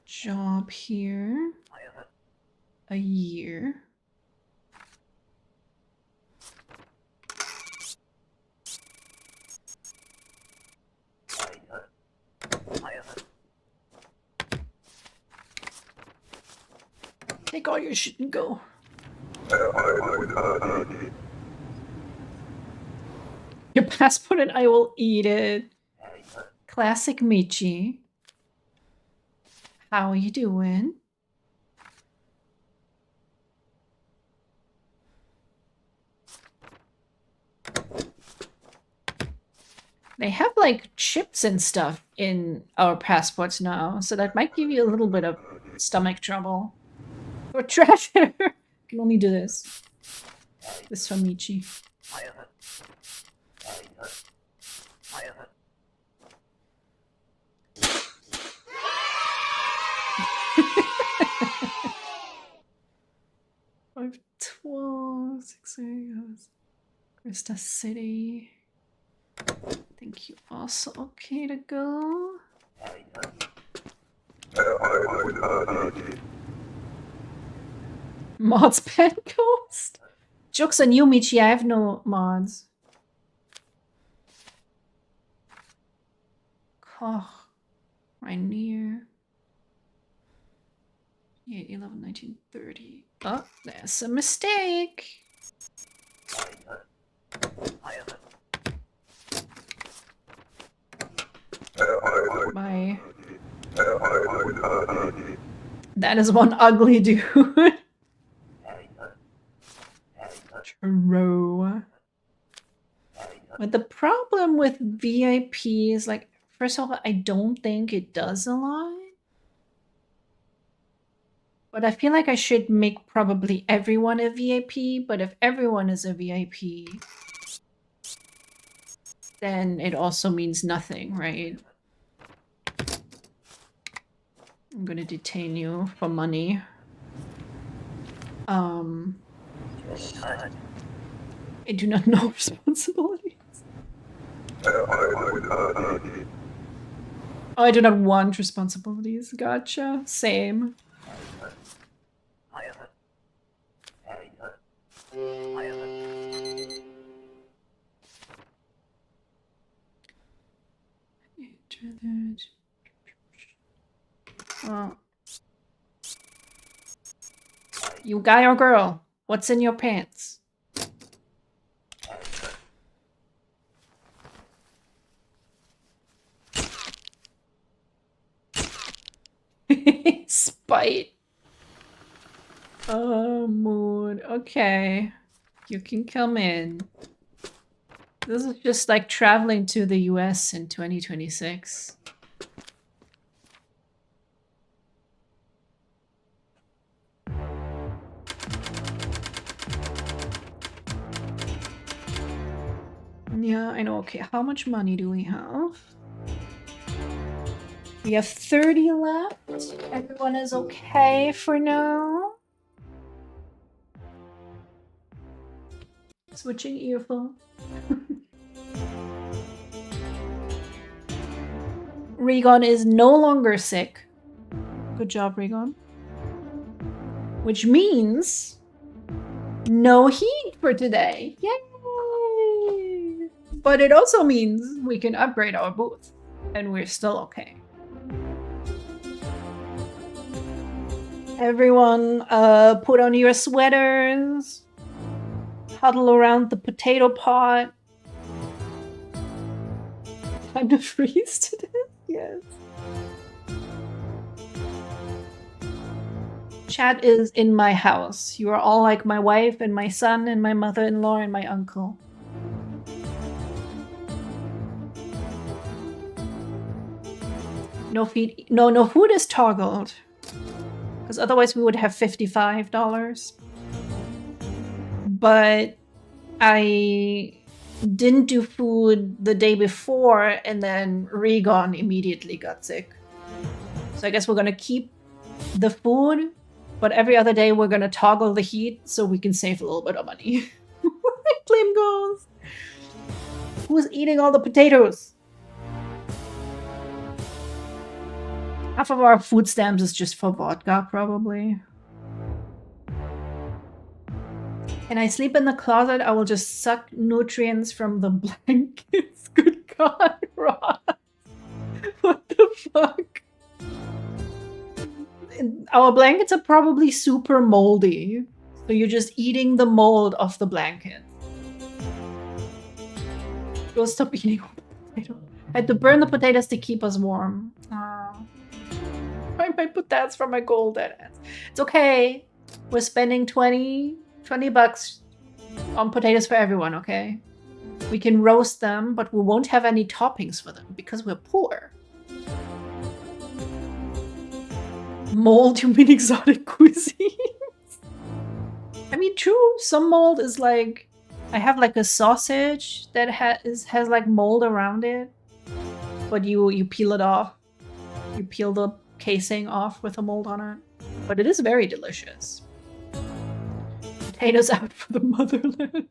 S1: Job here. A year. Take all your shit and go. Your passport and I will eat it. Classic Michi. How are you doing? They have like chips and stuff in our passports now, so that might give you a little bit of stomach trouble. Or trash. Can only do this. This from Michi. Five 12 6 years. Krista City. Think you also okay to go? Mods pen ghost? Joke's on you, Michi. I have no mods. Koch. Rainier. 11, 1930. Oh, there's a mistake. Bye. That is one ugly dude. True. But the problem with VIP is, like, first of all, I don't think it does a lot. But I feel like I should make probably everyone a VIP, but if everyone is a VIP, then it also means nothing, right? I'm gonna detain you for money. I do not know responsibilities. Oh, I do not want responsibilities. Gotcha. Same. Well, You guy or girl? What's in your pants? Spite. Oh, moon. Okay. You can come in. This is just like traveling to the US in 2026. Yeah, I know. Okay, how much money do we have? We have 30 left. Everyone is okay for now. Switching earphone. Regon is no longer sick. Good job, Regon. Which means no heat for today. Yay! But it also means we can upgrade our booth. And we're still okay. Everyone, put on your sweaters. Huddle around the potato pot. Time to freeze to death? Yes. Chat is in my house. You are all like my wife and my son and my mother-in-law and my uncle. No feed. No food is toggled. Because otherwise we would have $55. But I didn't do food the day before, and then Regon immediately got sick. So I guess we're gonna keep the food, but every other day we're gonna toggle the heat so we can save a little bit of money. Flame goes! Who's eating all the potatoes? Half of our food stamps is just for vodka, probably. Can I sleep in the closet? I will just suck nutrients from the blankets. Good God, Ross. What the fuck? Our blankets are probably super moldy. So you're just eating the mold of the blanket. Go stop eating all the potatoes. I had to burn the potatoes to keep us warm. I might put that for my gold edits. It's okay. We're spending 20 bucks on potatoes for everyone, okay? We can roast them, but we won't have any toppings for them because we're poor. Mold, you mean exotic cuisines? I mean, true, some mold is like... I have like a sausage that has like mold around it, but you peel it off. You peel the casing off with a mold on it. But it is very delicious. Potatoes out for the motherland.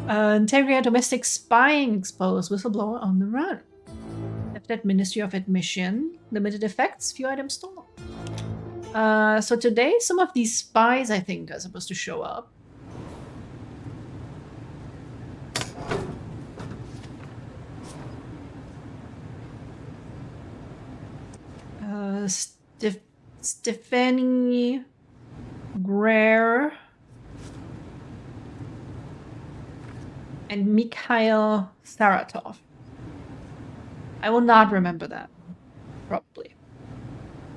S1: Integrity and domestic spying exposed. Whistleblower on the run. Left at Ministry of Admission. Limited effects. Few items stolen. So today some of these spies I think are supposed to show up. Stephanie Greer and Mikhail Saratov. I will not remember that, probably.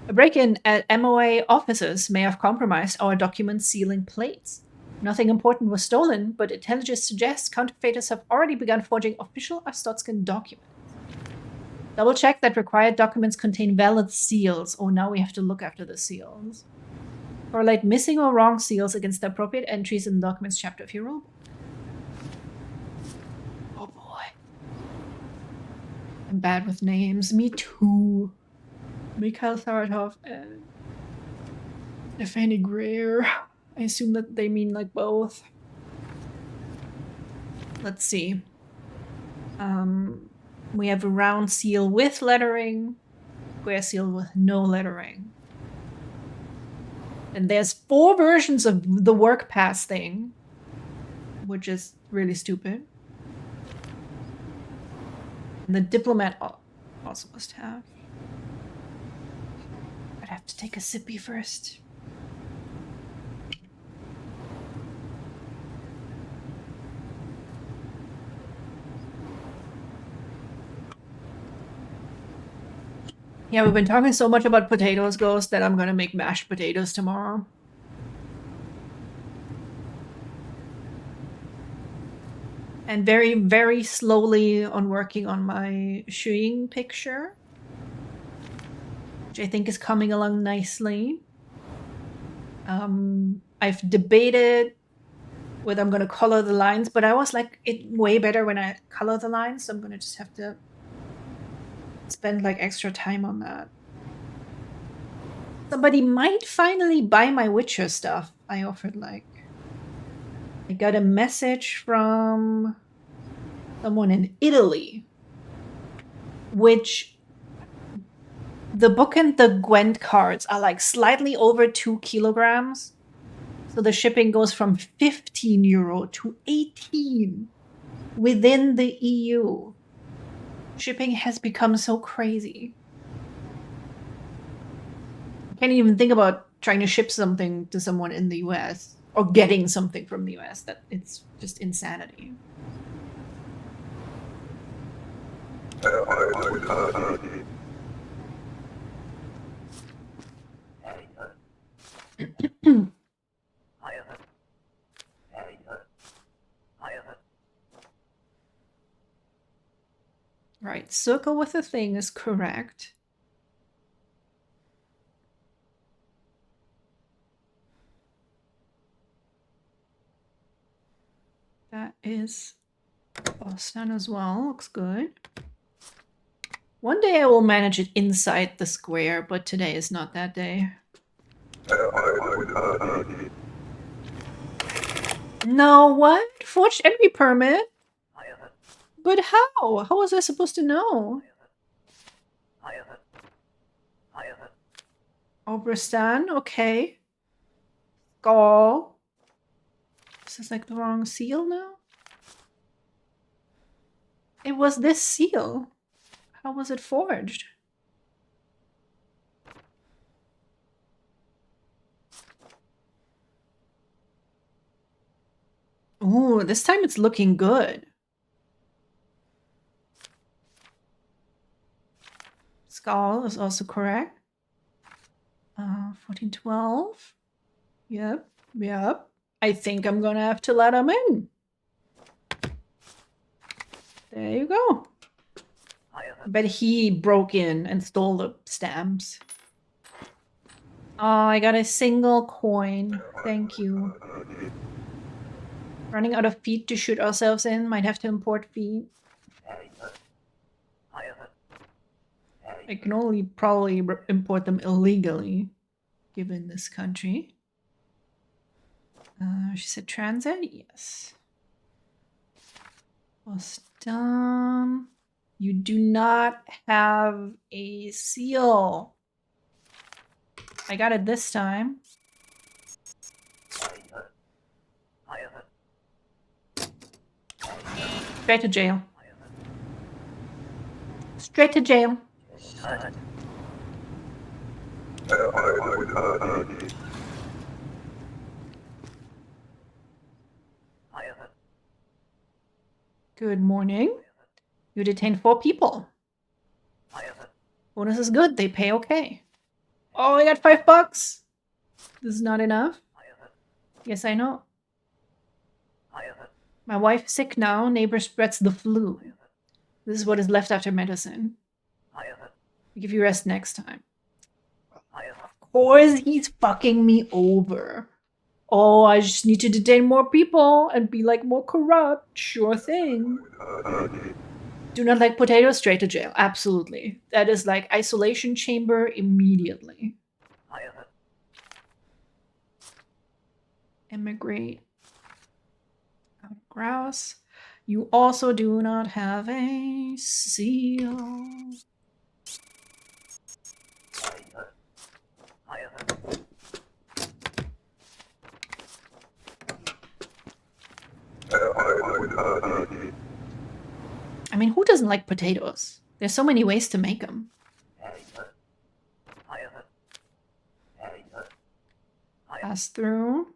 S1: A break-in at MOA offices may have compromised our document sealing plates. Nothing important was stolen, but intelligence suggests counterfeiters have already begun forging official Astotskan documents. Double check that required documents contain valid seals. Oh, now we have to look after the seals. Correlate missing or wrong seals against the appropriate entries in the documents chapter of your rulebook. Oh boy. I'm bad with names. Me too. Mikhail Saratov and Stephanie Greer. I assume that they mean like both. Let's see. We have a round seal with lettering, square seal with no lettering. And there's 4 versions of the work pass thing, which is really stupid. And the diplomat also must have. I'd have to take a sippy first. Yeah, we've been talking so much about potatoes, Ghost, that I'm gonna make mashed potatoes tomorrow. And very, very slowly on working on my shoeing picture, which I think is coming along nicely. I've debated whether I'm gonna color the lines, but I was like, it way better when I color the lines, so I'm gonna just have to spend like extra time on that. Somebody might finally buy my Witcher stuff. I offered like... I got a message from someone in Italy, which the book and the Gwent cards are like slightly over 2 kilograms. So the shipping goes from 15 euro to 18 within the EU. Shipping has become so crazy. I can't even think about trying to ship something to someone in the US or getting something from the US. That it's just insanity. Right, circle with the thing is correct. That is Boston as well. Looks good. One day I will manage it inside the square, but today is not that day. No, what? Forged entry permit? But how? How was I supposed to know? Obra Dinn, okay. Skull. This is like the wrong seal now? It was this seal. How was it forged? Ooh, this time it's looking good. Skull is also correct. 1412. Yep, yep. I think I'm gonna have to let him in. There you go. But he broke in and stole the stamps. Oh, I got a single coin. Thank you. Running out of feet to shoot ourselves in. Might have to import feet. I can only probably import them illegally, given this country. She said transit? Yes. Boston. You do not have a seal. I got it this time. Straight to jail. Straight to jail. Good morning. You detained 4 people. Bonus is good. They pay okay. Oh, I got $5. This is not enough. Yes, I know. My wife's sick now. Neighbor spreads the flu. This is what is left after medicine. I'll give you rest next time. Of course he's fucking me over. Oh, I just need to detain more people and be like more corrupt. Sure thing. Do not like potatoes, straight to jail. Absolutely. That is like isolation chamber immediately. Immigrate. Out of grouse. You also do not have a seal. I mean, who doesn't like potatoes? There's so many ways to make them. Pass through.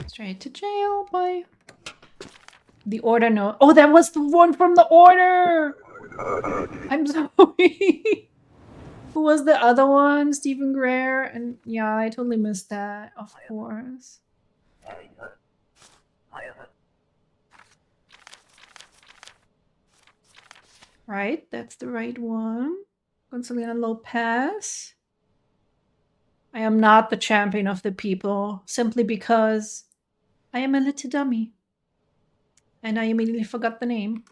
S1: Straight to jail. Bye. The order note. Oh, that was the one from the order! I'm sorry. Who was the other one? Stephen Greer? And yeah, I totally missed that. Of course. Right, that's the right one. Consolina Lopez. I am not the champion of the people, simply because I am a little dummy. And I immediately forgot the name.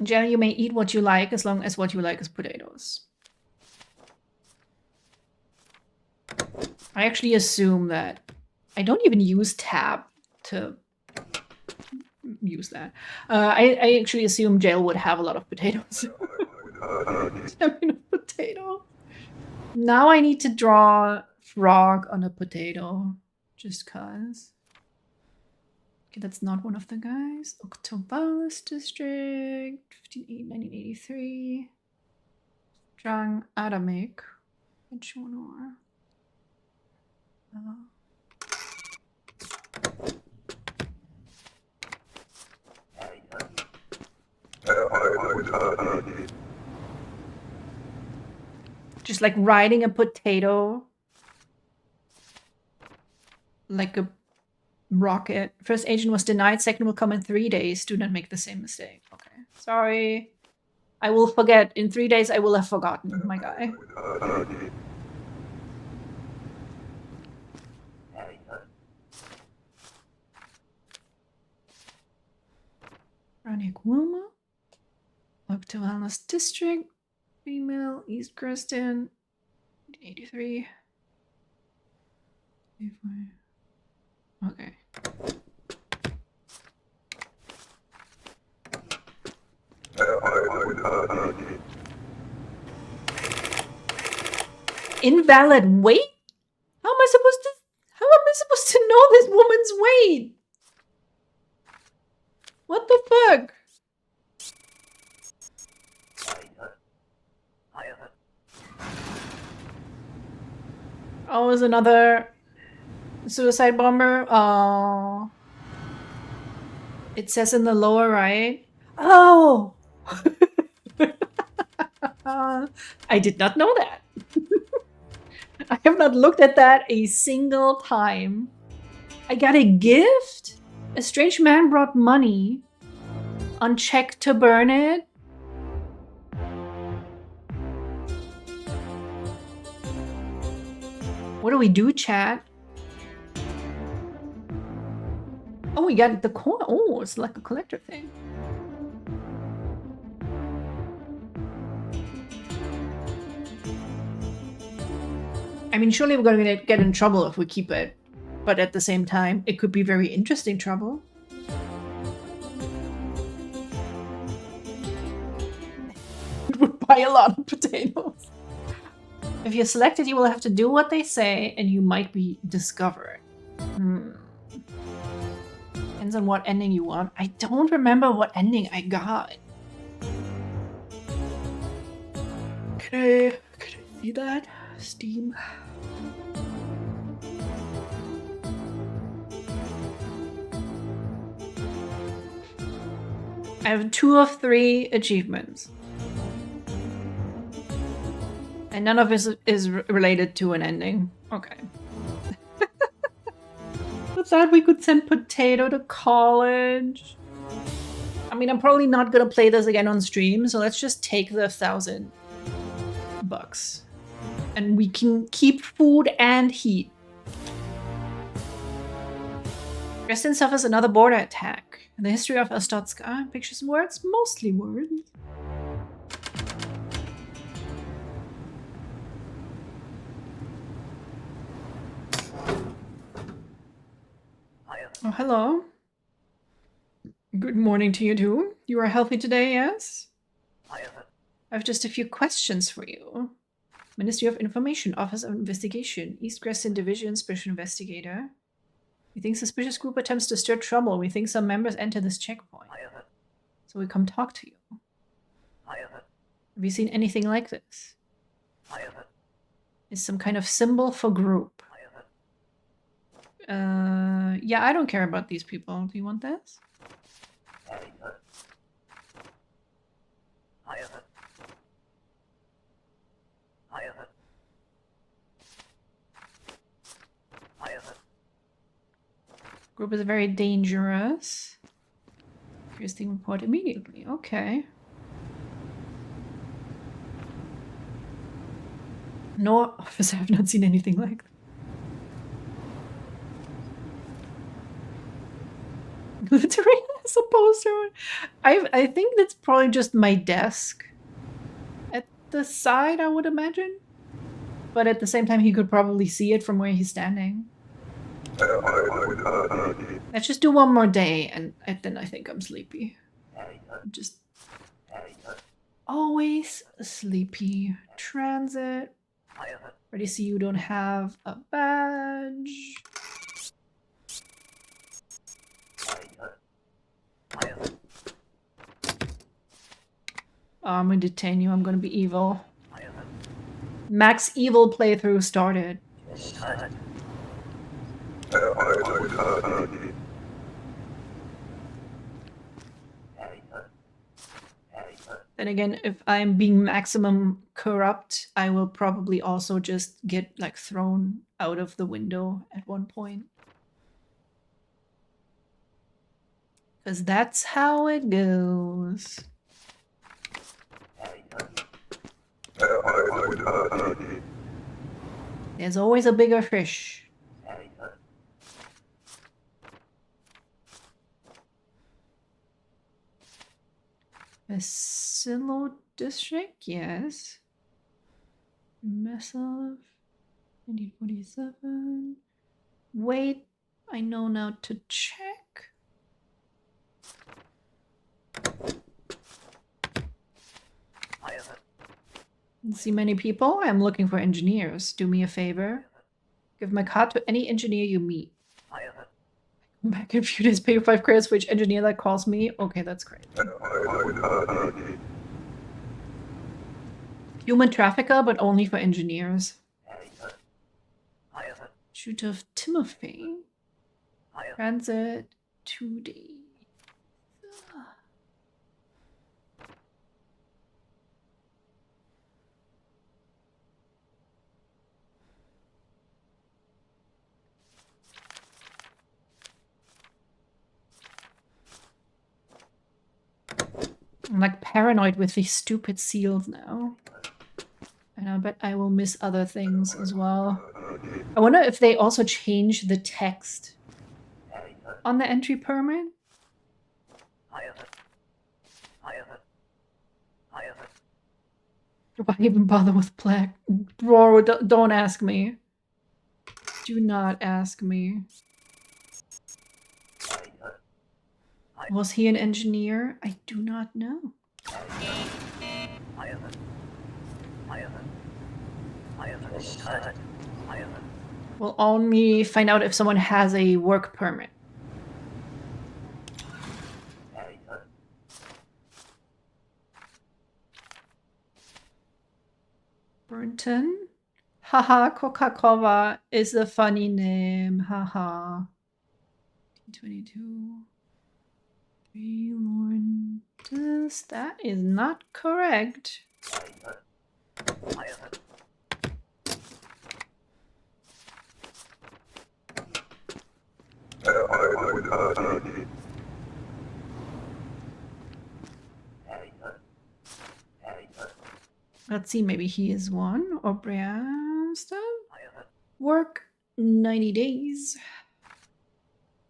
S1: Jenna, you may eat what you like as long as what you like is potatoes. I actually assume that I don't even use tab to use that. I actually assume jail would have a lot of potatoes. I mean, a potato. Now I need to draw frog on a potato, just cause. Okay, that's not one of the guys. Octobalis District, 1983. Drang Adamik. Which one are? Just like riding a potato like a rocket. First agent was denied, second will come in 3 days. Do not make the same mistake. Okay. Sorry. I will forget. In 3 days I will have forgotten, my guy. Ranik Wilma. Up to Wellness District. Female, East Creston. 83. Okay. Invalid weight? How am I supposed to know this woman's weight? What the fuck? Oh, is another suicide bomber? Oh. It says in the lower right. Oh! I did not know that. I have not looked at that a single time. I got a gift? A strange man brought money. Unchecked to burn it. What do we do, chat? Oh, we got the coin. Oh, it's like a collector thing. I mean, surely we're gonna get in trouble if we keep it. But at the same time, it could be very interesting trouble. It would buy a lot of potatoes. If you're selected, you will have to do what they say, and you might be discovered. Depends on what ending you want. I don't remember what ending I got. Can I see that? Steam. I have 2 of 3 achievements. And none of this is related to an ending. Okay. I thought we could send Potato to college. I mean, I'm probably not gonna play this again on stream, so let's just take the $1,000. And we can keep food and heat. Dresden suffers another border attack. In the history of Ostotska, pictures and words? Mostly words. Oh, hello. Good morning to you too. You are healthy today, yes? I have just a few questions for you. Ministry of Information, Office of Investigation, East Crescent Division, Special Investigator. We think suspicious group attempts to stir trouble. We think some members enter this checkpoint. So we come talk to you. Have you seen anything like this? It's some kind of symbol for group. Yeah, I don't care about these people. Do you want this? Group is very dangerous. First thing report immediately. Okay. No, officer, I have not seen anything like that. Literally, as a poster. I think that's probably just my desk at the side, I would imagine. But at the same time, he could probably see it from where he's standing. Let's just do one more day, and then I think I'm sleepy. Just always sleepy. Transit. Already see you don't have a badge. Oh, I'm gonna detain you. I'm gonna be evil. Max evil playthrough started. Then again, if I'm being maximum corrupt, I will probably also just get like thrown out of the window at one point. Because that's how it goes. There's always a bigger fish. Silo district, yes. Massive 1947. Wait, I know now to check. Didn't see many people. I'm looking for engineers. Do me a favor. Give my card to any engineer you meet. Come back in a few days, pay 5 credits for each engineer that calls me. Okay, that's great. Human trafficker, but only for engineers. Shoot of Timothy. Transit 2D. I'm like paranoid with these stupid seals now. And I bet I will miss other things as well. I wonder if they also change the text on the entry permit. Why even bother with black? Bro, don't ask me. Do not ask me. Was he an engineer? I do not know. We'll only find out if someone has a work permit. Burnton? Haha, Coca-Cola is a funny name. Haha. 22. Lawrence. That is not correct. Let's see, maybe he is one. Or Briansta? Work 90 days.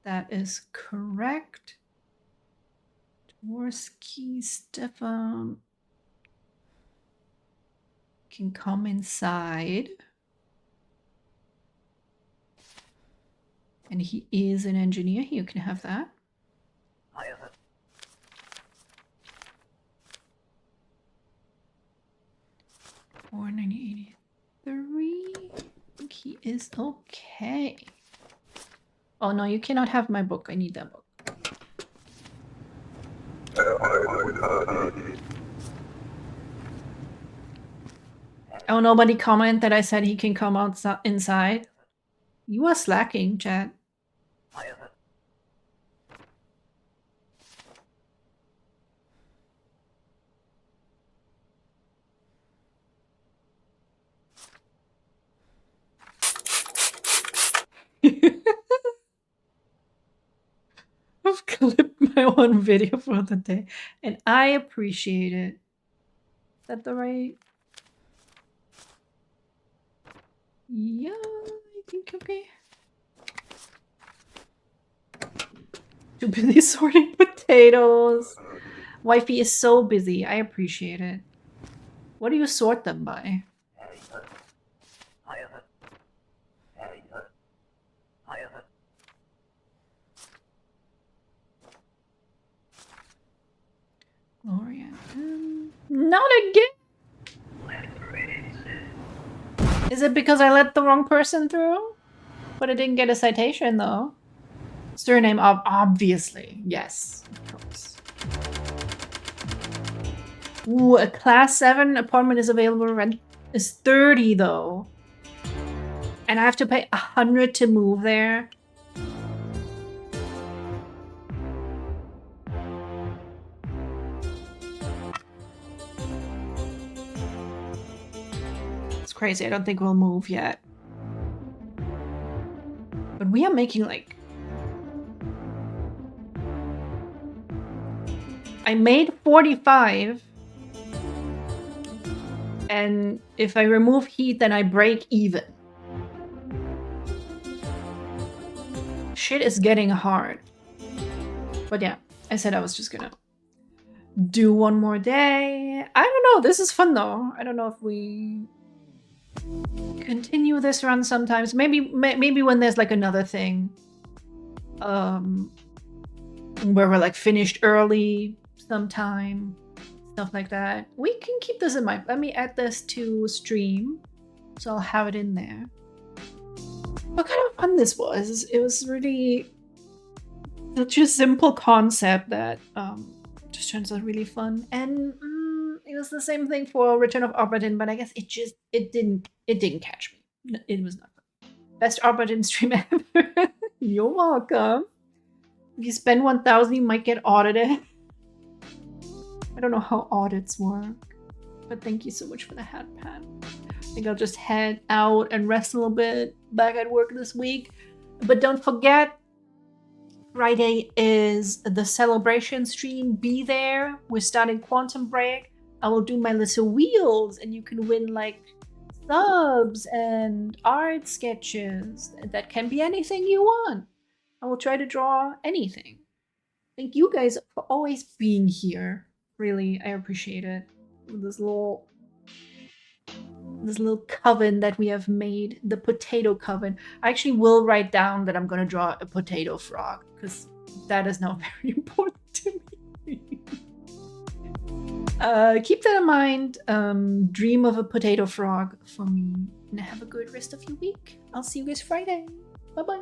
S1: That is correct. Dworsky, Stefan can come inside. And he is an engineer. You can have that. 49083. I think he is okay. Oh no, you cannot have my book. I need that book. Oh, nobody comment that I said he can come outside inside. You are slacking, chat. I've clipped my one video for the day, and I appreciate it. Is that the right? Yeah, I think okay. Too busy sorting potatoes. Wifey is so busy. I appreciate it. What do you sort them by? Gloria. Not again! Is it because I let the wrong person through? But I didn't get a citation though. Surname obviously. Yes, of course. Ooh, a class 7 apartment is available. Rent is 30 though. And I have to pay 100 to move there. It's crazy. I don't think we'll move yet. But we are making like... I made 45. And if I remove heat, then I break even. Shit is getting hard. But yeah, I said I was just gonna do one more day. I don't know. This is fun though. I don't know if we continue this run sometimes. Maybe when there's like another thing. Where we're like finished early sometime. Stuff like that. We can keep this in mind. Let me add this to stream. So I'll have it in there. What kind of fun this was. It was really such a simple concept that just turns out really fun. And it was the same thing for Return of Obra Dinn, but I guess it didn't catch me. It was not fun. Best Obra Dinn stream ever. You're welcome. If you spend 1,000, you might get audited. I don't know how audits work, but thank you so much for the hat pat. I think I'll just head out and rest a little bit. Back at work this week. But don't forget, Friday is the celebration stream. Be there. We're starting Quantum Break. I will do my little wheels and you can win like subs and art sketches. That can be anything you want. I will try to draw anything. Thank you guys for always being here. Really, I appreciate it. This little coven that we have made, the potato coven. I actually will write down that I'm gonna draw a potato frog because that is now very important to me. Keep that in mind. Dream of a potato frog for me, and have a good rest of your week. I'll see you guys Friday. Bye bye.